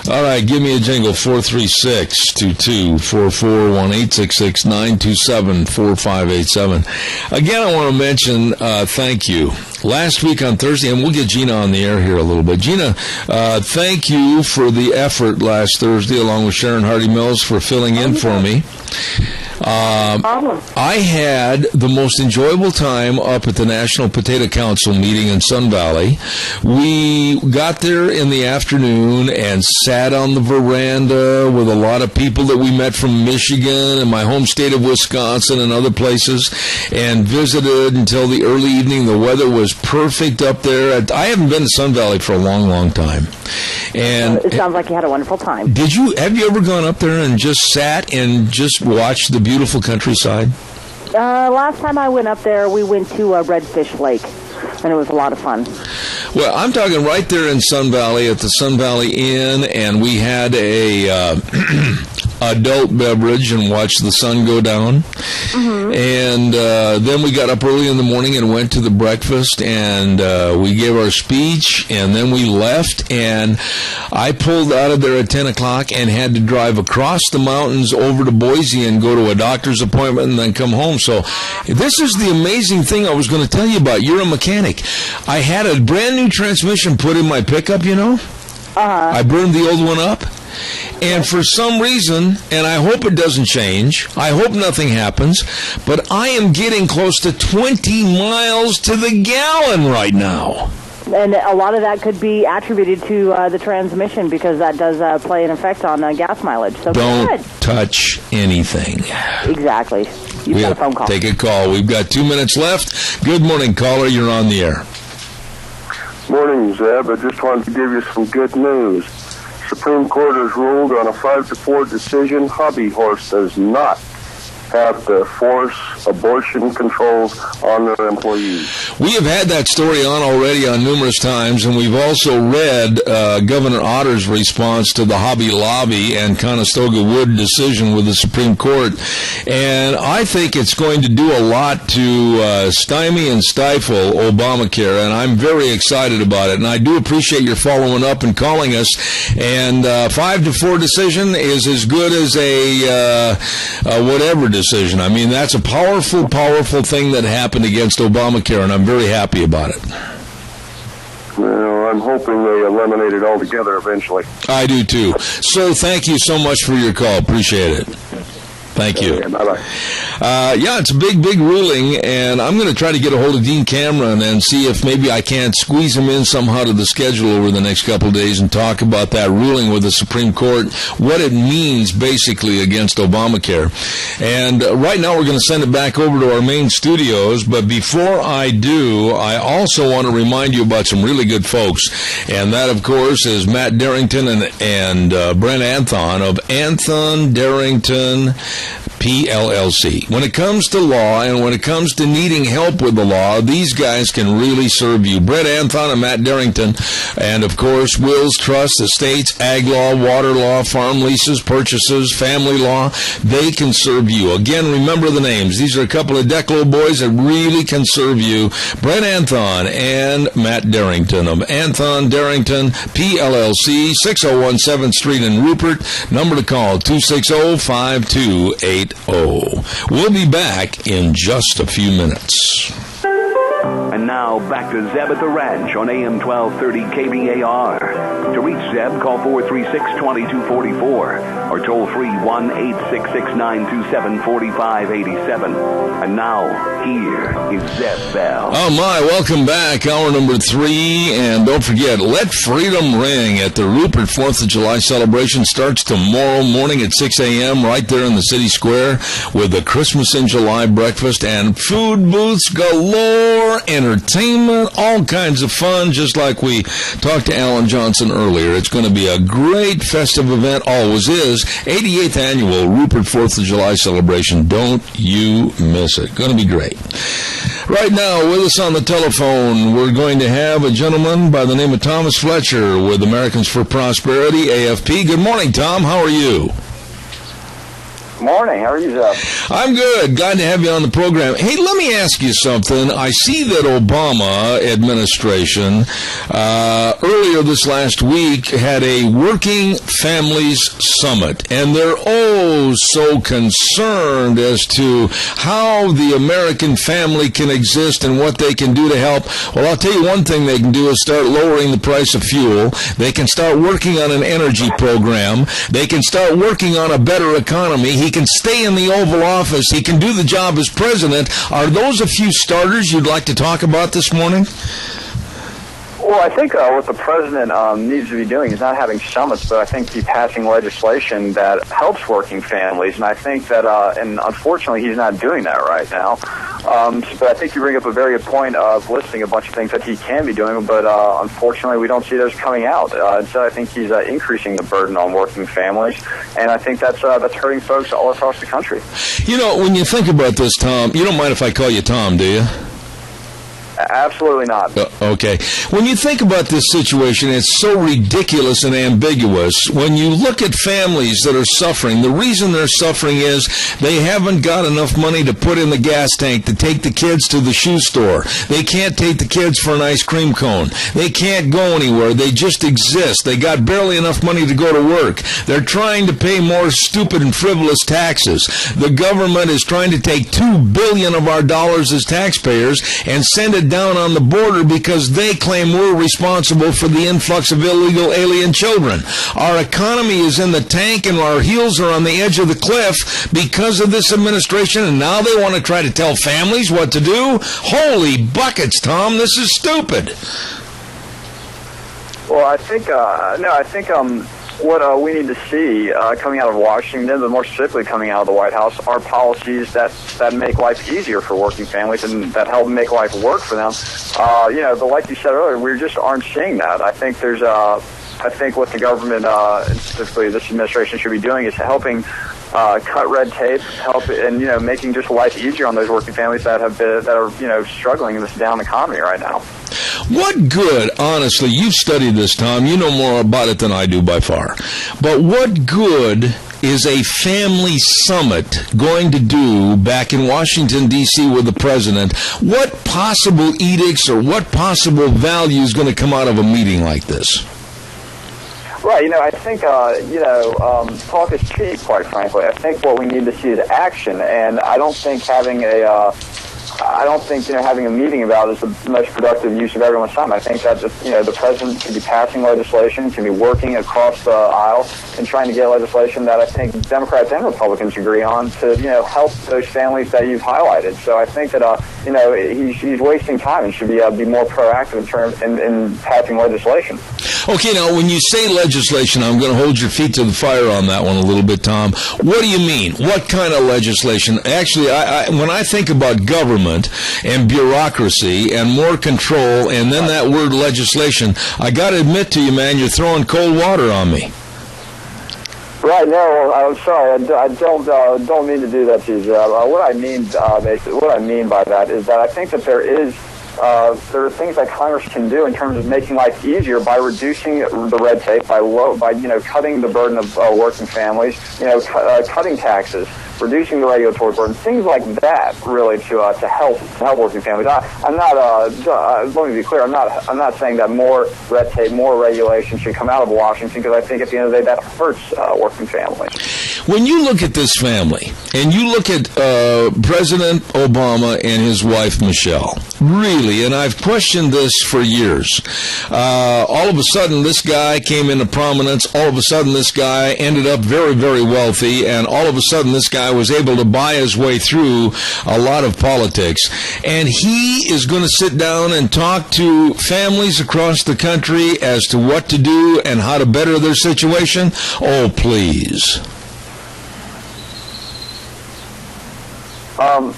All right, give me a jingle, 436-2244, 1-866-927-4587. Again, I want to mention thank you. Last week on Thursday, and we'll get Gina on the air here a little bit. Gina, thank you for the effort last Thursday, along with Sharon Hardy-Mills, for filling in for me. I had the most enjoyable time up at the National Potato Council meeting in Sun Valley. We got there in the afternoon and sat on the veranda with a lot of people that we met from Michigan and my home state of Wisconsin and other places, and visited until the early evening. The weather was perfect up there. I haven't been to Sun Valley for a long, long time. And it sounds like you had a wonderful time. Have you ever gone up there and just sat and just watched the beautiful countryside? Last time I went up there, we went to Redfish Lake, and it was a lot of fun. Well, I'm talking right there in Sun Valley at the Sun Valley Inn, and we had a adult beverage and watched the sun go down. Mm-hmm. And then we got up early in the morning and went to the breakfast, and we gave our speech, and then we left, and I pulled out of there at 10 o'clock and had to drive across the mountains over to Boise and go to a doctor's appointment and then come home. So this is the amazing thing I was going to tell you about. You're a mechanic. I had a brand new transmission put in my pickup, you know. I burned the old one up. And for some reason, and I hope it doesn't change, I hope nothing happens, but I am getting close to 20 miles to the gallon right now. And a lot of that could be attributed to the transmission, because that does play an effect on gas mileage. So don't touch anything. Exactly. You've got a phone call. Take a call. We've got 2 minutes left. Good morning, caller. You're on the air. Morning, Zeb. I just wanted to give you some good news. Supreme Court has ruled on a 5-4 decision. Hobby Horse does not have to force abortion controls on their employees. We have had that story on already on numerous times, and we've also read Governor Otter's response to the Hobby Lobby and Conestoga Wood decision with the Supreme Court. And I think it's going to do a lot to stymie and stifle Obamacare, and I'm very excited about it. And I do appreciate your following up and calling us. And 5-4 decision is as good as a whatever decision. I mean, that's a powerful, powerful thing that happened against Obamacare, and I'm very happy about it. Well, I'm hoping they eliminate it altogether eventually. I do too. So thank you so much for your call. Appreciate it. Thank you. Bye-bye. Yeah, it's a big, big ruling, and I'm going to try to get a hold of Dean Cameron and see if maybe I can't squeeze him in somehow to the schedule over the next couple of days and talk about that ruling with the Supreme Court, what it means basically against Obamacare. And right now we're going to send it back over to our main studios, but before I do, I also want to remind you about some really good folks, and that, of course, is Matt Darrington and Brent Anthon of Anthon Darrington PLLC. When it comes to law and when it comes to needing help with the law, these guys can really serve you. Brett Anthon and Matt Darrington, and of course, wills, trusts, estates, ag law, water law, farm leases, purchases, family law, they can serve you. Again, remember the names. These are a couple of Declo boys that really can serve you. Brett Anthon and Matt Darrington of Anthon Darrington PLLC, 601 7th Street in Rupert. Number to call, 260-5280. We'll be back in just a few minutes. And now back to Zeb at the Ranch on AM 1230 KBAR. To reach Zeb, call 436-2244 or toll free 1-866-927-4587. And now, here is Zeb Bell. Oh my, welcome back. Hour number 3. And don't forget, Let Freedom Ring at the Rupert 4th of July celebration starts tomorrow morning at 6 a.m. right there in the city square with the Christmas in July breakfast and food booths galore, entertainment, all kinds of fun, just like we talked to Alan Johnson earlier. It's going to be a great festive event, always is. 88th annual Rupert 4th of July celebration. Don't you miss it. Going to be great. Right now, with us on the telephone, we're going to have a gentleman by the name of Thomas Fletcher with Americans for Prosperity, AFP. Good morning, Tom. How are you? Morning. How are you, Zeb? I'm good. Glad to have you on the program. Hey, let me ask you something. I see that Obama administration earlier this last week had a Working Families Summit, and they're oh so concerned as to how the American family can exist and what they can do to help. Well, I'll tell you one thing they can do is start lowering the price of fuel. They can start working on an energy program. They can start working on a better economy. He can stay in the Oval Office. He can do the job as president. Are those a few starters you'd like to talk about this morning? Well, I think what the president needs to be doing is not having summits, but I think be passing legislation that helps working families. And I think that, and unfortunately, he's not doing that right now. But I think you bring up a very good point of listing a bunch of things that he can be doing, but unfortunately, we don't see those coming out. So I think he's increasing the burden on working families, and I think that's hurting folks all across the country. You know, when you think about this, Tom, you don't mind if I call you Tom, do you? Absolutely not. Okay. When you think about this situation, it's so ridiculous and ambiguous. When you look at families that are suffering, the reason they're suffering is they haven't got enough money to put in the gas tank to take the kids to the shoe store. They can't take the kids for an ice cream cone. They can't go anywhere. They just exist. They got barely enough money to go to work. They're trying to pay more stupid and frivolous taxes. The government is trying to take $2 billion of our dollars as taxpayers and send it down on the border because they claim we're responsible for the influx of illegal alien children. Our economy is in the tank and our heels are on the edge of the cliff because of this administration, and now they want to try to tell families what to do? Holy buckets, Tom, this is stupid. Well, I think what we need to see coming out of Washington, but more specifically coming out of the White House, are policies that make life easier for working families and that help make life work for them. But like you said earlier, we just aren't seeing that. I think what the government, and specifically this administration, should be doing is helping cut red tape, help, and making just life easier on those working families that are struggling in this down economy right now. What good, honestly, you've studied this, Tom, you know more about it than I do by far, but what good is a family summit going to do back in Washington, D.C. with the president? What possible edicts or what possible value is going to come out of a meeting like this? Right, I think, talk is cheap, quite frankly. I think what we need to see is action, and I don't think having having a meeting about it is the most productive use of everyone's time. I think that the president should be passing legislation, should be working across the aisle and trying to get legislation that I think Democrats and Republicans agree on to help those families that you've highlighted. So I think that he's wasting time and should be more proactive in passing legislation. Okay, now when you say legislation, I'm going to hold your feet to the fire on that one a little bit, Tom. What do you mean? What kind of legislation? Actually, when I think about government and bureaucracy and more control and then that word legislation, I got to admit to you, man, you're throwing cold water on me. Right, no, I'm sorry. I don't mean to do that to you. What I mean by that is that I think that there are things that Congress can do in terms of making life easier by reducing the red tape, by cutting the burden of working families, cutting taxes, reducing the regulatory burden, things like that, really, to help working families. I'm not. Let me be clear. I'm not saying that more red tape, more regulation should come out of Washington, because I think at the end of the day that hurts working families. When you look at this family and you look at President Obama and his wife Michelle, really, and I've questioned this for years. All of a sudden, this guy came into prominence. All of a sudden, this guy ended up very, very wealthy, and all of a sudden, this guy was able to buy his way through a lot of politics. And he is going to sit down and talk to families across the country as to what to do and how to better their situation. Oh, please. I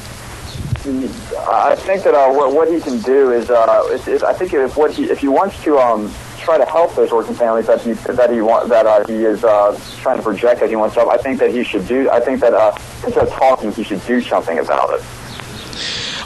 think that what he can do is I think if he wants to try to help those working families that he is trying to project that he wants to help, I think that he should do. I think that instead of talking, he should do something about it.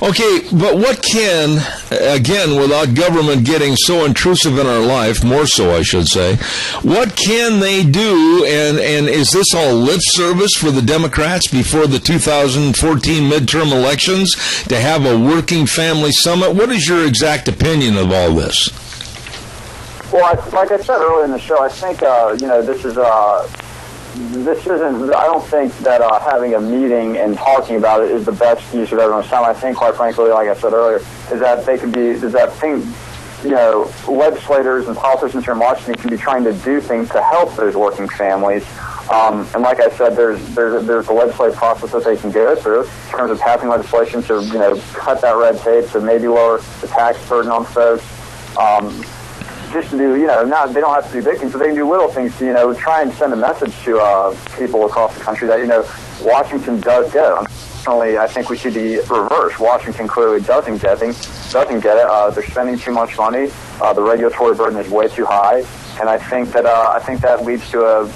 Okay, but what can, again, without government getting so intrusive in our life, more so I should say, what can they do, and is this all lip service for the Democrats before the 2014 midterm elections to have a working family summit? What is your exact opinion of all this? Well, like I said earlier in the show, I think, this isn't. I don't think that having a meeting and talking about it is the best use of everyone's time. I think, quite frankly, like I said earlier, legislators and politicians here in Washington can be trying to do things to help those working families. And like I said, there's a legislative process that they can go through in terms of passing legislation to cut that red tape, to maybe lower the tax burden on folks. Just to do, they don't have to do big things, but they can do little things to, try and send a message to people across the country that, Washington does get it. Unfortunately, I think we should be reversed. Washington clearly doesn't get it. They're spending too much money. The regulatory burden is way too high, and I think that leads to a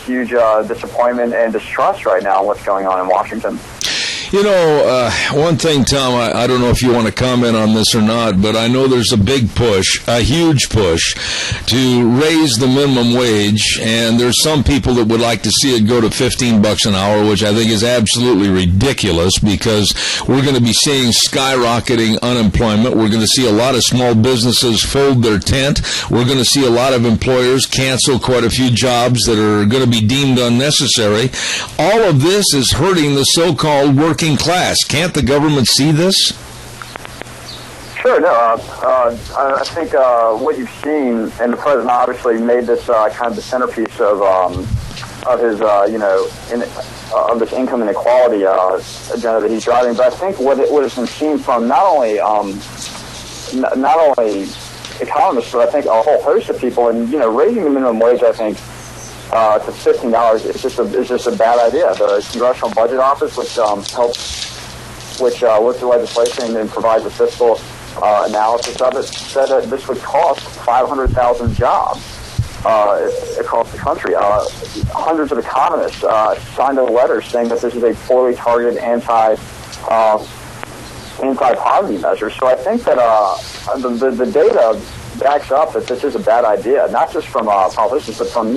huge disappointment and distrust right now in what's going on in Washington. One thing, Tom, I don't know if you want to comment on this or not, but I know there's a big push, a huge push, to raise the minimum wage, and there's some people that would like to see it go to $15 an hour, which I think is absolutely ridiculous, because we're going to be seeing skyrocketing unemployment. We're going to see a lot of small businesses fold their tent. We're going to see a lot of employers cancel quite a few jobs that are going to be deemed unnecessary. All of this is hurting the so-called working class. Can't the government see this? Sure, no. I think what you've seen, and the president obviously made this kind of the centerpiece of his, of this income inequality agenda that he's driving. But I think what has been seen from not only economists, but I think a whole host of people, and raising the minimum wage, I think, to $15 is just a bad idea. The Congressional Budget Office, which looks at legislation and provides a fiscal analysis of it, said that this would cost 500,000 jobs. across the country. Hundreds of economists signed a letter saying that this is a poorly targeted anti-poverty measure. So I think that the data backs up that this is a bad idea, not just from politicians, but from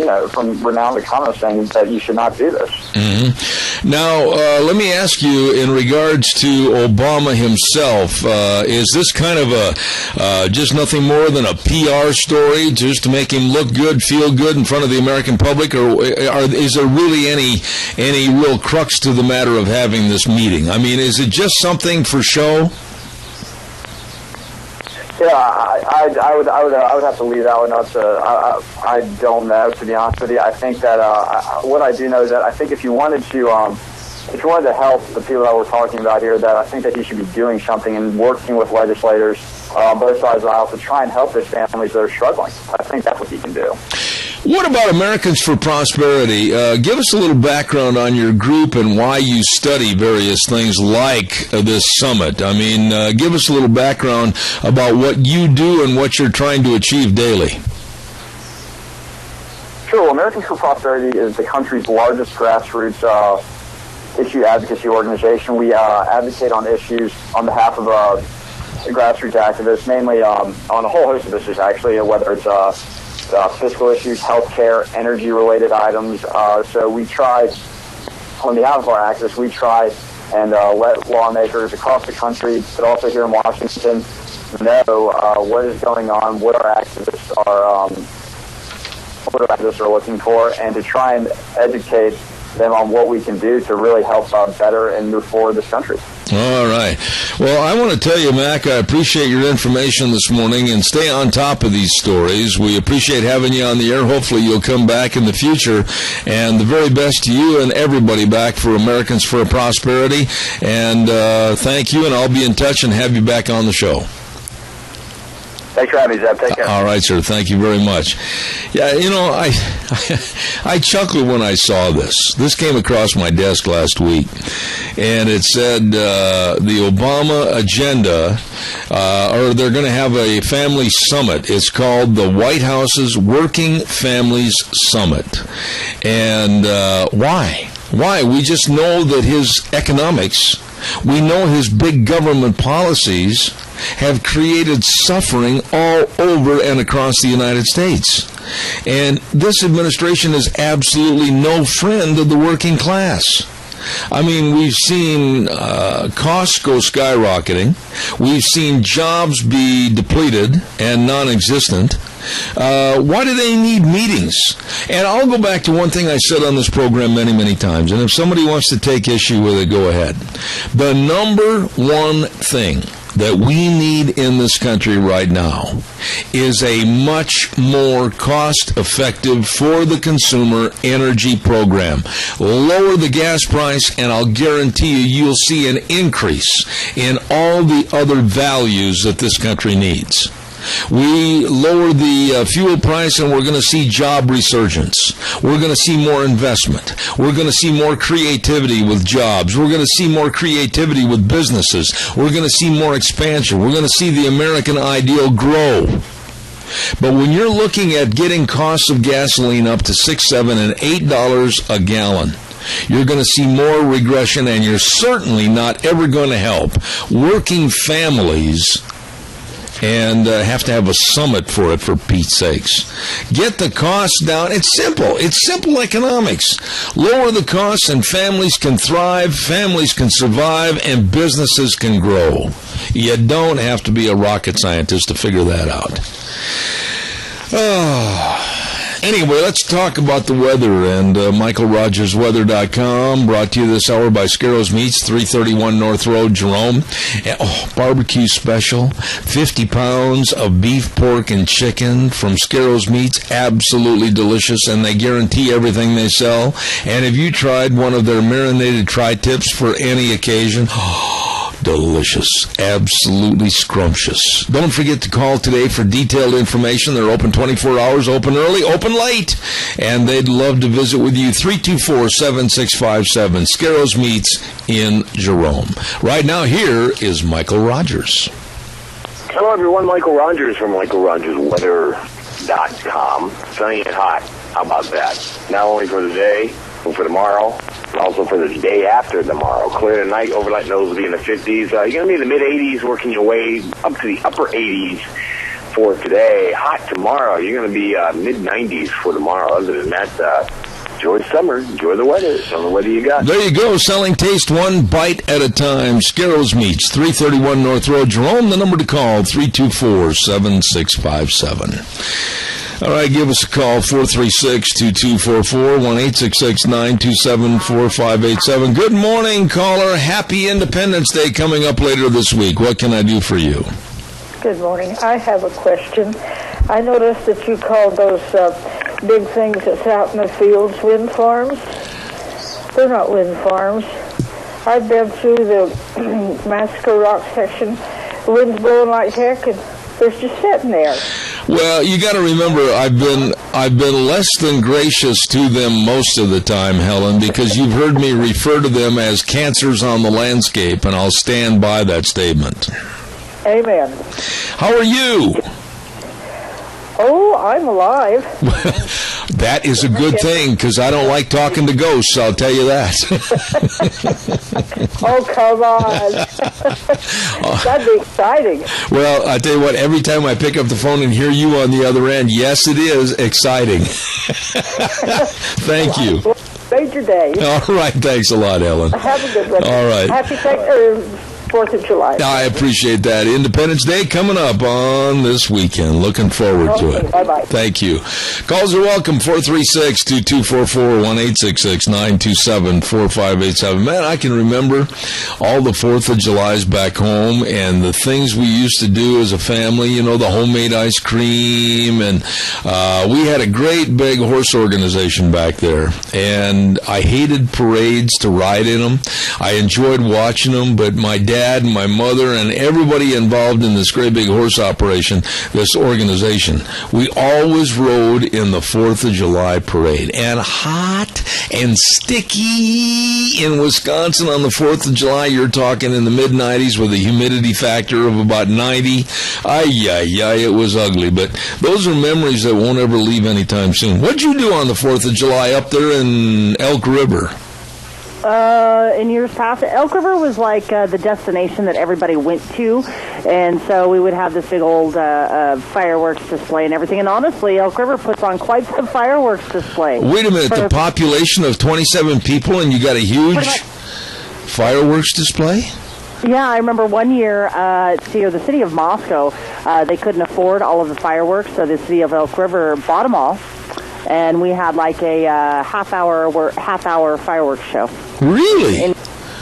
renowned economists saying that you should not do this. Mm-hmm. Now, let me ask you, in regards to Obama himself, is this kind of just nothing more than a PR story, just to make him look good, feel good in front of the American public, or is there really any real crux to the matter of having this meeting? I mean, is it just something for show? Yeah, I would have to leave that one up to. I don't know, to be honest with you. I think that what I do know is that I think if you wanted to help the people that we're talking about here, that I think that he should be doing something and working with legislators on both sides of the aisle to try and help those families that are struggling. I think that's what he can do. What about Americans for Prosperity? Give us a little background on your group and why you study various things like this summit. I mean, give us a little background about what you do and what you're trying to achieve daily. Sure. Well, Americans for Prosperity is the country's largest grassroots issue advocacy organization. We advocate on issues on behalf of grassroots activists, mainly on a whole host of issues, actually, whether it's fiscal issues, healthcare, energy-related items. So we try, on behalf of our activists, we try and let lawmakers across the country, but also here in Washington, know what is going on, what our activists are looking for, and to try and educate them on what we can do to really help better and move forward this country. All right. Well, I want to tell you, Mac, I appreciate your information this morning, and stay on top of these stories. We appreciate having you on the air. Hopefully you'll come back in the future, and the very best to you and everybody back for Americans for Prosperity. And thank you, and I'll be in touch and have you back on the show. Thanks for having me, Zeb. Take care. All right, sir. Thank you very much. Yeah, I chuckled when I saw this. This came across my desk last week, and it said the Obama agenda, or they're going to have a family summit. It's called the White House's Working Families Summit. And why? Why? We just know that his economics, we know his big government policies have created suffering all over and across the United States. And this administration is absolutely no friend of the working class. I mean, we've seen costs go skyrocketing. We've seen jobs be depleted and non-existent. Why do they need meetings? And I'll go back to one thing I said on this program many, many times, and if somebody wants to take issue with it, go ahead. The number one thing that we need in this country right now is a much more cost-effective for the consumer energy program. Lower the gas price, and I'll guarantee you'll see an increase in all the other values that this country needs. We lower the fuel price, and we're going to see job resurgence. We're going to see more investment. We're going to see more creativity with jobs. We're going to see more creativity with businesses. We're going to see more expansion. We're going to see the American ideal grow. But when you're looking at getting costs of gasoline up to $6, $7, and $8 a gallon, you're going to see more regression, and you're certainly not ever going to help working families and have to have a summit for it, for Pete's sakes. Get the costs down. It's simple. It's simple economics. Lower the costs and families can thrive, families can survive, and businesses can grow. You don't have to be a rocket scientist to figure that out. Anyway, let's talk about the weather, and MichaelRogersWeather.com, brought to you this hour by Scarro's Meats, 331 North Road, Jerome. Barbecue special, 50 pounds of beef, pork, and chicken from Scarro's Meats, absolutely delicious, and they guarantee everything they sell. And have you tried one of their marinated tri-tips for any occasion? Delicious. Absolutely scrumptious. Don't forget to call today for detailed information. They're open 24 hours, open early, open late. And they'd love to visit with you. 324-7657. Scarro's Meats in Jerome. Right now, here is Michael Rogers. Hello, everyone. Michael Rogers from Michael Rogers Weather. sunnyandhot.com. Sunny and hot. How about that? Not only for the day, but for tomorrow, and also for the day after tomorrow. Clear tonight, overnight lows will be in the 50s. You're going to be in the mid-80s, working your way up to the upper 80s for today. Hot tomorrow. You're going to be mid-90s for tomorrow. Other than that, enjoy summer. Enjoy the weather. Tell me what you got. There you go. Selling taste one bite at a time. Scarrows Meats, 331 North Road. Jerome, the number to call, 324-7657. All right, give us a call, 436-2244, 1-866-927-4587. Good morning, caller. Happy Independence Day coming up later this week. What can I do for you? Good morning. I have a question. I noticed that you called those big things that's out in the fields wind farms. They're not wind farms. I've been through the Massacre Rock section. The wind's blowing like heck, and they're just sitting there. Well, you got to remember, I've been less than gracious to them most of the time, Helen, because you've heard me refer to them as cancers on the landscape, and I'll stand by that statement. Amen. How are you? Oh, I'm alive. That is a good thing, because I don't like talking to ghosts, I'll tell you that. Oh, come on. That'd be exciting. Well, I tell you what, every time I pick up the phone and hear you on the other end, yes, it is exciting. Thank you. Made your day. All right, thanks a lot, Helen. Have a good one. All right. Happy 4th of July. I appreciate that. Independence Day coming up on this weekend. Looking forward to it. Bye-bye. Thank you. Calls are welcome, 436-2244, 1-866-927-4587. Man, I can remember all the 4th of Julys back home and the things we used to do as a family, you know, the homemade ice cream, and we had a great big horse organization back there, and I hated parades to ride in them. I enjoyed watching them, but my dad and my mother and everybody involved in this great big horse operation, this organization, we always rode in the 4th of July parade. And hot and sticky in Wisconsin on the 4th of July, you're talking in the mid-90s with a humidity factor of about 90. It was ugly. But those are memories that won't ever leave anytime soon. What'd you do on the 4th of July up there in Elk River? In years past, Elk River was like the destination that everybody went to, and so we would have this big old fireworks display and everything. And honestly, Elk River puts on quite the fireworks display. Wait a minute, the population of 27 people, and you got a huge fireworks display? Yeah, I remember one year, the city of Moscow, they couldn't afford all of the fireworks, so the city of Elk River bought them all. And we had like a half-hour fireworks show. Really?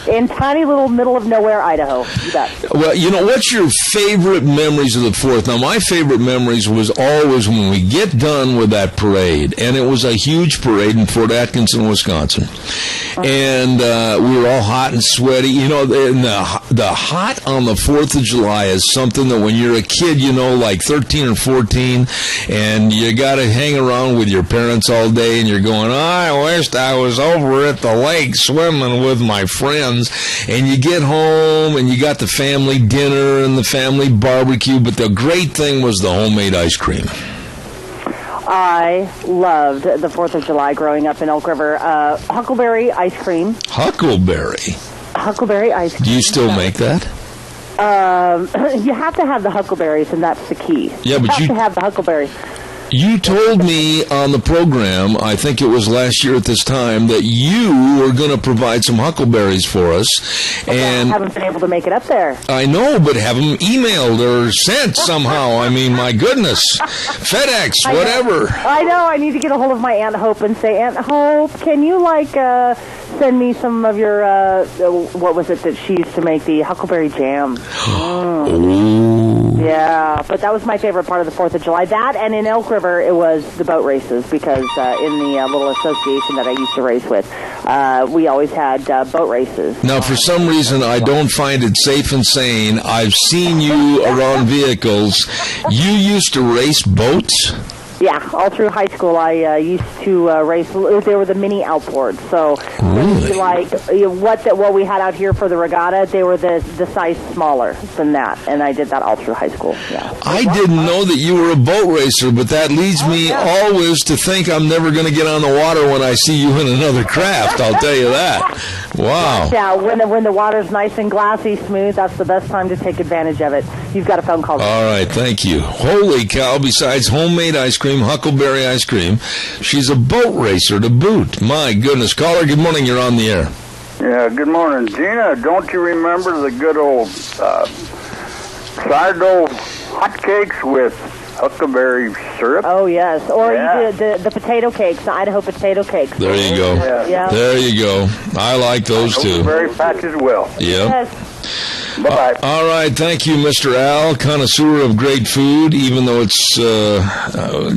In tiny little middle of nowhere, Idaho. You bet. Well, you know, what's your favorite memories of the 4th? Now, my favorite memories was always when we get done with that parade, and it was a huge parade in Fort Atkinson, Wisconsin. And we were all hot and sweaty. You know, and the hot on the 4th of July is something that when you're a kid, you know, like 13 or 14, and you got to hang around with your parents all day, and you're going, I wished I was over at the lake swimming with my friends. And you get home, and you got the family dinner and the family barbecue, but the great thing was the homemade ice cream. I loved the 4th of July growing up in Elk River. Huckleberry ice cream. Huckleberry Ice cream. Do you still make that? You have to have the huckleberries, and that's the key. Yeah, but you have to have the huckleberries. You told me on the program, I think it was last year at this time, that you were going to provide some huckleberries for us. And I haven't been able to make it up there. I know, but have them emailed or sent somehow. I mean, my goodness. FedEx, whatever. I know. I need to get a hold of my Aunt Hope and say, Aunt Hope, can you, send me some of your, what was it that she used to make, the huckleberry jam? Oh. Yeah, but that was my favorite part of the 4th of July. That, and in Elk River, it was the boat races, because in the little association that I used to race with, we always had boat races. Now, for some reason, I don't find it safe and sane. I've seen you around vehicles. You used to race boats? Yeah, all through high school, I used to race. They were the mini outboards. So, really? like what we had out here for the regatta, they were the size smaller than that, and I did that all through high school. Yeah. I didn't know that you were a boat racer, but that leads me always to think I'm never going to get on the water when I see you in another craft. I'll tell you that. Wow. Yeah, when the water's nice and glassy, smooth, that's the best time to take advantage of it. You've got a phone call. All right, thank you. Holy cow, besides homemade ice cream, Huckleberry ice cream, she's a boat racer to boot. My goodness. Caller, good morning. You're on the air. Yeah, good morning. Gina, don't you remember the good old sourdough hotcakes with huckleberry syrup? Oh, yes. Or you did the potato cakes, the Idaho potato cakes. There you go. Yeah. There you go. I like those too. Huckleberry patch as well. Yeah. Yes. Bye-bye. All right, thank you, Mr. Al, connoisseur of great food, even though it's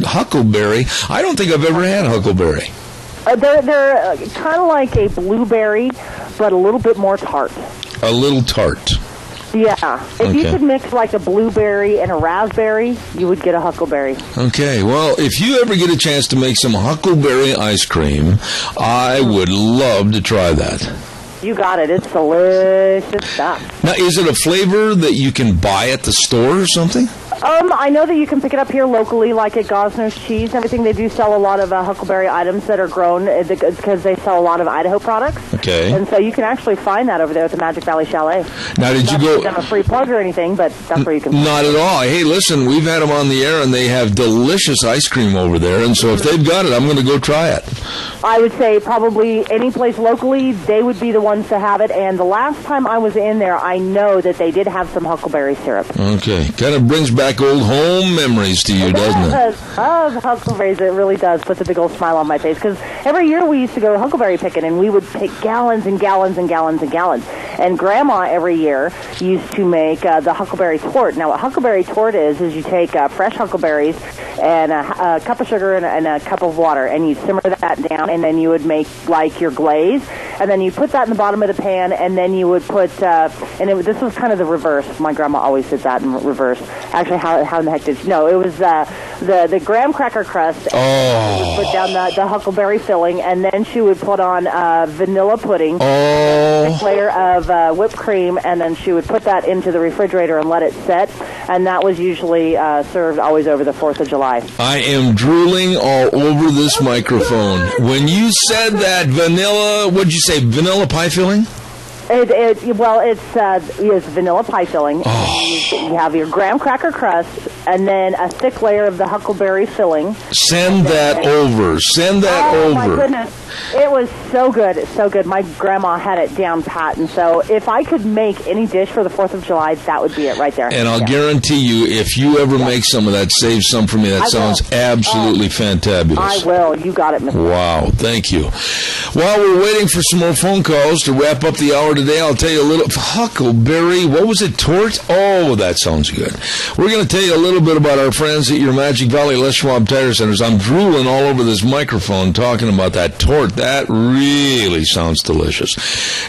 huckleberry. I don't think I've ever had huckleberry. They're kind of like a blueberry, but a little bit more tart. A little tart. Yeah. If you could mix like a blueberry and a raspberry, you would get a huckleberry. Okay, well, if you ever get a chance to make some huckleberry ice cream, I would love to try that. You got it. It's delicious stuff. Now, is it a flavor that you can buy at the store or something? I know that you can pick it up here locally, like at Gosner's Cheese and everything. They do sell a lot of huckleberry items that are grown because they sell a lot of Idaho products. Okay. And so you can actually find that over there at the Magic Valley Chalet. Now, did you Not go... give them a free plug or anything, but that's where you can find Not at all. Hey, listen, we've had them on the air, and they have delicious ice cream over there. And so if they've got it, I'm going to go try it. I would say probably any place locally, they would be the ones to have it. And the last time I was in there, I know that they did have some huckleberry syrup. Okay. Kind of brings back old home memories to you, doesn't it? Oh, the huckleberries, it really does. Puts a big old smile on my face. Because every year we used to go huckleberry picking, and we would pick gallons and gallons and gallons and gallons. And Grandma every year used to make the huckleberry tort. Now, what huckleberry tort is you take fresh huckleberries and a cup of sugar and a cup of water, and you simmer that down, and then you would make like your glaze, and then you put that in the bottom of the pan, and then you would put, this was kind of the reverse. My grandma always did that in reverse. Actually, how in the heck did she? No, it was the graham cracker crust. Oh. She would put down the huckleberry filling, and then she would put on vanilla pudding, a thick layer of whipped cream, and then she would put that into the refrigerator and let it set, and that was usually served always over the 4th of July. I am drooling all over this microphone. When you said that vanilla, what'd you say, vanilla pie filling? It's vanilla pie filling. Oh. You have your graham cracker crust, and then a thick layer of the huckleberry filling. Send that over. Send that over. Oh, my goodness. It was so good. It's so good. My grandma had it down pat, and so if I could make any dish for the 4th of July, that would be it right there. And I'll guarantee you, if you ever make some of that, save some for me. That sounds absolutely fantabulous. I will. You got it, Mr. Wow, thank you. While we're waiting for some more phone calls to wrap up the hour today, I'll tell you a little... Huckleberry, what was it, tort? Oh, that sounds good. We're going to tell you a little bit about our friends at your Magic Valley Les Schwab Tire Centers. I'm drooling all over this microphone talking about that tort. That really sounds delicious.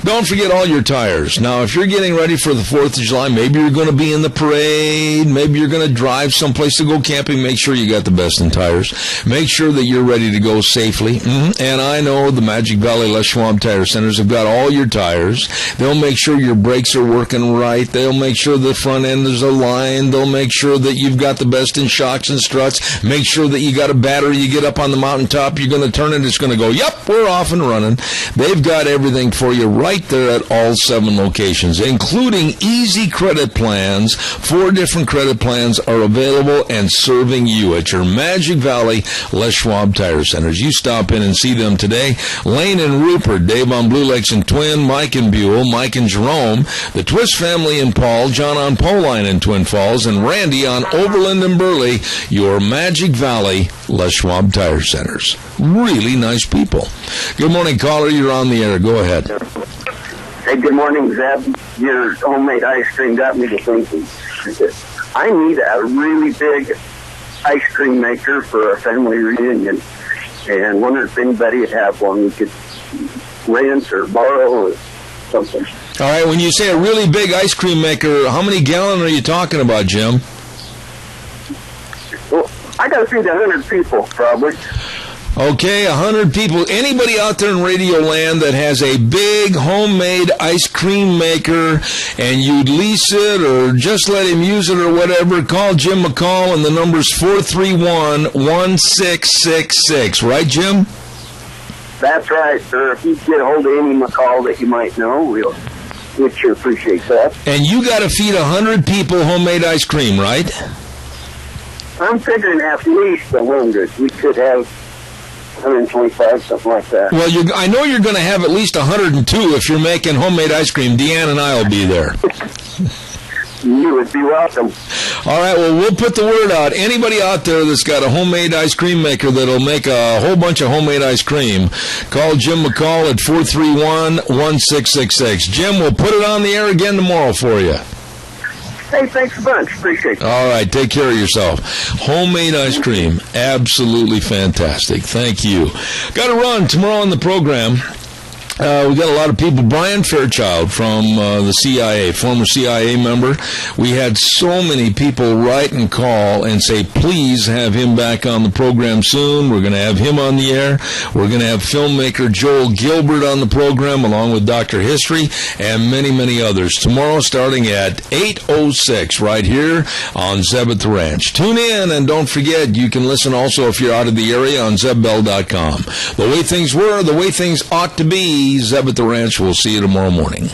Don't forget all your tires. Now, if you're getting ready for the 4th of July, maybe you're going to be in the parade, maybe you're going to drive someplace to go camping, make sure you got the best in tires. Make sure that you're ready to go safely. And I know the Magic Valley Les Schwab Tire Centers have got all your tires. They'll make sure your brakes are working right. They'll make sure the front end is aligned. They'll make sure that you've got the best in shocks and struts. Make sure that you got a battery. You get up on the mountaintop, you're going to turn it, it's going to go, yep, we're off and running. They've got everything for you right there at all 7 locations, including easy credit plans. 4 different credit plans are available and serving you at your Magic Valley Les Schwab Tire Centers. You stop in and see them today. Lane and Rupert, Dave on Blue Lakes and Twin, Mike and Buell, Mike and Jerome, the Twist family in Paul, John on Poline in Twin Falls, and Randy on Overland and Burley, your Magic Valley Les Schwab Tire Centers. Really nice people. Good morning, caller. You're on the air. Go ahead. Hey, good morning, Zeb. Your homemade ice cream got me to thinking. I need a really big ice cream maker for a family reunion, and wonder if anybody would have one we could rent or borrow or something. All right, when you say a really big ice cream maker, how many gallon are you talking about, Jim? Well, I got to feed 100 people, probably. Okay, 100 people. Anybody out there in Radio Land that has a big homemade ice cream maker and you'd lease it or just let him use it or whatever, call Jim McCall, and the number's 431-1666. Right, Jim? That's right, sir. If you get a hold of any McCall that you might know, we'd sure appreciate that. And you got to feed 100 people homemade ice cream, right? I'm figuring at least 100. We could have 125, something like that. Well, I know you're going to have at least 102 if you're making homemade ice cream. Deanne and I will be there. You would be welcome. All right, well, we'll put the word out. Anybody out there that's got a homemade ice cream maker that'll make a whole bunch of homemade ice cream, call Jim McCall at 431-1666. Jim, we'll put it on the air again tomorrow for you. Hey, thanks a bunch. Appreciate it. All right, take care of yourself. Homemade ice cream, absolutely fantastic. Thank you. Got to run tomorrow on the program. We got a lot of people. Brian Fairchild from the CIA, former CIA member. We had so many people write and call and say, please have him back on the program soon. We're going to have him on the air. We're going to have filmmaker Joel Gilbert on the program, along with Dr. History and many, many others. Tomorrow starting at 8:06 right here on Zeb at the Ranch. Tune in, and don't forget, you can listen also if you're out of the area on ZebBell.com. The way things were, the way things ought to be. Zeb at the Ranch. We'll see you tomorrow morning.